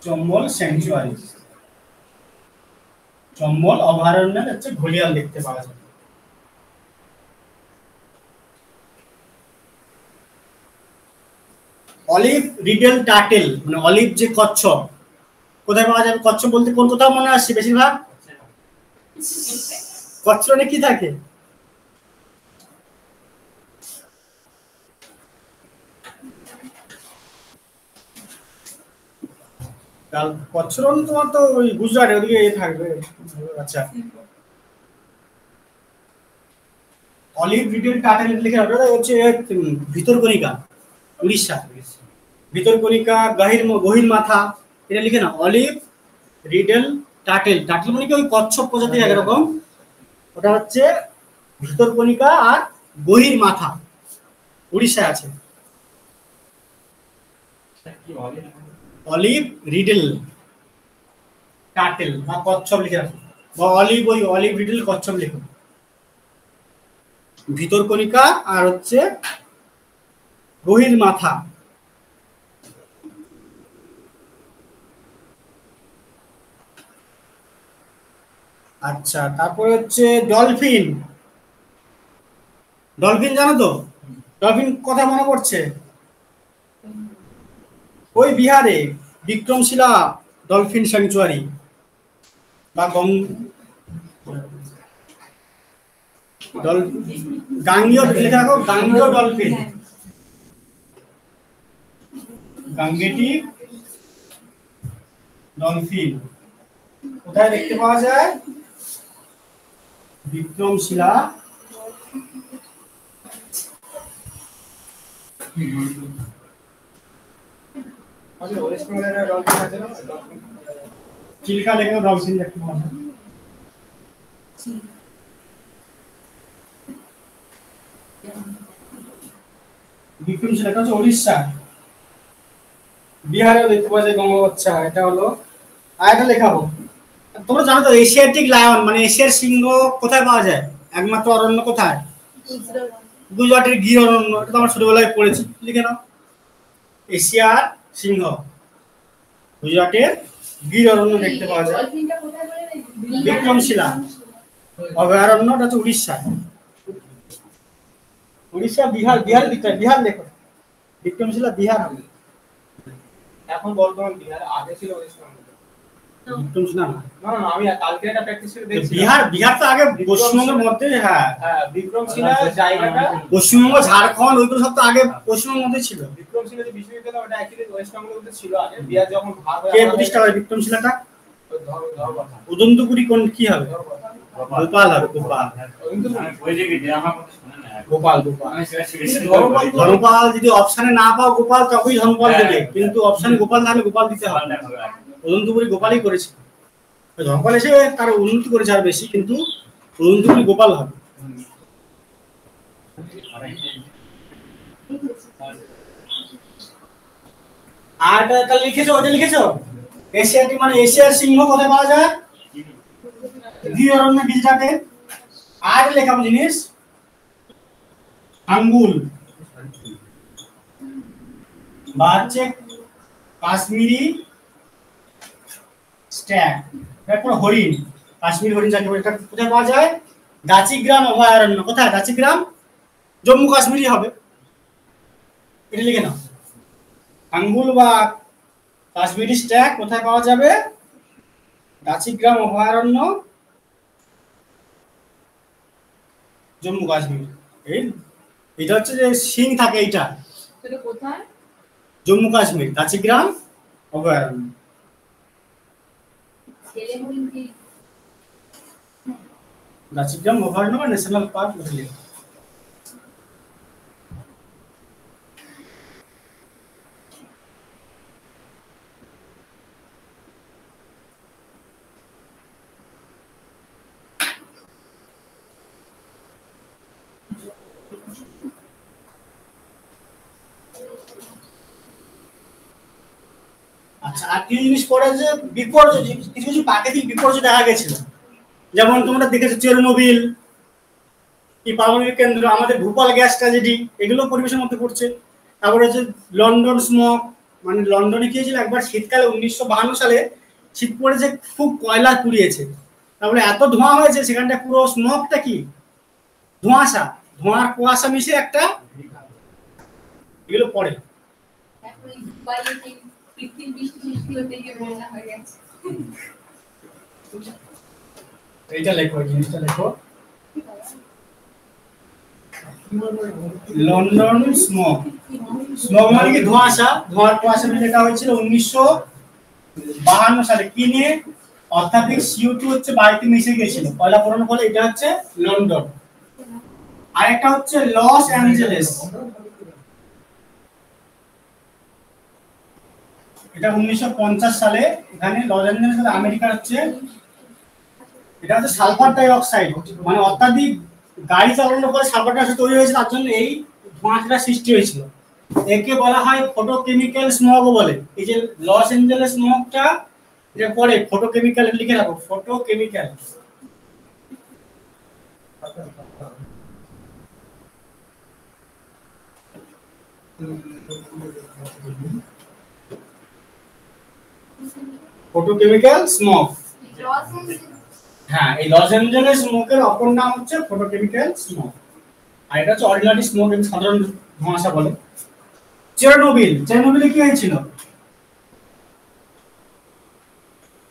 Speaker 1: চম্বল স্যাংচুয়ারি, চম্বল অভয়ারণ্যে হচ্ছে ঘড়িয়াল দেখতে পাওয়া যায়। অলিভ রিডেল টার্টেল, মানে অলিভ যে কচ্ছপ, কোথায় পাওয়া যাবে? কচ্ছপ বলতে কোন কোথাও মনে আসছে বেশিরভাগ? কচ্ছপে কি থাকে? কচ্ছরণ তোমার তো ওই গুজরাটে ওদিকে থাকবে। আচ্ছা, অলিভ রিডেল টাটেল লিখে ওটা হচ্ছে ভিতরকণিকা, উড়িষ্যা। ভিতরকণিকা, গহীর মাথা, এটা লিখে না। অলিভ রিডেল টাটেল, টাটেল মানে কি ওই কচ্ছপ প্রজাতির একরকম, ওটা হচ্ছে ভিতরকণিকা আর গহীর মাথা, উড়িষ্যায় আছে। অলিভ রিডেল টাটেল বা কচ্ছপ লিখে রাখো, বা অলিভ রিডেল কচ্ছপ লিখো। ভিতরকণিকা আর হচ্ছে গহীর মাথা। আচ্ছা, তারপরে হচ্ছে ডলফিন। ডলফিন জানো তো? ডলফিন কথা মনে পড়ছে ওই বিহারে বিক্রমশিলা ডলফিন স্যাংচুয়ারি বা গাঙ্গেয় ডলফিন, গাঙ্গেটিক ডলফিন কোথায় দেখতে পাওয়া যায়? বিক্রমশিলা চিল্কা লেখা ডলফিন দেখতে পাওয়া যায়। বিক্রমশিলা হচ্ছে উড়িষ্যা, বিহারেও দেখতে পাওয়া যায় গঙ্গোচ্ছা। এটা হলো, আর এটা লেখাবো। তোমরা জানো তো এশিয়াটিক লায়ন মানে এশিয়ার সিংহ কোথায় পাওয়া যায়? একমাত্র অরণ্য কোথায়? গুজরাটের গির অরণ্য। এটা তো আমরা ছোটবেলায় পড়েছি, লিখে নাও। এশিয়ার সিংহ গুজরাটের গির অরণ্য দেখতে পাওয়া যায়। বিক্রমশিলা অভয়ারণ্য, এটা হচ্ছে উড়িষ্যা। উড়িষ্যা, বিহার বিহার লেখো। বিক্রমশিলা বিহার হবে
Speaker 4: এখন বর্তমান বিহার, আগে ছিল ওয়েস্ট বেঙ্গল।
Speaker 1: বিক্রমশিলা না,
Speaker 4: আমি কালকে একটা প্র্যাকটিস করে দেখছি।
Speaker 1: বিহার তো আগে পশ্চিমবঙ্গের মধ্যে। হ্যাঁ,
Speaker 4: বিক্রমশিলা জায়গাটা
Speaker 1: পশ্চিমবঙ্গ, ঝাড়খণ্ড ওইগুলো সব তো আগে পশ্চিমবঙ্গের মধ্যে ছিল।
Speaker 4: বিক্রমশিলা যে বিশ্ববিদ্যালয়, ওটা অ্যাকচুয়ালি ওয়েস্ট বেঙ্গলের মধ্যে ছিল আগে। বিহার যখন ভাগ
Speaker 1: কে প্রতিষ্ঠা করে বিক্রমশিলাটা? উদন্তপুরি কোন কি হবে? গোপাল হবে, গোপাল। ধর্মপাল যদি অপশনে না পাও গোপাল, তবেই ধর্মপাল দেবে, কিন্তু অপশনে গোপাল না হলে গোপাল দিতে হবে। উদন্তপুরি গোপালই করেছে। ধর্মপাল এসে তার উন্নতি করেছে আর বেশি, কিন্তু উদন্তপুরি গোপাল হবে। আর এটা লিখেছো, ওটা লিখেছো। এশিয়াটিক মানে এশিয়ার সিংহ কোথায় পাওয়া যায়? গির অরণ্য, গুজরাটে। আর লেখাবো জিনিস, আঙ্গুল বা হচ্ছে কাশ্মীরি স্ট্যাগ, তারপর হরিণ, কাশ্মীরি হরিণ যাকে বলে, এটা কোথায় পাওয়া যায়? দাচিগ্রাম অভয়ারণ্য। কোথায়? দাচিগ্রাম, জম্মু কাশ্মীরই হবে। এটা লিখে নাও। আঙ্গুল বা কাশ্মীরি স্ট্যাগ কোথায় পাওয়া যাবে? দাচিগ্রাম অভয়ারণ্য, জম্মু কাশ্মীর। এটা হচ্ছে যে সিং থাকে, এইটা
Speaker 3: সেটা কোথায়?
Speaker 1: জম্মু কাশ্মীর, দাচিগ্রাম অভয়ারণ্য। দাচিগ্রাম অভয়ারণ্য বা ন্যাশনাল পার্ক লিখলে। আচ্ছা, আর কি জিনিস পড়ে যে বিপর্যয়, কিছু কিছু প্রাকৃতিক বিপর্যয় দেখা গেছিল, যেমন তোমরা দেখেছো চেরনোবিল, কি পারমাণবিক কেন্দ্র, আমাদের ভোপাল গ্যাস ট্র্যাজেডি, এগুলো পরিবেশের মধ্যে পড়ছে। তারপরে হচ্ছে লন্ডন স্মগ, মানে লন্ডনে কি হয়েছিল একবার শীতকালে 1952 সালে শীত পড়েছে, খুব কয়লা পুড়িয়েছে, তারপরে এত ধোঁয়া হয়েছে সেখানটা পুরো স্মগটা কি ধোঁয়াশা, ধোঁয়ার কুয়াশা মিশে একটা, এগুলো পড়ে। এইটা লেখো, জিনিসটা লেখো, লন্ডন স্মগ। স্মগ মানে কি ধোঁয়াশা, ধোঁয়ার কুয়াশা যেটা হয়েছিল 52 সালে কি নিয়ে? অত্যাধিক CO2 হচ্ছে বায়ুতে মিশে গিয়েছিল, কয়লা পোড়ানোর ফলে। এটা হচ্ছে লন্ডন। আরেকটা হচ্ছে লস অ্যাঞ্জেলেস, এটা 1950 সালে। এখানে লস অ্যাঞ্জেলেস আমেরিকার হচ্ছে, এটা হচ্ছে সালফার ডাই অক্সাইড, মানে অত্যাধিক গাড়ি চালানোর পরে সালফার ডাই অক্সাইড তৈরি হয়েছে, তার জন্য এই ধোঁয়াটা সৃষ্টি হয়েছিল। একে বলা হয় ফটোকেমিক্যাল স্মগ বলে। এই যে লস অ্যাঞ্জেলেস স্মগটা, এটা পরে ফটোকেমিক্যাল লিখে রাখো, ফটোকেমিক্যাল। ফটোকেমিক্যাল স্মগ, হ্যাঁ এই লস অ্যাঞ্জেলেস স্মোকের অপর নাম হচ্ছে ফটোকেমিক্যাল স্মোক, আর এটা হচ্ছে অর্ডিনারি স্মোক, এর সাধারণ ধোঁয়াশা বলে। চেরনোবিলে কি হয়েছিল?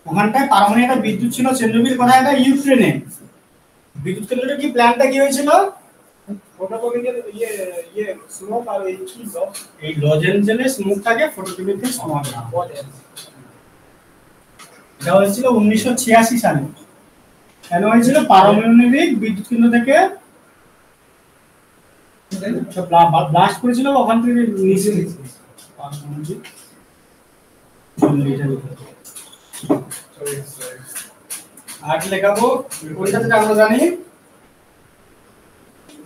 Speaker 1: ওখানটায় পারমাণবিক একটা বিদ্যুৎ ছিল। চেরনোবিল কোথায়? এটা ইউক্রেনে। বিদ্যুৎ কেন্দ্রটা কি, প্ল্যান্টটা কি হয়েছিল?
Speaker 4: ফটোকেমিক্যাল স্মোক আর এই কি
Speaker 1: এই লস অ্যাঞ্জেলেস স্মোকটাকে ফটোকেমিক্যাল স্মোক বলে। এটা হয়েছিল 1986 সালে। কেন হয়েছিল? পারমাণবিক বিদ্যুৎ কেন্দ্র থেকে ব্লাস্ট করেছিল, ওখান থেকে নিচে আর লেখাবো। ওইটাতে আমরা জানি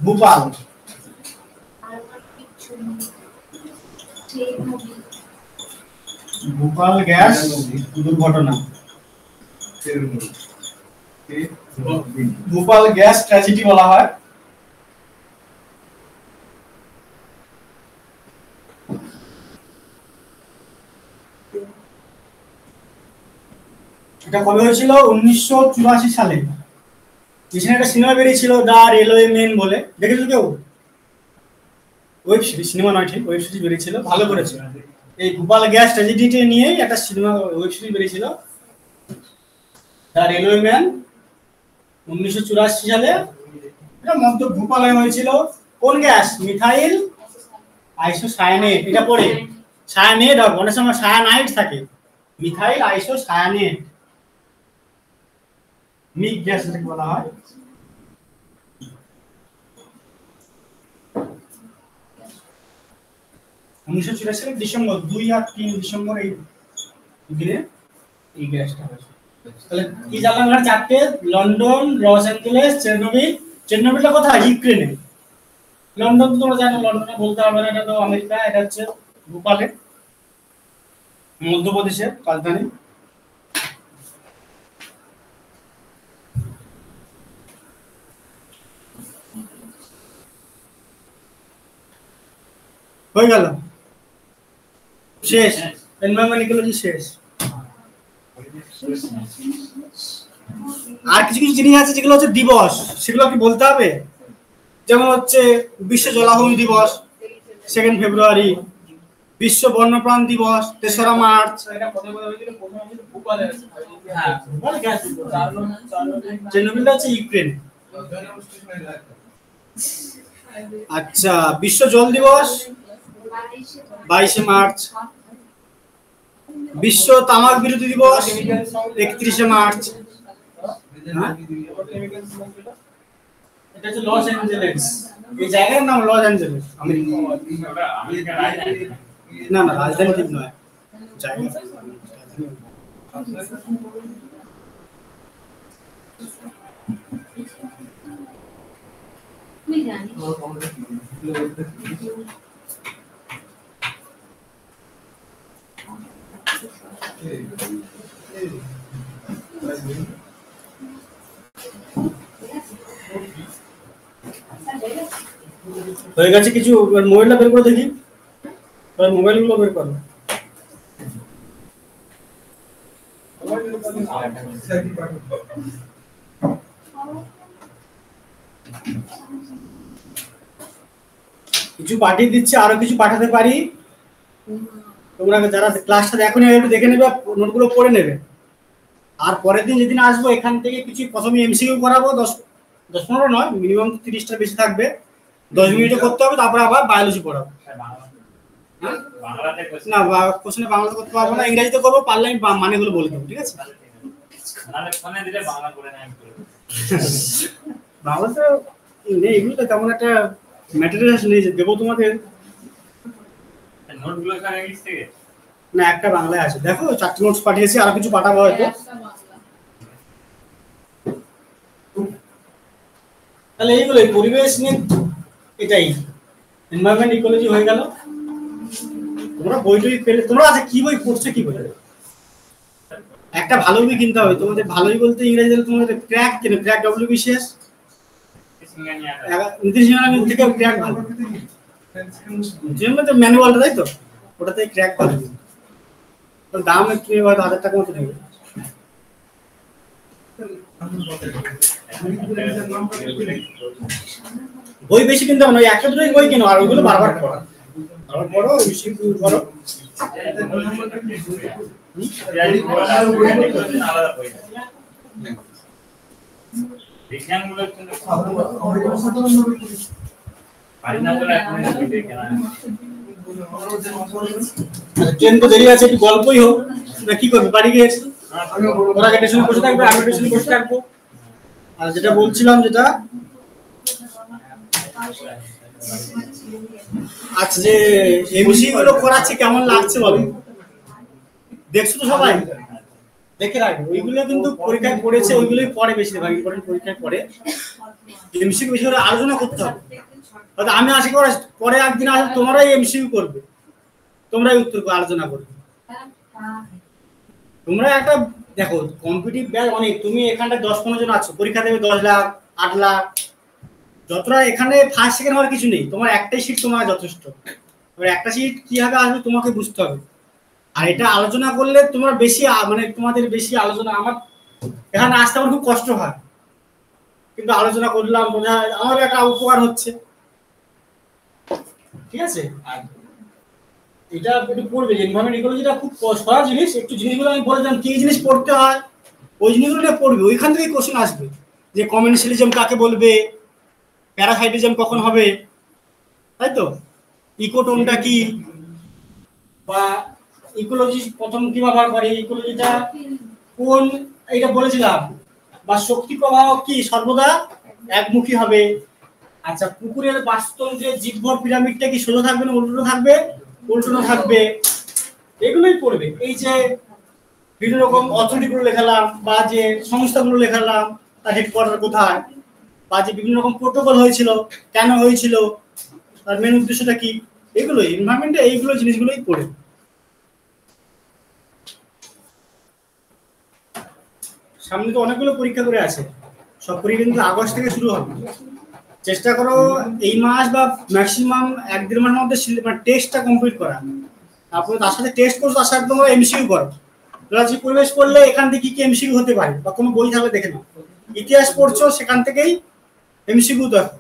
Speaker 1: ভোপাল, ভোপাল গ্যাস দুর্ঘটনা, ভোপাল গ্যাস ট্র্যাজেডি বলা হয়। এটা কবে হয়েছিল? 1984 সালে। যেখানে একটা সিনেমা বেরিয়েছিল দা রেলওয়ে ম্যান বলে, দেখেছো কেউ? ওয়েব সিরিজ, সিনেমা নয় ঠিক, ওয়েব সিরিজ বেরিয়েছিল, ভালো করেছে। এই ভোপাল গ্যাস ট্র্যাজেডিটা নিয়ে একটা সিনেমা ওয়েব সিরিজ বেরিয়েছিল, দা রেলওয়ে ম্যান, 1984 সালে। এটা মধ্য ভোপালে হয়েছিল। কোন গ্যাস? Methyl isocyanate. এটা পড়ে সায়ানেট হবে, অনেক সময় সায়ানাইড থাকে। মিথাইল আইসোসায়ানেট, মিক গ্যাস এটাকে বলা হয়। সালে ডিসেম্বর 2 আর 3 ডিসেম্বর এই দিনে এই গ্যাসটা হয়েছে। তাহলে কি জানলাম? আমরা চারটে, লন্ডন, লস অ্যাঞ্জেলেস, চেরনোবিল। চেরনোবিলটা কোথায়? ইউক্রেনে। লন্ডন তো তোমরা জানো, লন্ডনে বলতে হবে না, এটা তো আমেরিকা। এটা হচ্ছে ভোপালে, মধ্যপ্রদেশের রাজধানী। হয়ে গেল, শেষ। এনভায়রনমেন্ট ইকোলজি শেষ। আর কিছু কিছু জিনিস আছে যেগুলো হচ্ছে দিবস, সেগুলো কি বলতে হবে? যেমন হচ্ছে বিশ্ব জলাভূমি দিবস 2 ফেব্রুয়ারি, বিশ্ব বন্যপ্রাণ দিবস 3 মার্চ।
Speaker 4: এটা কত কথা হয়েছিল? প্রথমে ছিল ভোপালে,
Speaker 1: হ্যাঁ ভোপাল গ্যাস চেরনোবিলটা হচ্ছে ইউক্রেন। আচ্ছা, বিশ্ব জল দিবস 22 মার্চ, বিশ্ব তামাক বিরোধী দিবস 31 মার্চ। এটা হচ্ছে লস অ্যাঞ্জেলেস, এই জায়গার নাম লস অ্যাঞ্জেলেস, আমেরিকা। না না, রাজধানী ঠিক নয়, জায়গা। হয়ে গেছে কিছু। মোবাইলটা বের করে দেখি, মোবাইলগুলো বের করো। কিছু পাঠিয়ে দিচ্ছে, আরো কিছু পাঠাতে পারি। তোমরা যারা ক্লাসটা দেখো না একটু দেখে নেবে, নোটগুলো পড়ে নেবে। আর পরের দিন যেদিন আসবো এখান থেকে কিছু প্রথমে এমসিকিউ করাবো, 10-15 নয়, মিনিমাম 30টা বেশি থাকবে। 10 মিনিটে করতে হবে, তারপরে আবার বায়োলজি পড়াবো।
Speaker 2: বাংলাতে
Speaker 1: না কোশ্চেনে বাংলাতে করতে পারবো না, ইংরেজিতে করবো, পারলে আমি মানেগুলো বলে দেবো, ঠিক আছে?
Speaker 2: নালে ফোনে দিলে বাংলা করে না আমি করে দেব।
Speaker 1: বাংলাতে নেই, এগুলো তো তেমন একটা ম্যাটেরিয়ালস নেই যে দেবো তোমাদের।
Speaker 2: নোটগুলো সব ইংলিশ থেকে?
Speaker 1: না, একটা বাংলায় আছে, দেখো 4টি নোটস পাঠিয়েছি, আর কিছু পাঠাবো হয়তো।
Speaker 3: একটা বাংলা।
Speaker 1: তাহলে এইগুলো পরিবেশ নিয়ে এটাই এনভায়রনমেন্ট ইকোলজি হয়ে গেল। তোমরা বই টই পেলে, তোমরা আচ্ছা কি বই পড়ছো, কি বই? একটা ভালো বই কিনতে হবে তোমাদের। ভালোই বলতে ইংরেজিতে তোমাদের ক্র্যাক কিনে, ক্র্যাক WBCS নীতিশ সিংহানির থেকে ক্র্যাক ভালো, যেমন তো ম্যানুয়ালটা, তাই তো? ওটাতে ক্র্যাক ভালো, দাম একটু হয়তো 1000 টাকা মতো নেবে। বই বেশি কিনতে হবে না, ওই একটা দুটোই বই কিনো, আর ওইগুলো বারবার পড়ো, বারবার পড়ো, বেশি করো।
Speaker 2: আলাদা বই বিজ্ঞানগুলো কিন্তু পারি না বলে এখন দেখে না।
Speaker 1: ট্রেন তো দেরি আছে, একটু গল্পই হোক না, কি করবে বাড়ি গিয়ে? ওরা স্টেশনে বসে থাকবে, আমি স্টেশনে বসে থাকবো। আর যেটা বলছিলাম, যেটা আচ্ছা, যে এমসি গুলো করাচ্ছে কেমন লাগছে বলো? দেখছো তো সবাই, দেখে রাখবে। ওইগুলো কিন্তু পরীক্ষায় পড়েছে, ওইগুলোই পড়ে বেশিরভাগ, ইম্পর্টেন্ট পরীক্ষায় পড়ে। এমসিকিউ বেশি করে আলোচনা করতে হবে। হয়তো আমি আশা করি পরে একদিন আসলে তোমরাই এমসিকিউ করবে, তোমরাই উত্তর আলোচনা করবে। তোমরা একটা দেখো, কম্পিটিটিভ ব্যাচ অনেক, তুমি এখানটা 10-15 জন আছো, পরীক্ষা দেবে 10 লাখ 8 লাখ, যতটা এখানে ফার্স্ট সেকেন্ড হওয়ার কিছু নেই, তোমার একটাই সিট তোমার যথেষ্ট। এবার একটা সিট কিভাবে আসবে তোমাকে বুঝতে হবে। আর এটা আলোচনা করলে তোমার বেশি মানে তোমাদের বেশি আলোচনা, আমার এখানে আসতে আমার খুব কষ্ট হয়, কিন্তু আলোচনা করলাম, বোঝা আমার একটা উপকার হচ্ছে, ঠিক আছে? আর এটা একটু পড়বে, এনভায়রনমেন্ট ইকোলজিটা খুব সহজ জিনিস। একটু জিনিসগুলো আমি বলে দিলাম, কি জিনিস পড়তে হয়, ওই জিনিসগুলো পড়বে। ওইখান থেকে কোশ্চেন আসবে যে কমেন্সিয়ালিজম কাকে বলবে, প্যারাসাইটিজম কখন হবে, তাই তো? ইকোটোনটা কি, বা ইকোলজি প্রথম কি ব্যবহার করে, ইকোলজিটা কোন, এটা বলেছিলাম। বা শক্তি প্রবাহ কি সর্বদা একমুখী হবে। আচ্ছা, পুকুরের বাস্তুতন্ত্রের জীবভর পিরামিডটা কি সোজা থাকবে না উল্টো থাকবে? উল্টো থাকবে। এগুলোই পড়বে। এই যে বিভিন্ন রকম অথরিটিগুলো লেখালাম, বা যে সংস্থাগুলো লেখালাম, তার হেডকোয়ার্টার কোথায়, বা যে বিভিন্ন রকম প্রোটোকল হয়েছিল, কেন হয়েছিল, তার মেন উদ্দেশ্যটা কি, এগুলো এনভায়রনমেন্টে এইগুলো জিনিসগুলোই পড়ে। সামনে তো অনেকগুলো পরীক্ষা করে আছে, সব পরীক্ষা কিন্তু আগস্ট থেকে শুরু হবে। চেষ্টা করো এই মাস বা ম্যাক্সিমাম 1-1.5 মাসের মধ্যে মানে টেস্টটা কমপ্লিট করা। তারপরে তার সাথে টেস্ট করছো, তার সাথে তোমরা এমসিকিউ করো। জোগ্রাফি পরিবেশ পড়লে এখান থেকে কি কি এমসিকিউ হতে পারে, বা কোনো বই থাকলে দেখে নাও। ইতিহাস পড়ছো, সেখান থেকেই এমসিকিউ দেখো,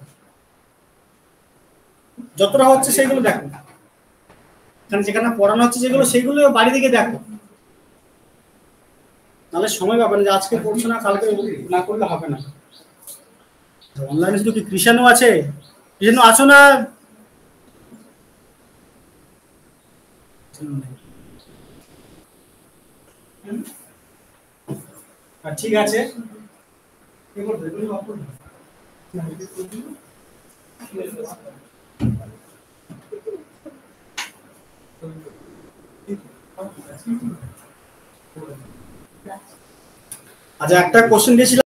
Speaker 1: যতটা হচ্ছে সেগুলো দেখো। এখানে যেখানে পড়ানো হচ্ছে যেগুলো, সেগুলো বাড়ি থেকে দেখো, নাহলে সময় পাবে না। যে আজকে পড়ছো না, কালকে না করলে হবে না। অনলাইনে শুধু কি কৃষাণু আছে? কৃষাণু আছো না? ঠিক আছে, আচ্ছা একটা কোশ্চেন দিয়েছিলাম।